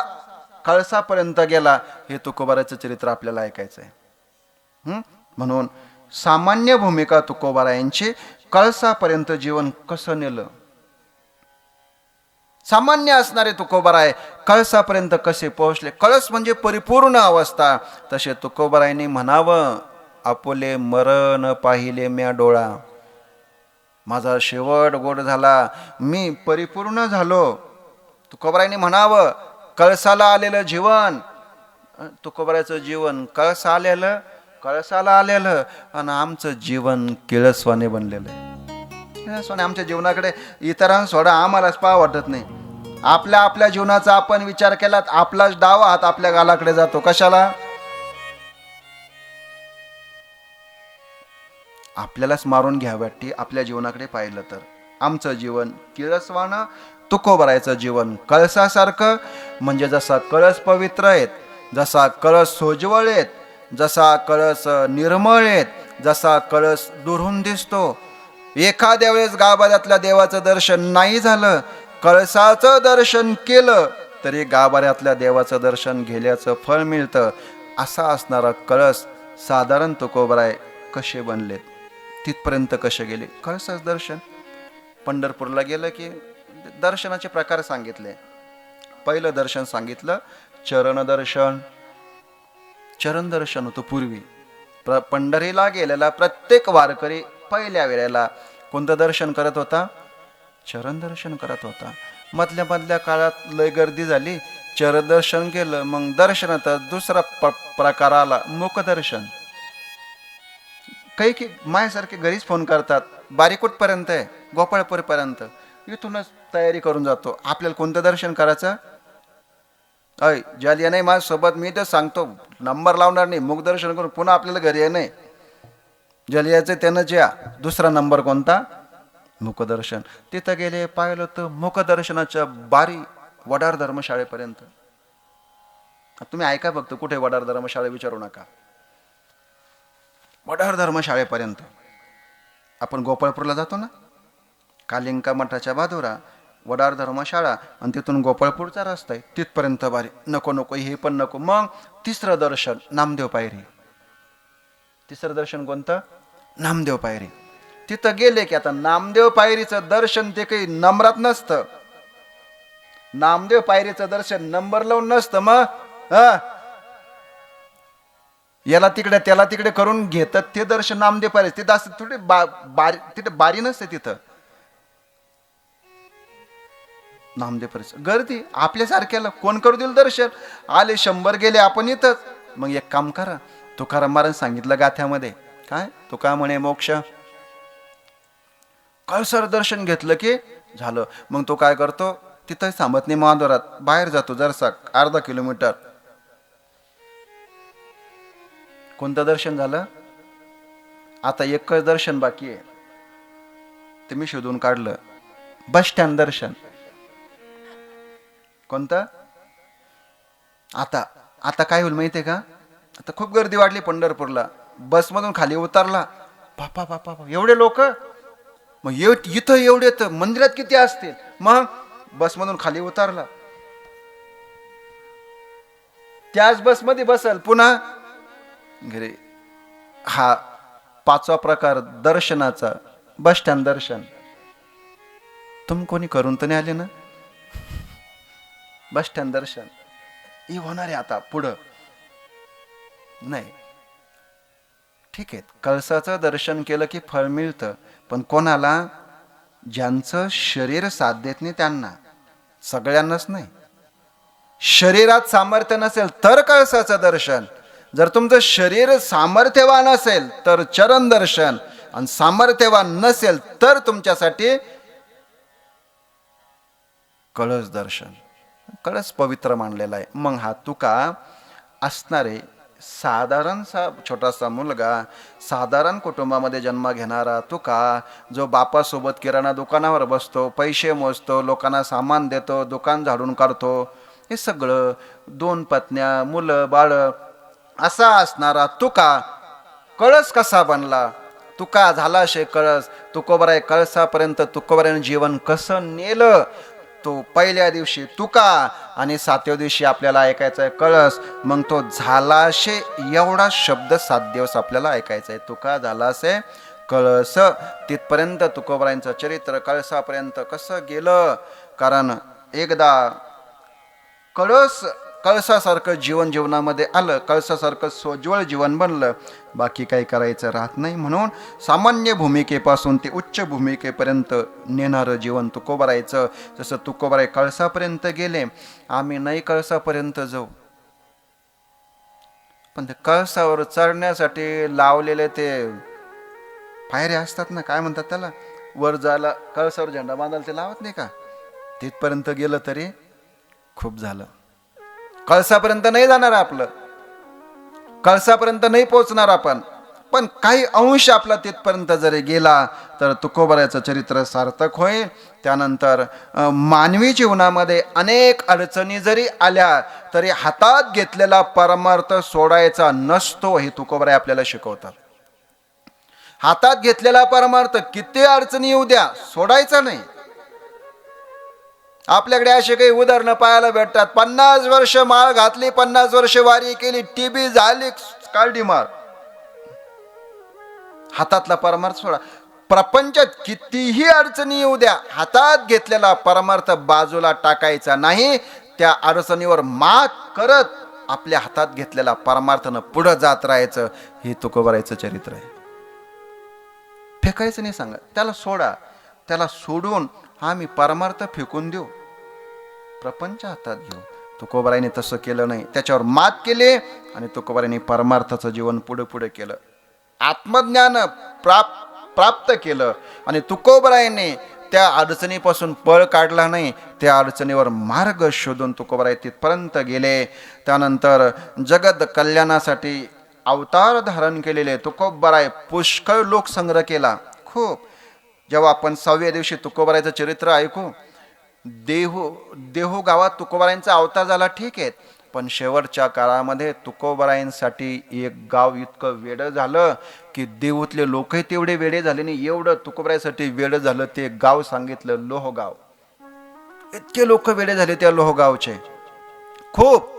कळसापर्यंत गेला, हे तुकोबारायचं चरित्र आपल्याला ऐकायचं आहे. म्हणून सामान्य भूमिका तुकोबारायांची. कळसापर्यंत जीवन कसं नेलं. सामान्य असणारे तुकोबाराय कळसापर्यंत कसे पोहोचले. कळस म्हणजे परिपूर्ण अवस्था. तसे तुकोबारायांनी म्हणावं, आपुले मरण पाहिले म्या डोळा. माझा शेवट गोड झाला, मी परिपूर्ण झालो. तुकोबारायांनी म्हणावं, कळसाला आलेलं जीवन, तुकोबारायचं जीवन कळसाला आलेलं आणि आमचं जीवन किळसवाने बनलेलं आहे. किळसवाने. आमच्या जीवनाकडे इतरांना सोडा, आम्हालाच पाहा वाटत नाही. आपल्या जीवनाचा आपण विचार केला, आपलाच डावा हात आपल्या गालाकडे जातो. कशाला? आपल्यालाच मारून घ्यावं आपल्या जीवनाकडे पाहिलं तर. आमचं जीवन किळसवानं, तुकोबारायचं जीवन कळसासारखं. म्हणजे जसा कळस पवित्र आहेत, जसा कळस सोज्वळ आहेत, जसा कळस निर्मळ आहेत, जसा कळस दुरून दिसतो. एखाद्या वेळेस गाभाऱ्यातल्या देवाचं दर्शन नाही झालं, कळसाचं दर्शन केलं तरी गाभाऱ्यातल्या देवाचं दर्शन घेण्याचं फळ मिळतं. असा असणारा कळस साधारण तुकोबाराय कसे बनलेत, तिथपर्यंत कसे गेले. कळसाचं दर्शन. पंढरपूरला गेलं की दर्शनाचे प्रकार सांगितले. पहिलं दर्शन सांगितलं चरण दर्शन. चरण दर्शन होतं पूर्वी. पंढरीला गेलेला प्रत्येक वारकरी पहिल्या वेळेला कोणतं दर्शन करत होता? चरण दर्शन करत होता. मधल्या काळात लय गर्दी झाली, चरण दर्शन केलं. मग दर्शनात दुसरा प्रकार आला, मुखदर्शन. काही की माझ्यासारखे घरीच फोन करतात, बारीकोटपर्यंत आहे, गोपाळपूरपर्यंत. इथूनच तयारी करून जातो. आपल्याला कोणतं दर्शन करायचं? ज्याला नाही माझ्यासोबत मी तर सांगतो, नंबर लावणार नाही, मुखदर्शन करून पुन्हा आपल्याला घरी ये नाही. ज्याला यायचं त्यानंच या. दुसरा नंबर कोणता? मुखदर्शन. तिथं गेले, पाहिलं तर मुखदर्शनाच्या बारी वडार धर्मशाळेपर्यंत. तुम्ही ऐका फक्त, कुठे वडार धर्मशाळा विचारू नका. वडार धर्मशाळेपर्यंत. आपण गोपाळपूरला जातो ना, कालिंका मठाच्या बाजूला वडार धर्मशाळा आणि तिथून गोपाळपूरचा रस्ता आहे, तिथपर्यंत बारी. नको नको हे पण नको. मग तिसरं दर्शन नामदेव पायरी. तिसरं दर्शन कोणतं? नामदेव पायरी. तिथं गेले की आता नामदेव पायरीचं दर्शन ते काही नंबरात नसतं. नामदेव पायरीचं दर्शन नंबर लावून नसतं. मग याला तिकडे त्याला तिकडे करून घेतात ते दर्शन नामदेव पायरी. तिथं असं थोडी बारी, तिथे बारी नसते तिथं. नामदेव पायरी गर्दी आपल्यासारख्याला कोण करू देईल दर्शन? आले 100 गेले, आपण इथंच. मग एक काम करा, तुकाराम महाराज सांगितलं गाथ्यामध्ये काय? तुका म्हणे मोक्ष. कळसर दर्शन घेतलं की झालं. मग तो काय करतो? तिथं थांबत नाही, महाद्वारात बाहेर जातो जरसा अर्धा किलोमीटर. कोणतं दर्शन झालं? आता एकच दर्शन बाकी आहे, ते मी शोधून काढलं. बस स्टँड दर्शन. कोणतं? आता आता काय होईल माहितीये का? आता खूप गर्दी वाढली पंढरपूरला. बसमधून खाली उतरला, बापा बापा एवढे लोक. मग इथं एवढे तर मंदिरात किती असतील. मग बसमधून खाली उतरला, त्याच बसमध्ये बसल पुन्हा घरी. हा 5वा प्रकार दर्शनाचा, बस स्टँड दर्शन. तुम कोणी करून तर नाही आले ना बस स्टँड दर्शन? हे होणार आहे आता पुढं. नाही ठीक आहे, कळसाचं दर्शन केलं की फळ मिळतं, पण कोणाला? ज्यांचं शरीर साथ देत नाही त्यांना, सगळ्यांनाच नाही. शरीरात सामर्थ्य नसेल तर कळसाचं दर्शन. जर तुमचं शरीर सामर्थ्यवान असेल तर चरण दर्शन, आणि सामर्थ्यवान नसेल तर तुमच्यासाठी कळस दर्शन. कळस पवित्र मानलेला आहे. मग हा तुका असणारे साधारणसा छोटासा मुलगा, साधारण कुटुंबामध्ये जन्म घेणारा तुका, जो बापासोबत किराणा दुकानावर बसतो, पैसे मोजतो, लोकांना सामान देतो, दुकान झाडून काढतो, हे सगळं 2 पत्न्या, मुलं बाळ, असा असणारा तुका कळस कसा बनला? तुका झाला शे कळस. तुकोबराय कळसापर्यंत तुकोबरायनं जीवन कसं नेलं? तो पहिल्या दिवशी तुका आणि 7व्या दिवशी आपल्याला ऐकायचा आहे कळस. मग तो झालाशे एवढा शब्द 7 दिवस आपल्याला ऐकायचा आहे. तुका झालाशे कळस. तिथपर्यंत तुकोबरायांचं चरित्र कळसापर्यंत कसं गेलं? कारण एकदा कळसासारखं जीवन जीवनामध्ये आलं, कळसासारखं सोज्वळ जीवन बनलं, बाकी काही करायचं राहत नाही. म्हणून सामान्य भूमिकेपासून ते उच्च भूमिकेपर्यंत नेणारं जीवन तुकोबरायचं. जसं तुकोबराय कळसापर्यंत गेले, आम्ही नाही कळसापर्यंत जाऊ. पण ते कळसावर चढण्यासाठी लावलेले ते पायऱ्या असतात ना, काय म्हणतात त्याला, वर जायला कळसावर झेंडा बांधायला ते लावत नाही का? तिथपर्यंत गेलं तरी खूप झालं. कळसापर्यंत नाही जाणार आपलं, कळसापर्यंत नाही पोहोचणार आपण, पण काही अंश आपला तिथपर्यंत जरी गेला तर तुकोबरायचं चरित्र सार्थक होईल. त्यानंतर मानवी जीवनामध्ये अनेक अडचणी जरी आल्या तरी हातात घेतलेला परमार्थ सोडायचा नसतो, हे तुकोबराय आपल्याला शिकवतात. हातात घेतलेला परमार्थ किती अडचणी येऊ द्या, सोडायचा नाही. आपल्याकडे असे काही उदाहरणं पाहायला भेटतात. 50 वर्ष माळ घातली, 50 वर्ष वारी केली, टीबी झाली, काळडी मार, हातातला परमार्थ सोडा. प्रपंचात कितीही अडचणी येऊ द्या, हातात घेतलेला परमार्थ बाजूला टाकायचा नाही. त्या अडचणीवर मात करत आपल्या हातात घेतलेला परमार्थानं पुढे जात राहायचं, हे तुकोबरायचं चरित्र आहे. फेकायचं नाही सांगा, त्याला सोडा. त्याला सोडून आम्ही परमार्थ फेकून देऊ, प्रपंच हातात घेऊ. तुकोबरायने तसं केलं नाही, त्याच्यावर मात केली आणि तुकोबरायने परमार्थाचं जीवन पुढे पुढे केलं, आत्मज्ञान प्राप्त केलं. आणि तुकोबरायने त्या अडचणीपासून पळ काढला नाही, त्या अडचणीवर मार्ग शोधून तुकोबाराय तिथपर्यंत गेले. त्यानंतर जगत कल्याणासाठी अवतार धारण केलेले तुकोबाराय पुष्कळ लोकसंग्रह केला. खूप. जेव्हा आपण 6व्या दिवशी तुकोबारायचं चरित्र ऐकू, देहू गावात तुकोबारायांचा अवतार झाला, ठीक आहे, पण शेवटच्या काळामध्ये तुकोबारायांसाठी एक गाव इतकं वेडं झालं की देहूतले लोकही तेवढे वेडे झाले नाही. एवढं तुकोबारायांसाठी वेडं झालं ते गाव सांगितलं लोहगाव. इतके लोक वेडे झाले त्या लोहगावचे. खूप.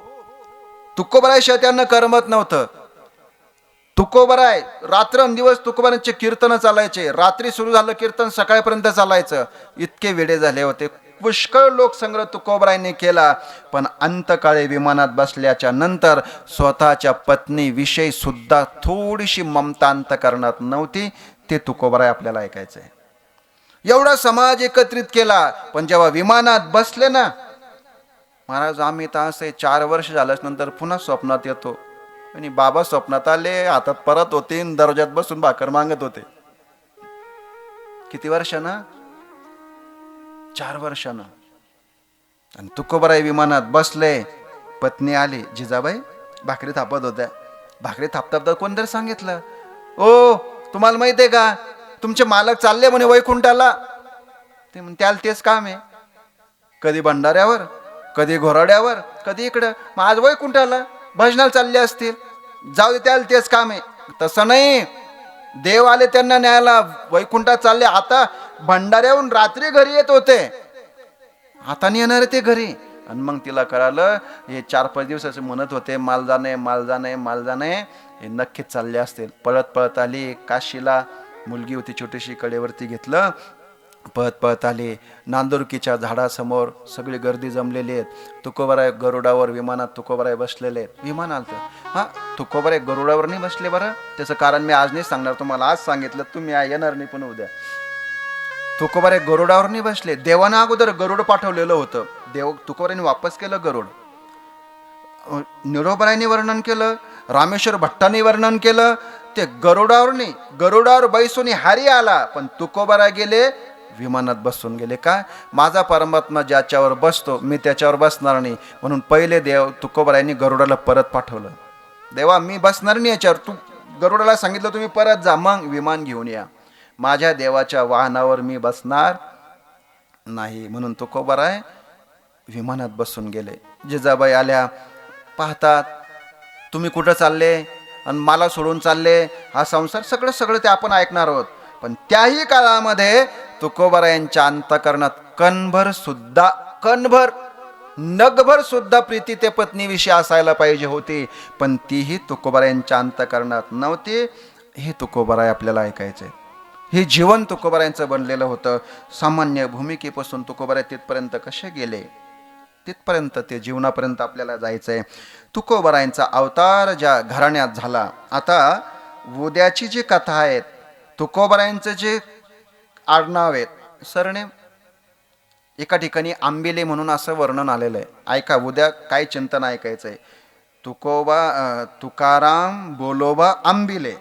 तुकोबारायशिवाय त्यांना करमत नव्हतं. तुकोबाराय रात्रंदिवस तुकोबारायांचे कीर्तन चालायचे. रात्री सुरू झालं कीर्तन सकाळपर्यंत चालायचं. इतके वेडे झाले होते. पुष्कळ लोकसंग्रह तुकोबारायांनी केला. पण अंतकाळी विमानात बसल्याच्या नंतर स्वतःच्या पत्नीविषयी सुद्धा थोडीशी ममता अंतकरणात नव्हती. ते तुकोबाराय आपल्याला ऐकायचंय. एवढा समाज एकत्रित केला, पण जेव्हा विमानात बसले ना, महाराज आम्ही तर असे 4 वर्ष झाल्याच नंतर पुन्हा स्वप्नात येतो. आणि बाबा स्वप्नात आले, हातात परत होते, दरवाजात बसून भाकर मागत होते. किती वर्षानं? 4 वर्षानं. आणि तुकोबाराय विमानात बसले. पत्नी आली, जिजाबाई भाकरी थापत होत्या. भाकरी थापता कोणतरी सांगितलं, ओ तुम्हाला माहित आहे का, तुमचे मालक चालले म्हणे वैकुंठाला. ते म्हणे त्याला तेच काम आहे, कधी भंडाऱ्यावर, कधी घोराड्यावर, कधी इकडं. मग आज वैकुंठाला भजनाला चालले असतील, जाऊ दे, त्याला तेच काम आहे. तसं नाही, देव आले त्यांना न्यायला, वैकुंठात चालले. आता भंडाऱ्याहून रात्री घरी येत होते, आता नाही येणार ते घरी. आणि मग तिला कळालं, हे 4-5 दिवसाचे म्हणत होते माल जाणे माल जाणे माल जाणे, हे नक्कीच चालले असतील. पळत पळत आली काशीला. मुलगी होती छोटीशी, कडेवरती घेतलं, पळत पळत आली. नांदुरकीच्या झाडासमोर सगळी गर्दी जमलेली आहेत. तुकोबाराय गरुडावर, विमानात तुकोबाराय बसलेले आहेत. विमान आलतं. हां, तुकोबाराय गरुडावर नाही बसले बरं, त्याचं कारण मी आज नाही सांगणार तुम्हाला. आज सांगितलं तुम्ही येणार नाही, पण उद्या. तुकोबाराय गरुडावर नाही बसले. देवानं अगोदर गरुड पाठवलेलं होतं. तुकोबारायांनी वापस केलं गरुड. निरोबरायांनी वर्णन केलं, रामेश्वर भट्टांनी वर्णन केलं. ते गरुडावर नाही, गरुडावर बैसून हारी आला, पण तुकोबाराय गेले विमानात बसून गेले. का? माझा परमात्मा ज्याच्यावर बसतो मी त्याच्यावर बसणार नाही, म्हणून पहिले तुकोबारायांनी गरुडाला परत पाठवलं. देवा मी बसणार नाही याच्यावर, तू गरुडाला सांगितलं तुम्ही परत जा, मग विमान घेऊन या. माझ्या देवाच्या वाहनावर मी बसणार नाही, म्हणून तुकोबाराय विमानात बसून गेले. जिजाबाई आल्या, पाहतात तुम्ही कुठं चालले आणि मला सोडून चालले, हा संसार, सगळं ते आपण ऐकणार आहोत. पण त्याही काळामध्ये तुकोबारायांच्या अंतकरणात कणभर नगभर सुद्धा प्रीती ते पत्नीविषयी असायला पाहिजे होती, पण तीही तुकोबारायांच्या अंतकरणात नव्हती. हे तुकोबाराय आपल्याला ऐकायचे. हे जीवन तुकोबारायांचं बनलेलं होतं. सामान्य भूमिकेपासून तुकोबाराय तिथपर्यंत कसे गेले, तिथपर्यंत ते जीवनापर्यंत आपल्याला जायचंय. तुकोबारायांचा अवतार ज्या घराण्यात झाला. आता उद्याची जी कथा आहेत, तुकोबारायांचं जे आडनाव आहेत, सरनेम, एका ठिकाणी आंबिले म्हणून असं वर्णन आलेलं आहे. ऐका, उद्या काय चिंतन ऐकायचंय. तुकाराम बोलोबा आंबिले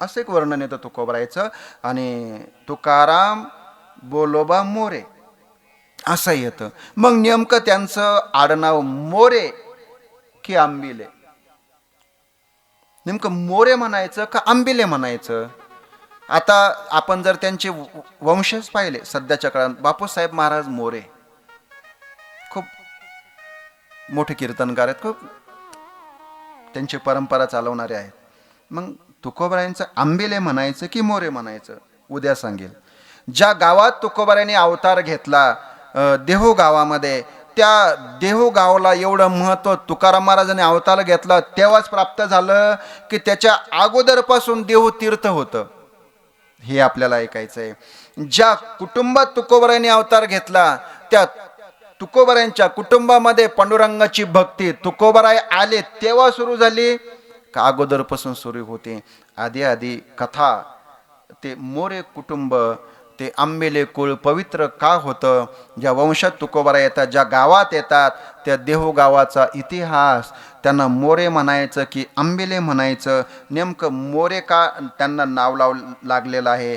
असं एक वर्णन येतं तुकोबारायचं. आणि तुकाराम बोलोबा मोरे असं येतं. मग नेमकं त्यांचं आडनाव मोरे की आंबिले? नेमकं मोरे म्हणायचं का आंबिले म्हणायचं? आता आपण जर त्यांचे वंशज पाहिले सध्याच्या काळात, बापूसाहेब महाराज मोरे खूप मोठे कीर्तनकार आहेत, खूप त्यांची परंपरा चालवणारे आहेत. मग तुकोबारायांचं आंबिले म्हणायचं की मोरे म्हणायचं? उद्या सांगेल. ज्या गावात तुकोबारायांनी अवतार घेतला, देहू गावामध्ये, त्या देहू गावाला एवढं महत्त्व तुकाराम महाराजांनी अवतार घेतला तेव्हाच प्राप्त झालं की त्याच्या अगोदरपासून देहू तीर्थ होतं. हे आपल्याला ऐकायचंय. ज्या कुटुंबात तुकोबारायांनी अवतार घेतला त्या तुकोबारायांच्या कुटुंबामध्ये पांडुरंगाची भक्ती तुकोबाराय आले तेव्हा सुरू झाली का अगोदरपासून सुरू होते? आधी कथा ते मोरे कुटुंब, ते आंबिले कुळ पवित्र का होतं? ज्या वंशात तुकोबाराय येतात, ज्या गावात येतात, त्या देहू गावाचा इतिहास, त्यांना मोरे म्हणायचं की आंबिले म्हणायचं? नेमकं मोरे का त्यांना नाव लागलेलं आहे?